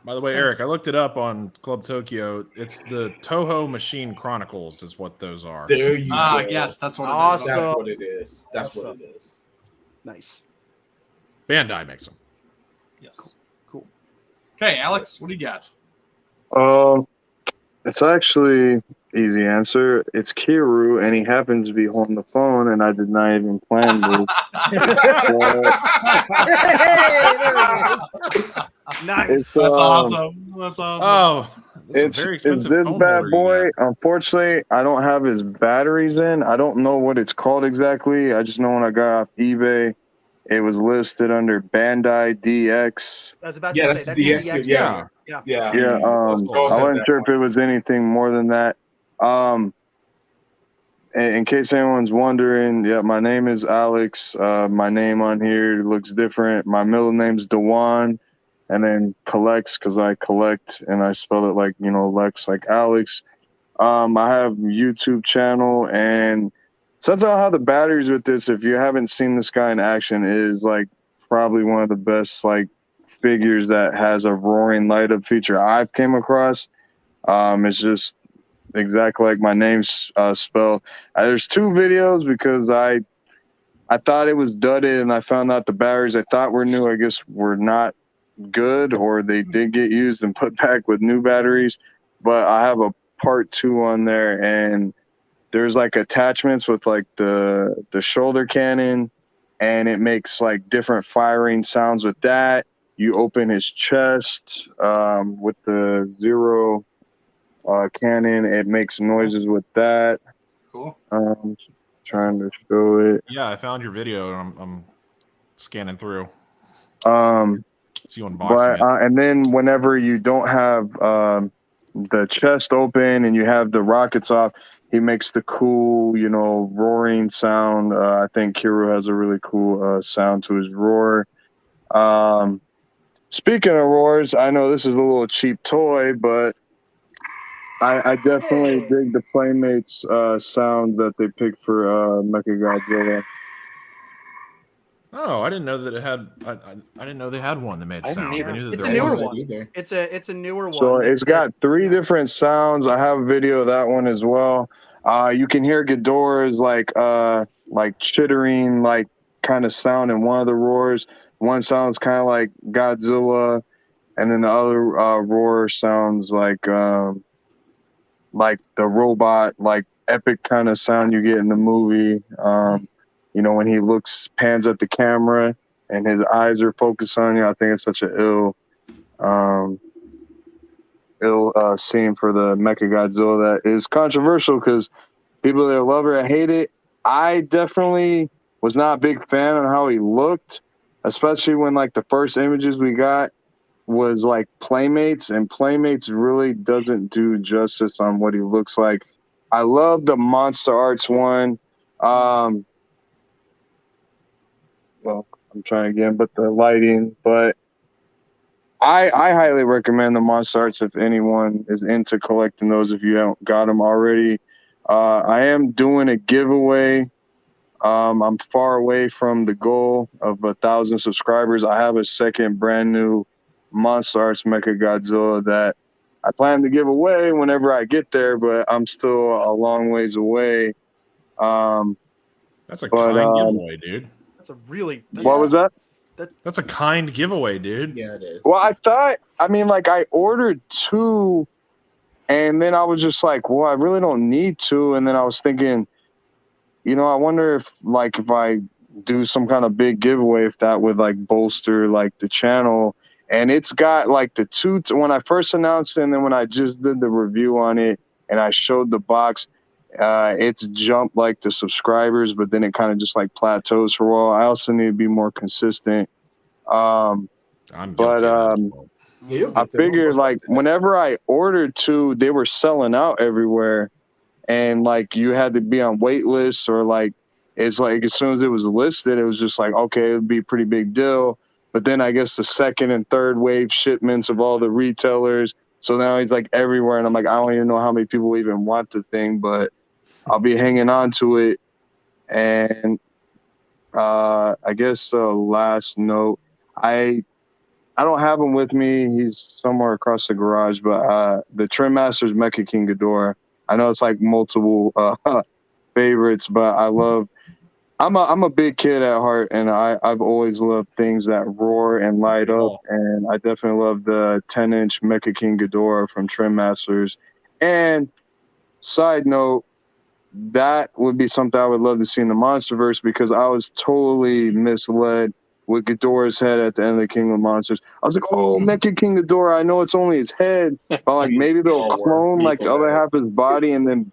By the way, Eric, I looked it up on Club Tokyo. It's the Toho Machine Chronicles is what those are. There you go. Yes, that's what it is. Awesome. That's what it is. That's what it is. Nice. Bandai makes them. Yes. Cool. Okay, Alex, what do you got? It's actually easy answer. It's Kiru, and he happens to be holding the phone, and I did not even plan this. Nice. It's, That's awesome. That's awesome. Oh, It's very this expensive phone bad holder you boy. got. Unfortunately, I don't have his batteries in. I don't know what it's called exactly. I just know when I got off eBay, it was listed under Bandai DX. I was about Yeah, to that's say the that's DX. DX. Yeah. Yeah. Yeah. Yeah, That's cool. I wasn't sure if it was anything more than that. In case anyone's wondering, yeah, my name is Alex. My name on here looks different. My middle name's Dewan, and then collects because I collect, and I spell it like, Lex, like Alex. I have a YouTube channel, and since I have the batteries with this, if you haven't seen this guy in action, it is like probably one of the best like figures that has a roaring light up feature I've came across. It's just exactly like my name's spelled. There's 2 videos because I thought it was dudded, and I found out the batteries I thought were new, I guess, were not good, or they did get used and put back with new batteries. But I have a part 2 on there, and there's like attachments with like the shoulder cannon, and it makes like different firing sounds with that. You open his chest with the Zero cannon, it makes noises with that. Cool. Trying to show it. Yeah, I found your video, and I'm scanning through. See you unboxing But it. and then whenever you don't have the chest open and you have the rockets off, he makes the cool, roaring sound. I think Kiru has a really cool sound to his roar. Speaking of roars, I know this is a little cheap toy, but I definitely dig the Playmates sound that they picked for Mechagodzilla. Oh, I didn't know that it had. I didn't know they had one that made I didn't sound. either. I knew that It's a there newer was. one. Either. It's a newer one. So it's got three yeah. different sounds. I have a video of that one as well. You can hear Ghidorah's like chittering like kind of sound in one of the roars. One sounds kind of like Godzilla, and then the other roar sounds like the robot, like epic kind of sound you get in the movie. When he pans at the camera and his eyes are focused on you. I think it's such an ill scene for the Mechagodzilla that is controversial because people that love it or hate it. I definitely was not a big fan of how he looked, especially when like the first images we got was like Playmates, and Playmates really doesn't do justice on what he looks like. I love the Monster Arts one. Well, I'm trying again, but the lighting, but I highly recommend the Monster Arts if anyone is into collecting those, if you haven't got them already. I am doing a giveaway. I'm far away from the goal of 1,000 subscribers. I have a second brand new Monster Arts Mechagodzilla that I plan to give away whenever I get there, but I'm still a long ways away. That's a kind giveaway, dude. That's a really. What was that? That's a kind giveaway, dude. Yeah, it is. Well, I ordered 2, and then I was just like, well, I really don't need 2. And then I was thinking, I wonder if I do some kind of big giveaway, if that would like bolster like the channel. And it's got like the 2 when I first announced it, and then when I just did the review on it and I showed the box, it's jumped like the subscribers, but then it kind of just like plateaus for a while. I also need to be more consistent. I'm guilty of that as well. I figured like whenever I ordered 2, they were selling out everywhere, and like you had to be on wait lists, or like it's like as soon as it was listed, it was just like, okay, it would be a pretty big deal. But then I guess the second and third wave shipments of all the retailers, so now he's like everywhere, and I'm like, I don't even know how many people even want the thing, but I'll be hanging on to it. And I guess last note, I don't have him with me. He's somewhere across the garage, but the Trim Masters Mecha King Ghidorah. I know it's like multiple favorites, but I'm a big kid at heart, and I've always loved things that roar and light up, and I definitely love the 10-inch Mecha King Ghidorah from Trim Masters. And side note, that would be something I would love to see in the Monsterverse, because I was totally misled with Ghidorah's head at the end of the King of Monsters. I was like, oh, Mecha King Ghidorah, I know it's only his head, but like maybe they'll clone like the other half of his body, and then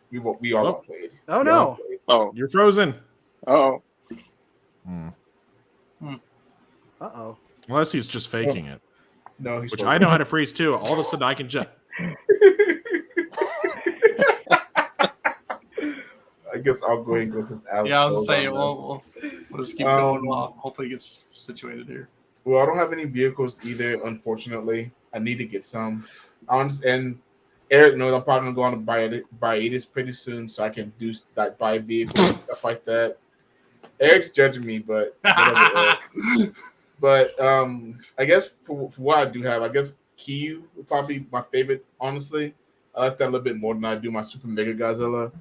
we all played. Oh no! Oh, You're frozen. oh, Uh-oh. Unless he's just faking it, No, he's which frozen. I know how to freeze too. All of a sudden, I can just. I guess I'll go ahead and go since Alex. Yeah, I was goes gonna say on this. we'll just keep going while hopefully it gets situated here. Well, I don't have any vehicles either, unfortunately. I need to get some. And Eric knows I'm probably gonna go on to buy this pretty soon, so I can do like buy vehicles and stuff like that. Eric's judging me, but whatever. Eric. But I guess for what I do have, I guess Kiyu would probably be my favorite. Honestly, I like that a little bit more than I do my Super Mega Godzilla.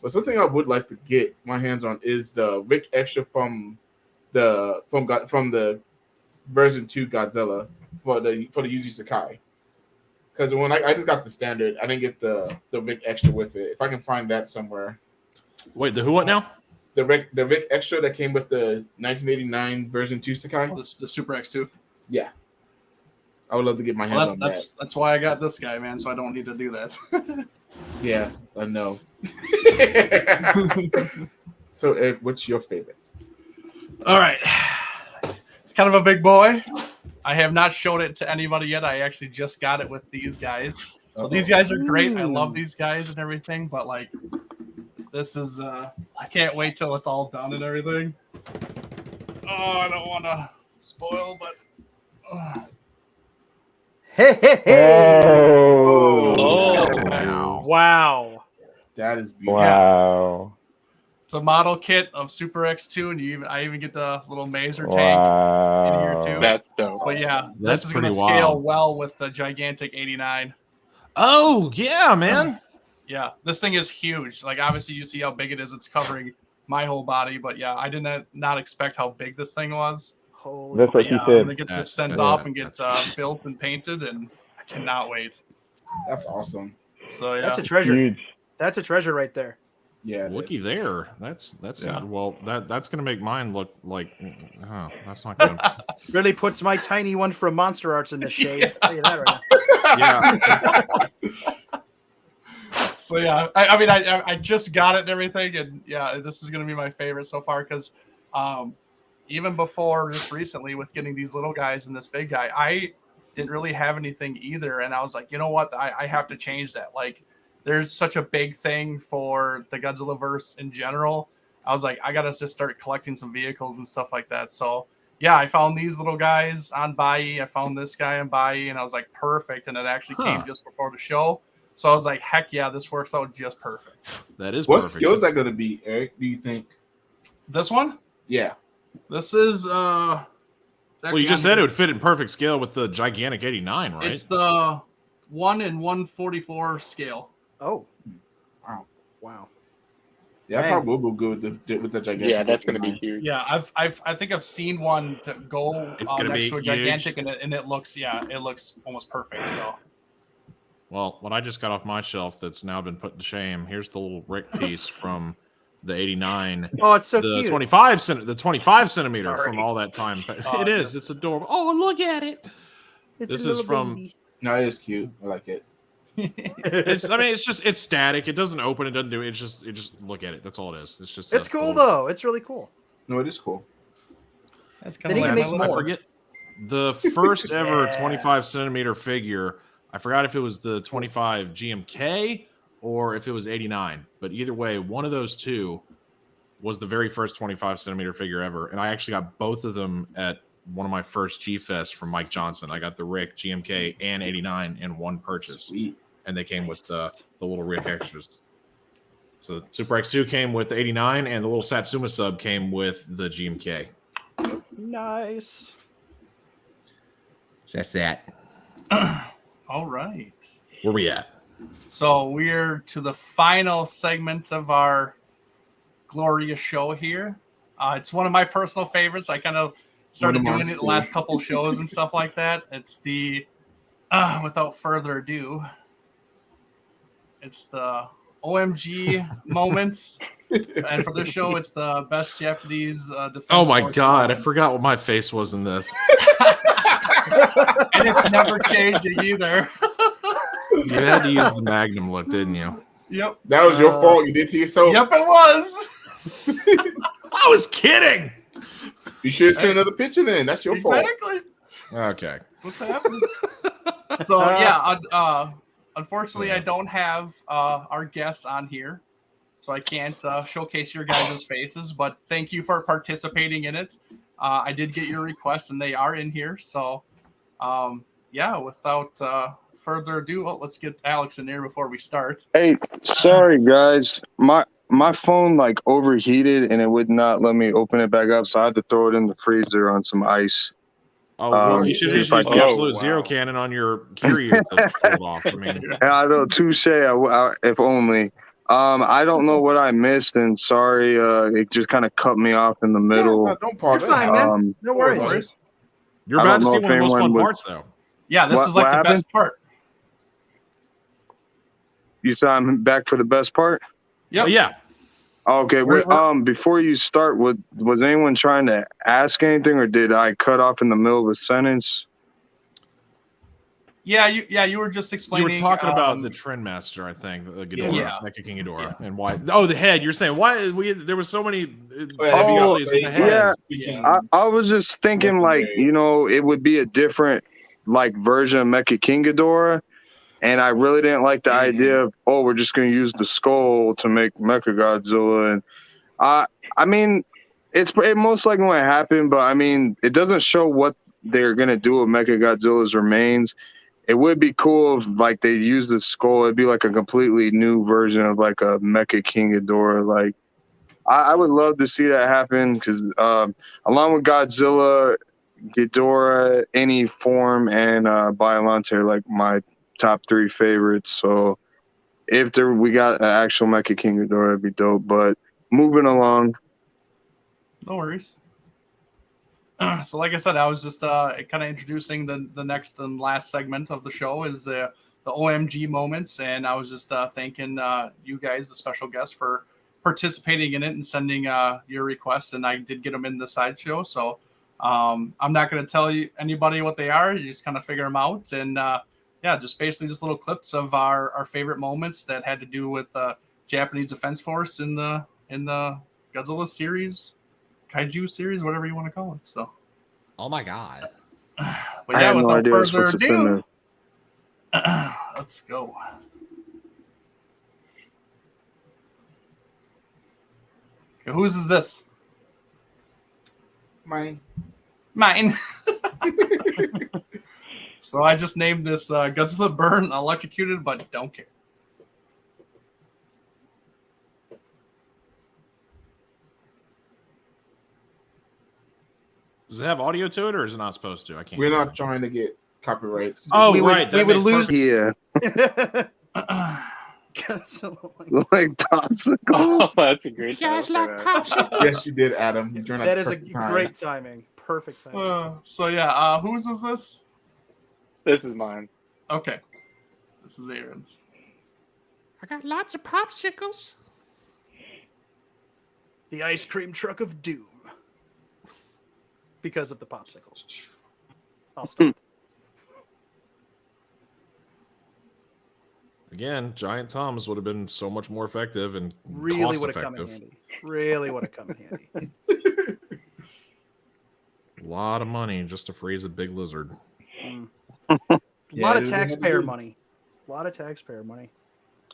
But something I would like to get my hands on is the Rick Extra from the version 2 Godzilla for the Yuji Sakai. Because when I just got the standard, I didn't get the Rick Extra with it. If I can find that somewhere. Wait, the who? What now? The Rick Extra that came with the 1989 version 2 Sakai. Oh, the Super X2. Yeah, I would love to get my hands on that. That's why I got this guy, man. So I don't need to do that. Yeah, I know. So, Eric, what's your favorite? All right, it's kind of a big boy. I have not showed it to anybody yet. I actually just got it with these guys. So these guys are great. I love these guys and everything, but like this is I can't wait till it's all done and everything. Oh, I don't want to spoil, but Hey, hey, hey. Oh, oh, Wow. that is beautiful. wow. It's a model kit of Super X2, and I even get the little Mazer tank in here too. That's dope. But yeah, That's this is going to pretty scale wild. well with the gigantic 89. Oh yeah, man. Yeah, this thing is huge. Like obviously you see how big it is. It's covering my whole body, but yeah, I did not expect how big this thing was. Holy That's what Yeah, he I'm said. gonna get this sent That's- off and get built and painted, and I cannot wait. That's awesome. So yeah, That's a treasure. Huge. That's a treasure right there. Yeah. it Looky is. there. That's Yeah. well. That's gonna make mine look like. That's not good. Really puts my tiny one from Monster Arts in the shade. I'll tell you that right now. Yeah. So yeah, I mean, I just got it and everything, and yeah, this is gonna be my favorite so far because, even before just recently with getting these little guys and this big guy, I didn't really have anything either, and I was like, you know what, I have to change that. Like, there's such a big thing for the Godzilla verse in general. I was like, I gotta just start collecting some vehicles and stuff like that. So yeah, I found these little guys on Bai. I found this guy on Bai, and I was like, perfect. And it actually came just before the show. So I was like, heck yeah, this works out just perfect. That is What perfect. skills that going to be, Eric? Do you think? This one, Yeah. this is Well, you just said it would fit in perfect scale with the gigantic 89, right? It's the 1 in 144 scale. Oh, Wow. wow. Yeah, I Dang. probably will go with the gigantic. Yeah, that's going to be huge. Yeah, I think I've seen one to go It's gonna next be to a huge. gigantic, and it looks almost perfect. So Well, what I just got off my shelf that's now been put to shame. Here's the little Rick piece from the 89. Oh, it's so the cute. 25 centimeter Sorry. from all that time. Oh, It is. just- It's adorable. Oh, look at it. It's this a is little from- baby. No, it is cute. I like it. It's static. It doesn't open. It doesn't do it. It just look at it. That's all it is. It's just. It's a cool little- though. It's really cool. No, it is cool. that's They need to like make my more. little- I forget the first ever Yeah. 25 centimeter figure. I forgot if it was the 25 GMK or if it was 89. But either way, one of those two was the very first 25 centimeter figure ever. And I actually got both of them at one of my first G Fest from Mike Johnson. I got the Rick GMK and 89 in one purchase. Sweet. And they came with the little Rick extras. So Super X2 came with the 89 and the little Satsuma sub came with the GMK. Nice. So that's that. All right. Where we at? So we're to the final segment of our glorious show here. It's one of my personal favorites. I kind of started One of doing mine it the too. last couple shows and stuff like that. It's the without further ado, it's the OMG moments. And for this show, it's the best Japanese defense. Oh my force god, I moments. forgot what my face was in this. And it's never changing either. You had to use the Magnum look, didn't you? Yep. That was your fault. You did to yourself. Yep, it was. I was kidding. You should have sent another picture then. That's your fault. Exactly. Okay. That's what's happening. So yeah, unfortunately, I don't have our guests on here, so I can't showcase your guys' faces. But thank you for participating in it. I did get your requests, and they are in here. So yeah, without further ado, let's get Alex in there before we start. Hey, sorry guys. My phone like overheated and it would not let me open it back up, so I had to throw it in the freezer on some ice. Oh, well, you should see use if I the can- absolute wow. zero cannon on your Kiryu to pull it off. I mean, Yeah, I know, touche. If only. I don't know what I missed, and sorry, it just kind of cut me off in the middle. No, don't You're pause. fine, man. No No worries. worries. you're I about don't to see know one of the if most fun anyone would- parts, though. Yeah, this What- is like what the best part. You said I'm back for the best part. Yep. Yeah. Okay. Before you start, was anyone trying to ask anything, or did I cut off in the middle of a sentence? Yeah, you were just You explaining. were talking about the Trendmaster, I think, the Ghidorah, Yeah. Mecha King Ghidorah, and why? Oh, the head. You're saying why there was so many Oh, with the head. Yeah. I was just thinking, like, it would be a different, like, version of Mecha King Ghidorah, and I really didn't like the idea of, we're just going to use the skull to make Mecha Godzilla, and I mean, it most likely won't happen, but I mean, it doesn't show what they're going to do with Mecha Godzilla's remains. It would be cool if, like, they use the skull. It'd be like a completely new version of like a Mecha King Ghidorah. Like, I would love to see that happen because along with Godzilla, Ghidorah, any form, and Biollante are like my top 3 favorites. So if we got an actual Mecha King Ghidorah, it'd be dope. But moving along. No worries. So like I said, I was just kind of introducing the next and last segment of the show is the OMG moments, and I was just thanking you guys, the special guests, for participating in it and sending your requests, and I did get them in the sideshow. So I'm not going to tell you anybody what they are. You just kind of figure them out, and yeah, just basically just little clips of our favorite moments that had to do with Japanese Defense Force in the Godzilla series, Kaiju series, whatever you want to call it. So, oh my god! But yeah, without further what's in ado, there. let's go. Okay, whose is this? Mine. Mine. So I just named this Godzilla Burn Electrocuted, but don't care. Does it have audio to it, or is it not supposed to? I can't. We're not trying to get copyrights. Oh, we right. Would, we would lose. Yeah. Like popsicle. Oh, that's a great guys title like for that. popsicles? Yes, you did, Adam. You joined at That the is a perfect time. great timing. Perfect timing. So yeah, whose is this? This is mine. Okay, this is Aaron's. I got lots of popsicles. The ice cream truck of doom. Because of the popsicles. I'll stop. Again, giant Tums would have been so much more effective and Really cost would have come in effective. handy. Really would have come in handy. A lot of money just to freeze a big lizard. A Yeah, lot of it would have taxpayer been- money. A lot of taxpayer money.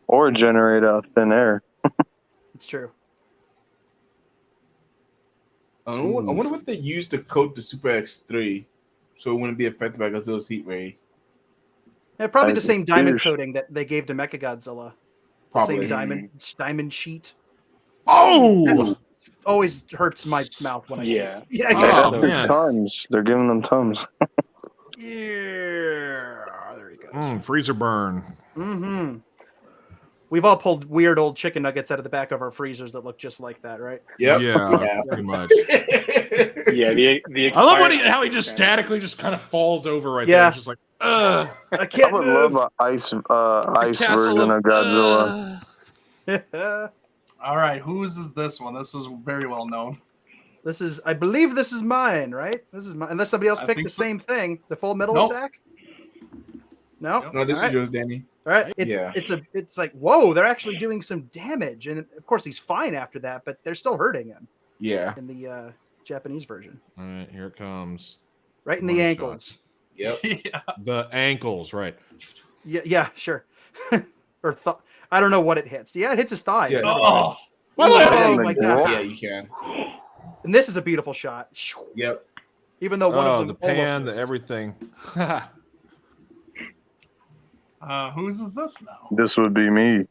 Or generate out of thin air. It's true. I wonder what they used to coat the Super X3 so it wouldn't be affected by Godzilla's heat ray. Yeah, probably the That's same diamond huge. coating that they gave to Mechagodzilla. Probably. Same diamond sheet. Oh! Always hurts my mouth when I see Yeah. it. Yeah. Oh, They're man. Tums. They're giving them Tums. Yeah. There he goes. Freezer burn. Mm-hmm. We've all pulled weird old chicken nuggets out of the back of our freezers that look just like that, right? Yep. Yeah, pretty much. Yeah, the I love expired- how he just statically just kind of falls over right Yeah. there. Just like, ugh. I I can't would move. love an ice Castle version of Godzilla. All right, whose is this one? This is very well known. This is, I believe this is mine, right? This is mine. Unless somebody else I picked think the so. same thing. The full metal Nope. attack? No? Nope. No, this All is right. yours, Danny. All right. Yeah. It's like, whoa, they're actually doing some damage. And of course he's fine after that, but they're still hurting him Yeah. in the Japanese version. All right, here it comes. Right in Money the shot. ankles. Yep. Yeah. The ankles, right. Yeah, sure. Or I don't know what it hits. Yeah, it hits his thighs. Yeah. Oh, Oh the my groin. gosh. Yeah, you can. And this is a beautiful shot. Yep. Even though one Oh, of the them almost pan, the misses. everything. whose is this now? This would be me.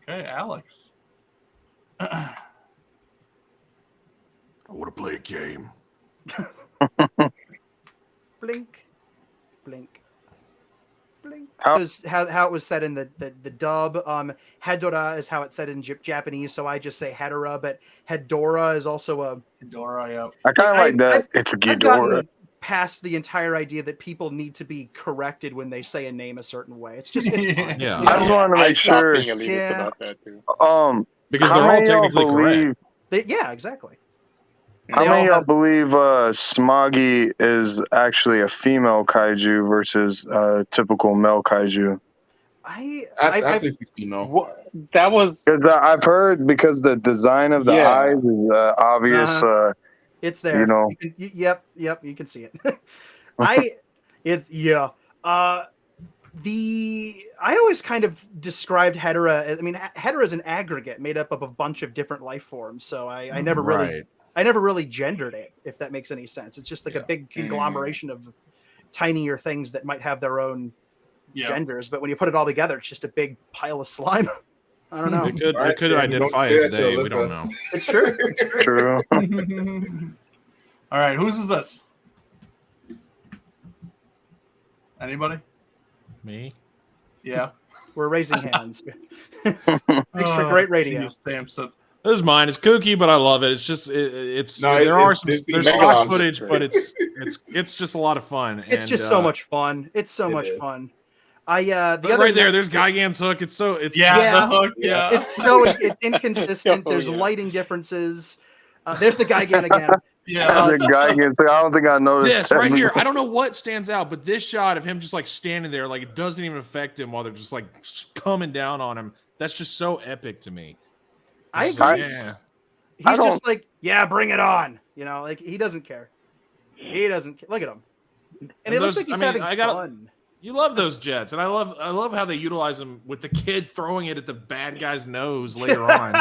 Okay, Alex. I want to play a game. Blink, blink, blink. How- How it was said in the dub. Hedora is how it's said in Japanese, so I just say Hedora, but Hedora is also a. Dora, yeah. I kind of I- like that. I've- It's a I've Ghidorah. gotten past the entire idea that people need to be corrected when they say a name a certain way. It's just it's fine. Yeah. I just wanted to I make stopped sure. being elitist Yeah. about that too. Because How they're all many of y'all technically correct. Yeah, exactly. How They many all of y'all have- believe Smoggy is actually a female kaiju versus typical male kaiju? I I say 16 no. What? That was Because I've heard because the design of the Yeah. eyes is obvious. Uh-huh. It's there. You know. Yep, you can see it. I always kind of described Hedora. I mean, Hedora is an aggregate made up of a bunch of different life forms. So I never really, I never really gendered it, if that makes any sense. It's just like a big conglomeration of tinier things that might have their own Yeah. genders, but when you put it all together, it's just a big pile of slime. I don't know. It could, All right, it could yeah, identify don't as say a that to day. We Alyssa. don't know. It's true. True. All right, whose is this? Anybody? Me? Yeah. We're raising hands. Thanks for great radio. Geez, Samson. This is mine. It's kooky, but I love it. It's just No, there are it's some Disney there's Megalodon's stock just footage, great. but it's just a lot of fun. It's and, just so much fun. It's so it much is. fun. The other right there. There's Gigan's hook. It's Yeah, the hook. Yeah. it's inconsistent. There's yeah. lighting differences. There's the Gigan again. Yeah. The guy gets. I don't think I noticed. This right here. I don't know what stands out, but this shot of him just like standing there, like it doesn't even affect him while they're just like coming down on him. That's just so epic to me. I It's like, agree. yeah. He's just like, yeah, bring it on. You know, like he doesn't care. He doesn't care. Look at him. And it looks those- like he's I mean, having I gotta- fun. You love those jets, and I love how they utilize them with the kid throwing it at the bad guy's nose later on.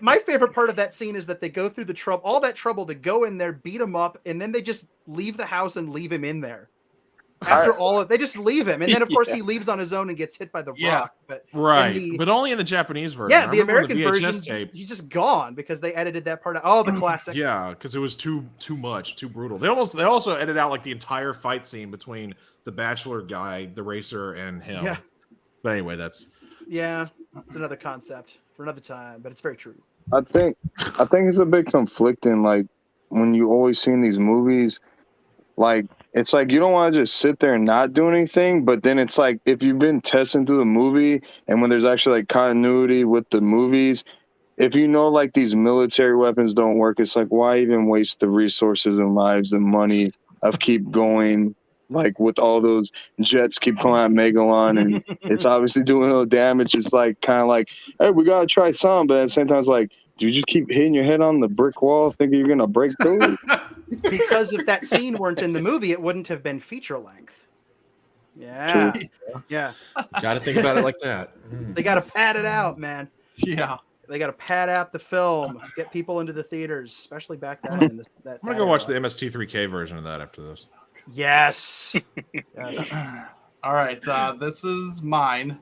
My favorite part of that scene is that they go through all that trouble to go in there, beat him up, and then they just leave the house and leave him in there. After they just leave him, and then of course he leaves on his own and gets hit by the rock. But Right, in the- but only in the Japanese version. yeah, I the remember in American VHS version, tape. he's just gone because they edited that part out. Oh, the classic. Yeah, because it was too much, too brutal. They also edited out like the entire fight scene between the bachelor guy, the racer, and him. Yeah. But anyway, that's Yeah, it's another concept for another time, but it's very true. I think it's a bit conflicting. Like when you always see in these movies, like it's like you don't want to just sit there and not do anything, but then it's like if you've been testing through the movie and when there's actually like continuity with the movies, if you know like these military weapons don't work, it's like why even waste the resources and lives and money of keep going like with all those jets keep coming at Megalon and it's obviously doing no damage. It's like kind of like, hey, we gotta try some, but at the same time it's like, do you just keep hitting your head on the brick wall thinking you're gonna break through? Because if that scene weren't in the movie, it wouldn't have been feature length. Yeah. Yeah. got to think about it like that. They got to pad it out, man. Yeah. They got to pad out the film, get people into the theaters, especially back then. In that I'm gonna go watch the MST3K version of that after this. Yes. Yes. All right. This is mine.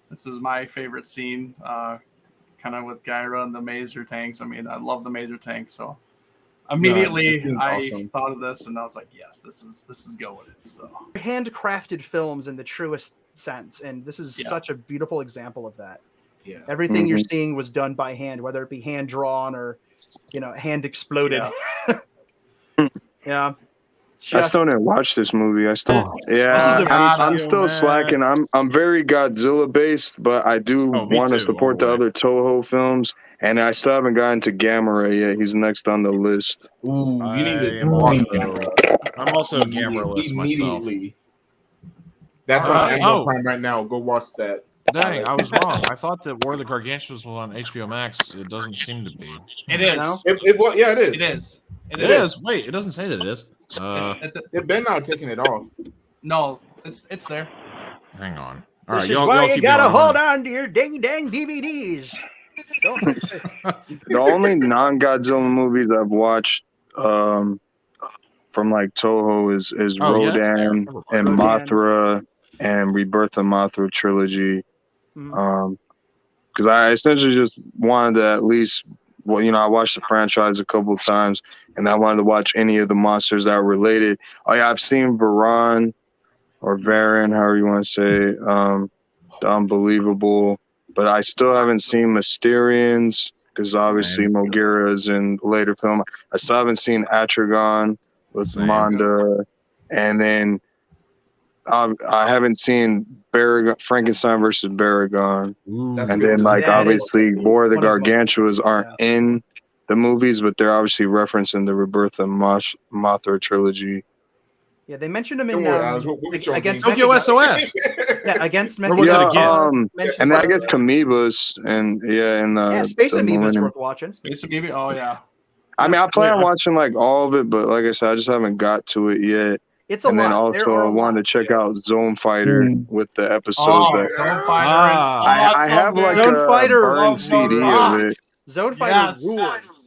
This is my favorite scene. Kind of with Gyra and the Maser tanks. I mean, I love the Maser tank, so immediately No, I awesome. thought of this and I was like, yes, this is go with it. So Handcrafted films in the truest sense, and this is Yeah. such a beautiful example of that. Yeah. Everything you're seeing was done by hand, whether it be hand drawn or, hand exploded. Yeah. I still didn't watch this movie. This is a I'm video, still man. slacking. I'm very Godzilla based, but I do Oh, me want to too, support all the the way. other Toho films, and I still haven't gotten to Gamma Ray yet. He's next on the list. Ooh, you need to I'm also a Gamma-less myself. immediately. That's All on right. Amazon Oh. Prime right now. Go watch that. Dang, I was wrong. I thought that War of the Gargantuans was on HBO Max. It doesn't seem to be. it is. No? Well, yeah, it is. It is. It is. Wait, it doesn't say that it is. They've been now taking it off. No, it's there. Hang on. All right, This is y'all, why y'all you keep gotta going. hold on to your dang DVDs. Don't The only non-Godzilla movies I've watched from like Toho is Oh, yeah, it's there. Rodan Never and mind. Mothra and Rebirth of Mothra trilogy. Mhm. Because I essentially just wanted to at least, I watched the franchise a couple of times, and I wanted to watch any of the monsters that were related. Oh yeah, I've seen Varan or Varan, however you want to say, the Unbelievable, but I still haven't seen Mysterians because obviously Nice. Mogira is in later film. I still haven't seen Atragon with Same. Manda, and then I haven't seen Frankenstein versus Baragon. Ooh. That's And good. then, like, That is obviously, War of the one of the most- Gargantuas aren't in the movies, but they're obviously referencing the Rebirth of Mothra trilogy. Yeah, they mentioned him Don't in worry, Alex. We'll get you on against game. Tokyo Mechagodzilla. SOS. Yeah, against Or was it Mechagodzilla. again? Mentions And then I like- guess Camoebas and yeah, Space the Amoeba's Millennium- worth watching. Space Amoeba. Oh yeah. I mean, I plan on Yeah. watching like all of it, but like I said, I just haven't got to it yet. It's a And then lot. There also, are I a wanted lot. to check out Zone Fighter with the episodes. Oh, that Zone Fighter. Ah. I have like Zone a Fighter burned of CD of it. Zone Fighter Yes. rules.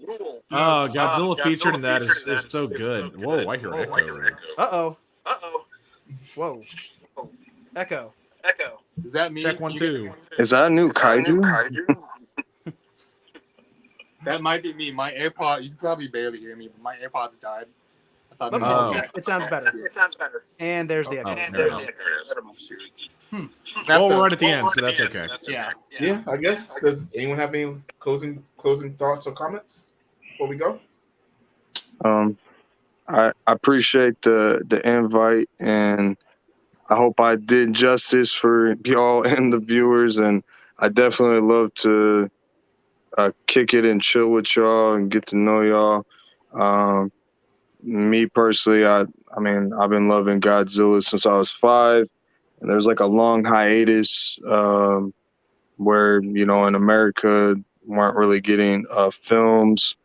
Oh, Godzilla featured in that is so good. Whoa, I hear echo. Uh-oh. Whoa. Echo. Is that me? Check 1 2. Is that a new kaiju? That might be me. My AirPod. You can probably barely hear me, but my AirPods died. I thought Okay, Oh. it sounds better. And there's the echo. there it is. Well, we're right at the end, so that's okay. Yeah. Yeah, I guess. Does anyone have any closing thoughts or comments before we go? I appreciate the invite, and I hope I did justice for y'all and the viewers. And I definitely love to kick it and chill with y'all and get to know y'all. Me personally, I mean, I've been loving Godzilla since I was 5, and there's like a long hiatus where, you know, in America weren't really getting films,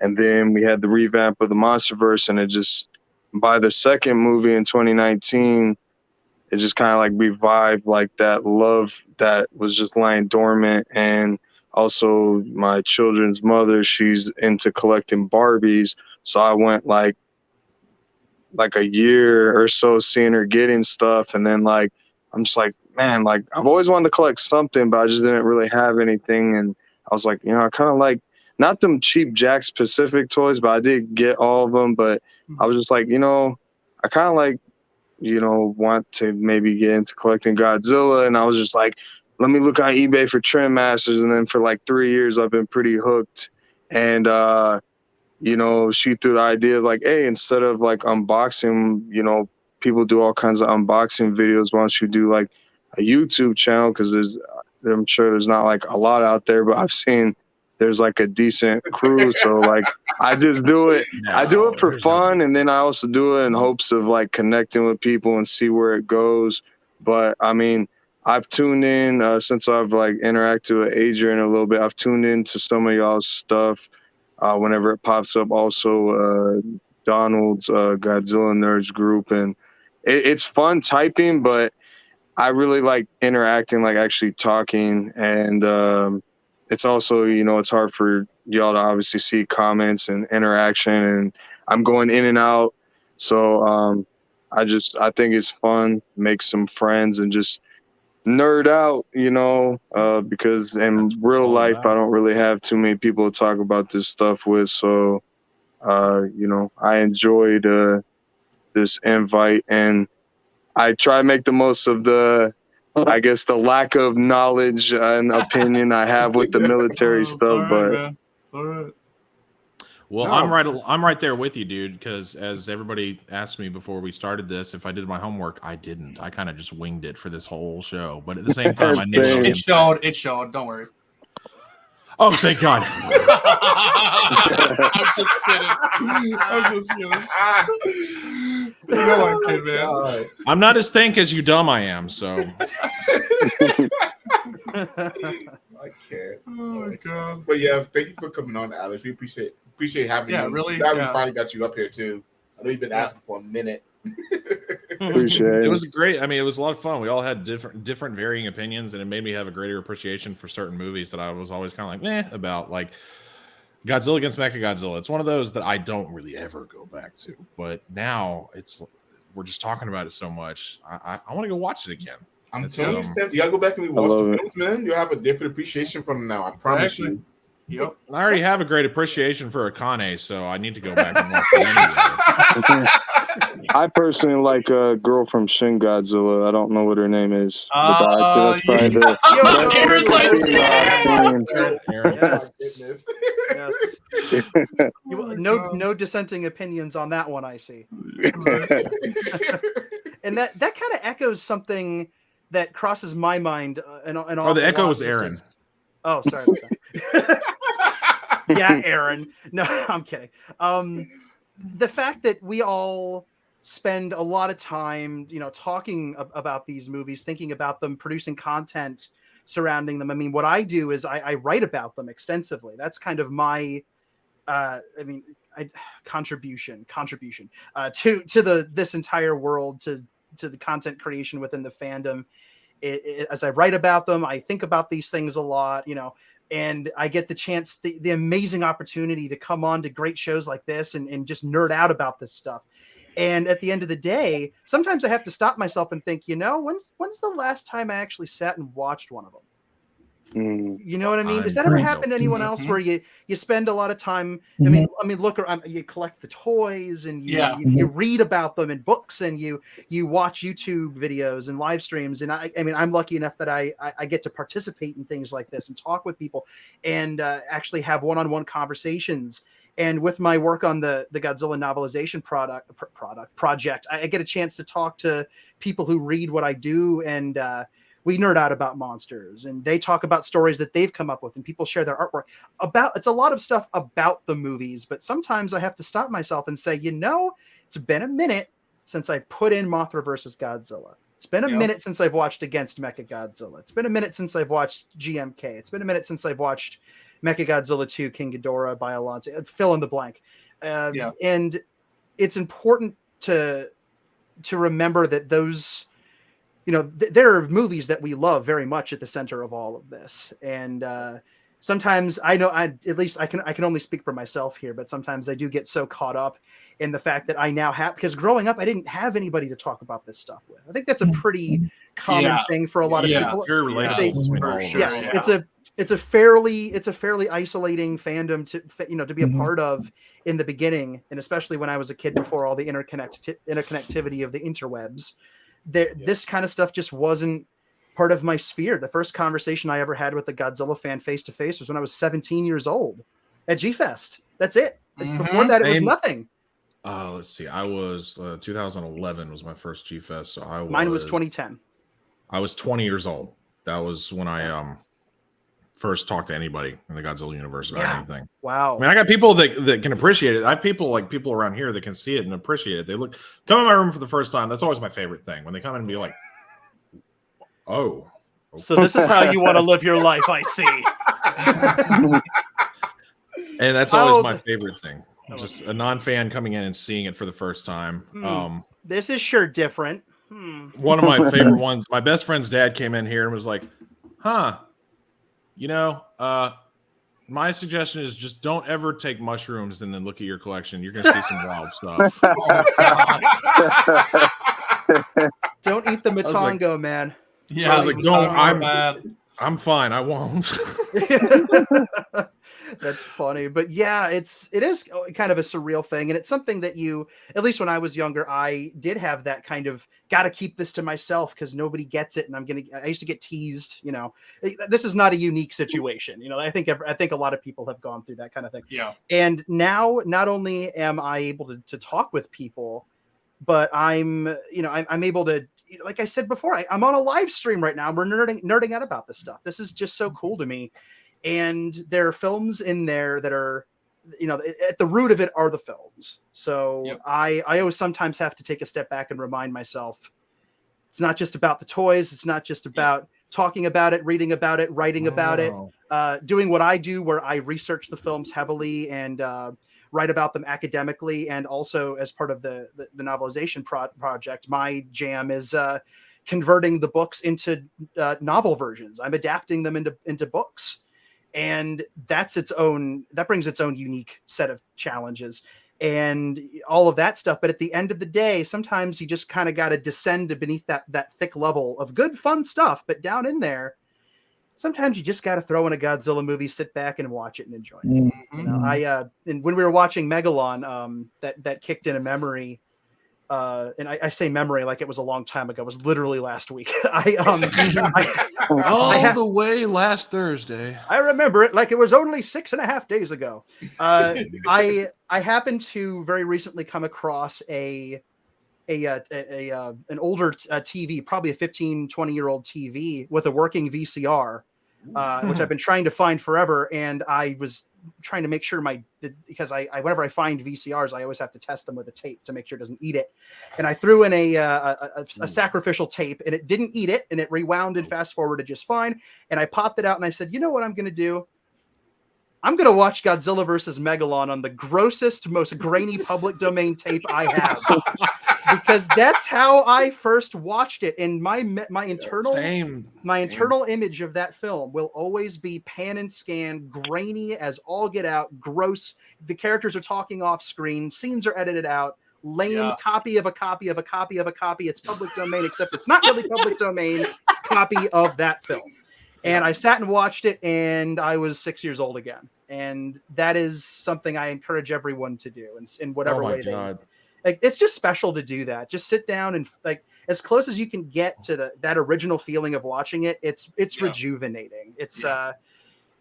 and then we had the revamp of the MonsterVerse, and it just, by the second movie in 2019, it just kind of like revived like that love that was just lying dormant. And also my children's mother, she's into collecting Barbies, so I went like a year or so seeing her getting stuff, and then like I'm just like, man, like I've always wanted to collect something, but I just didn't really have anything. And I was like, you know, I kind of like, not them cheap Jakks Pacific toys, but I did get all of them. But I was just like, you know, I kind of like, you know, want to maybe get into collecting Godzilla. And I was just like, let me look on eBay for Trend Masters. And then for like 3 years, I've been pretty hooked. And you know, she threw the idea of like, hey, instead of like unboxing, you know, people do all kinds of unboxing videos. Why don't you do like a YouTube channel? Because I'm sure there's not like a lot out there, but I've seen there's like a decent crew. So like, I just do it. I do it for fun, and then I also do it in hopes of like connecting with people and see where it goes. But I mean, I've tuned in since I've like interacted with Adrian a little bit. I've tuned in to some of y'all's stuff. Whenever it pops up, also Donald's Godzilla Nerds group, and it's fun typing, but I really like interacting, like actually talking, and it's also, you know, it's hard for y'all to obviously see comments and interaction, and I'm going in and out, so I think it's fun, make some friends, and just nerd out, you know, because in real life I don't really have too many people to talk about this stuff with. So you know, I enjoyed this invite, and I try to make the most of the, I guess, the lack of knowledge and opinion I have with the military stuff. But man. It's all right. Well, No. I'm right there with you, dude, because as everybody asked me before we started this, if I did my homework, I didn't. I kind of just winged it for this whole show. But at the same time, I knew It showed. It showed. Don't worry. Oh, thank God. I'm just kidding. You know I kid, man. I'm not as thank as you dumb I am, so. I can't. Oh my God. But yeah, thank you for coming on, Alex. We appreciate having you. Really. Glad we Yeah. finally got you up here too. I know you've been asking for a minute. appreciate It was great. I mean, it was a lot of fun. We all had different varying opinions, and it made me have a greater appreciation for certain movies that I was always kind of like, meh, about, like Godzilla against Mechagodzilla. It's one of those that I don't really ever go back to. But now we're just talking about it so much. I want to go watch it again. I'm It's, telling you, Sam, you gotta go back and rewatch love the it. films, man. You'll have a different appreciation from now. I promise you. Yep. I already have a great appreciation for Akane, so I need to go back and watch it anyway. I personally like a girl from Shin Godzilla. I don't know what her name is. Aaron's like, Yes. Goodness. Yes. No dissenting opinions on that one, I see. And that kind of echoes something that crosses my mind. Oh, the echo was Aaron. Oh, sorry. Yeah, Aaron. No, I'm kidding. The fact that we all spend a lot of time, you know, talking about these movies, thinking about them, producing content surrounding them. I mean, what I do is I write about them extensively. That's kind of my, contribution to this entire world, to the content creation within the fandom. As I write about them, I think about these things a lot, you know, and I get the chance, the amazing opportunity to come on to great shows like this and just nerd out about this stuff. And at the end of the day, sometimes I have to stop myself and think, when's the last time I actually sat and watched one of them? You know what I mean? Does that ever happen to anyone else where you spend a lot of time? I mean, look around, you collect the toys and you read about them in books and you watch YouTube videos and live streams. And I mean, I'm lucky enough that I get to participate in things like this and talk with people and actually have one-on-one conversations. And with my work on the Godzilla novelization project, I get a chance to talk to people who read what I do, and we nerd out about monsters, and they talk about stories that they've come up with, and people share their artwork it's a lot of stuff about the movies. But sometimes I have to stop myself and say, it's been a minute since I put in Mothra versus Godzilla. It's been a minute since I've watched Against Mechagodzilla. It's been a minute since I've watched GMK. It's been a minute since I've watched Mechagodzilla 2, King Ghidorah, Biollante, fill in the blank. And it's important to remember that those, there are movies that we love very much at the center of all of this. And sometimes I know, I can only speak for myself here, but sometimes I do get so caught up in the fact that I now have, because growing up, I didn't have anybody to talk about this stuff with. I think that's a pretty common thing for a lot of people. It's a fairly isolating fandom to be a part of in the beginning, and especially when I was a kid before all the interconnectivity of the interwebs. This kind of stuff just wasn't part of my sphere. The first conversation I ever had with a Godzilla fan face to face was when I was 17 years old at G-Fest. That's it. Before that, it was nothing. Let's see. I was 2011 was my first G-Fest. So mine was 2010. I was 20 years old. That was when I first talked to anybody in the Godzilla universe about anything. Wow. I mean, I got people that can appreciate it. I have people around here that can see it and appreciate it. They come in my room for the first time. That's always my favorite thing, when they come in and be like, oh. Okay. So this is how you want to live your life, I see. And that's always my favorite thing. Just a non-fan coming in and seeing it for the first time. This is sure different. One of my favorite ones, my best friend's dad came in here and was like, my suggestion is just don't ever take mushrooms and then look at your collection. You're going to see some wild stuff. Don't eat the Matongo, man. Yeah, I was like, I'm fine. I won't. That's funny. But yeah, it is kind of a surreal thing. And it's something that at least when I was younger, I did have that kind of, got to keep this to myself because nobody gets it. And I used to get teased, this is not a unique situation. I think a lot of people have gone through that kind of thing. Yeah. And now not only am I able to talk with people, but I'm able to, like I said before, I'm on a live stream right now. We're nerding out about this stuff. This is just so cool to me. And there are films in there that are, at the root of it are the films. So I always sometimes have to take a step back and remind myself, it's not just about the toys. It's not just about talking about it, reading about it, writing about it, doing what I do, where I research the films heavily and write about them academically. And also as part of the novelization project, my jam is converting the books into novel versions. I'm adapting them into books. And that brings its own unique set of challenges and all of that stuff. But at the end of the day, sometimes you just kind of got to descend to beneath that thick level of good, fun stuff. But down in there, sometimes you just got to throw in a Godzilla movie, sit back and watch it and enjoy it. And when we were watching Megalon, that kicked in a memory. And I say memory like it was a long time ago. It was literally last week. The way last Thursday. I remember it like it was only 6.5 days ago. I happened to very recently come across an older TV, probably a 15, 20-year-old TV with a working VCR, which I've been trying to find forever. And I was trying to make sure because I whenever I find VCRs, I always have to test them with a tape to make sure it doesn't eat it. And I threw in a sacrificial tape and it didn't eat it, and it rewound and fast forwarded just fine. And I popped it out and I said, you know what I'm going to do? I'm going to watch Godzilla versus Megalon on the grossest, most grainy public domain tape I have, because that's how I first watched it. And my internal image of that film will always be pan and scan, grainy as all get out, gross. The characters are talking off screen, scenes are edited out, lame Yeah. copy of a copy of a copy of a copy. It's public domain, except it's not really public domain copy of that film. And I sat and watched it, and I was 6 years old again. And that is something I encourage everyone to do in whatever way God. like, it's just special to do that. Just sit down and like as close as you can get to that original feeling of watching it. It's rejuvenating. It's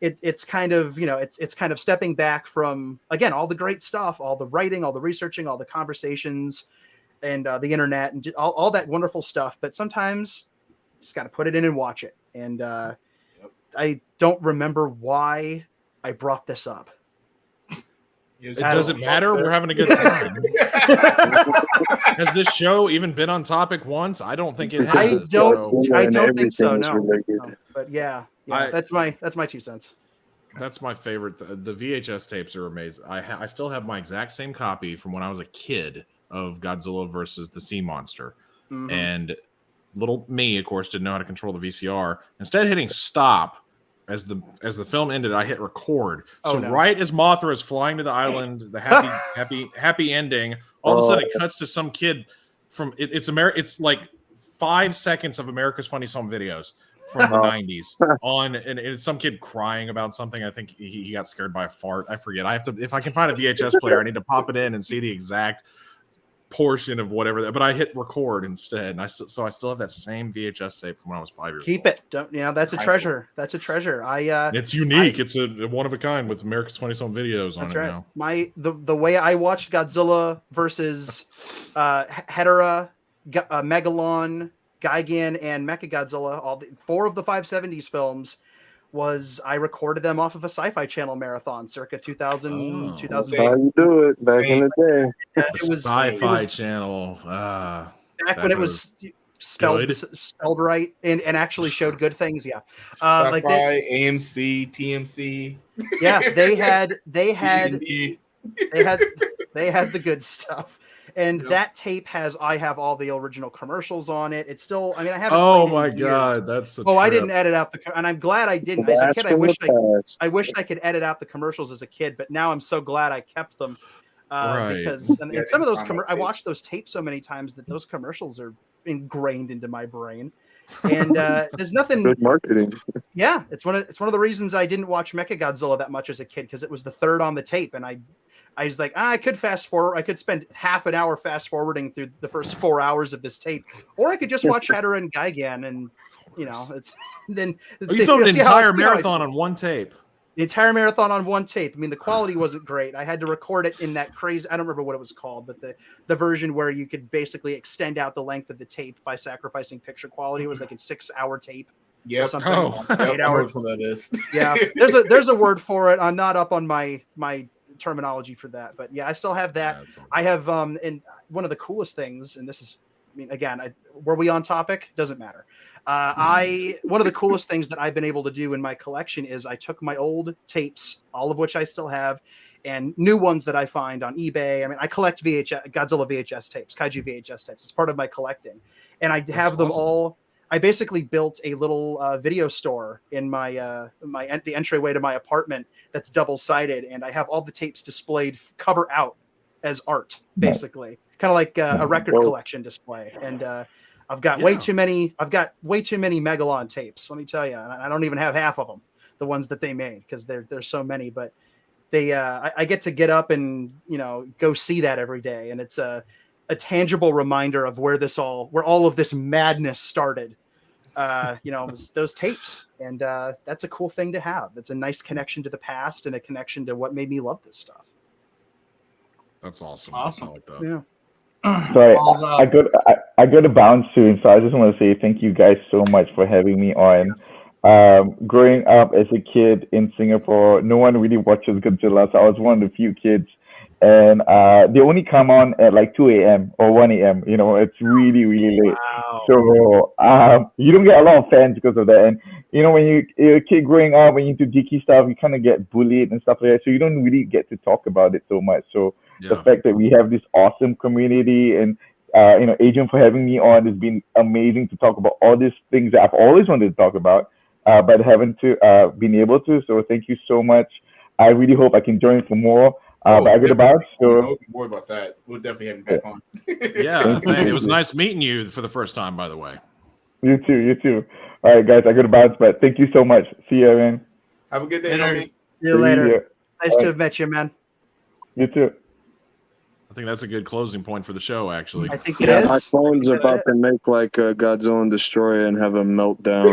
it's kind of, you know, it's kind of stepping back from, again, all the great stuff, all the writing, all the researching, all the conversations, and the internet, and all that wonderful stuff. But sometimes you just got to put it in and watch it. And I don't remember why I brought this up. It doesn't matter. We're having a good time. Has this show even been on topic once? I don't think it has. I don't think so. Everything is No. related. No. But yeah, that's my 2 cents. That's my favorite. The VHS tapes are amazing. I still have my exact same copy from when I was a kid of Godzilla versus the Sea Monster. Mhm. And little me, of course, didn't know how to control the VCR. Instead of hitting stop as the film ended, I hit record. So right as Mothra is flying to the island, the happy ending, all of a sudden it cuts to some kid from it's like 5 seconds of America's Funniest Home Videos from the 90s on, and it's some kid crying about something. I think he got scared by a fart. I forget. I have to, if I can find a VHS player, I need to pop it in and see the exact portion of whatever, but I hit record instead, and so I still have that same VHS tape from when I was 5 years old. Keep it. Don't, you know, that's a treasure. That's a treasure. It's unique. It's a one of a kind with America's Funniest Home Videos on it now. The way I watched Godzilla versus Hedorah, Megalon, Gigan, and Mechagodzilla, all 4 of the 570s films, was I recorded them off of a Sci-Fi Channel marathon circa 2000, 2008. That's how you do it back in the day. It was Sci-Fi Channel. Back when it was spelled right and actually showed good things. Yeah. Sci-Fi, like AMC, TMC. Yeah, they had the good stuff. And that tape I have all the original commercials on it. It's still, I mean, I haven't. Oh my God, that's I didn't edit out and I'm glad I didn't. As a kid, I wished I could edit out the commercials as a kid, but now I'm so glad I kept them. Because and some of those I watched those tapes so many times that those commercials are ingrained into my brain. And there's nothing good marketing. Yeah, it's one of the reasons I didn't watch Mechagodzilla that much as a kid, because it was the third on the tape, and I was like, I could fast forward. I could spend half an hour fast forwarding through the first 4 hours of this tape, or I could just watch Hedorah and Gigan, and you know, it's then. You filmed an entire marathon on one tape. The entire marathon on one tape. I mean, the quality wasn't great. I had to record it in that crazy. I don't remember what it was called, but the version where you could basically extend out the length of the tape by sacrificing picture quality. It was like a 6-hour tape. Yeah, or something. 8 hours for that is. Yeah, there's a word for it. I'm not up on my terminology for that, but yeah, I still have that. I have and one of the coolest things, and this is, I mean, again, were we on topic? Doesn't matter. One of the coolest things that I've been able to do in my collection is I took my old tapes, all of which I still have, and new ones that I find on eBay. I mean, I collect Godzilla VHS tapes, Kaiju VHS tapes. It's part of my collecting, and I have them all. I basically built a little video store in the entryway to my apartment that's double-sided, and I have all the tapes displayed cover out as art, basically, kind of like a record collection display. And I've got way too many. I've got way too many Megalon tapes. Let me tell you, and I don't even have half of them, the ones that they made, because there's so many. But I get up and go see that every day, and it's a tangible reminder of where all of this madness started. Those tapes, and that's a cool thing to have. It's a nice connection to the past and a connection to what made me love this stuff. That's awesome. I like that. Yeah. Sorry, I got to bounce soon, so I just want to say thank you guys so much for having me on. Growing up as a kid in Singapore, no one really watches Godzilla, so I was one of the few kids. And they only come on at like 2 a.m. or 1 a.m. It's really, really late. Wow. So you don't get a lot of fans because of that. And when you're a kid growing up, when you're into geeky stuff, you kind of get bullied and stuff like that. So you don't really get to talk about it so much. So the fact that we have this awesome community, and Adrian, for having me on, has been amazing to talk about all these things that I've always wanted to talk about, but haven't been able to. So thank you so much. I really hope I can join for more. But I got to bounce. So Don't worry about that. We'll definitely have you back on. Yeah, it was nice meeting you for the first time, by the way. you too. You too. All right, guys. I got to bounce, but thank you so much. See you, man. Have a good day, Later. homie. See you later. Yeah. Nice to have met you, man. You too. I think that's a good closing point for the show, actually. I think it Yeah, is. my phone's That's about it. to make like a Godzilla and Destroyer and have a meltdown.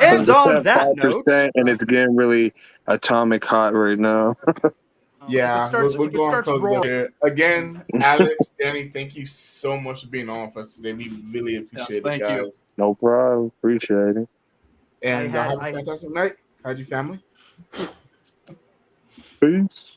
And on It's at that note, 5%, and it's getting really atomic hot right now. Yeah, starts- we're if it going starts close rolling- here. Again, Alex, Danny, thank you so much for being on for us today. We really appreciate it, thank you. guys. No problem. Appreciate it. And I had- have a I- fantastic night, Kaiju family. Peace.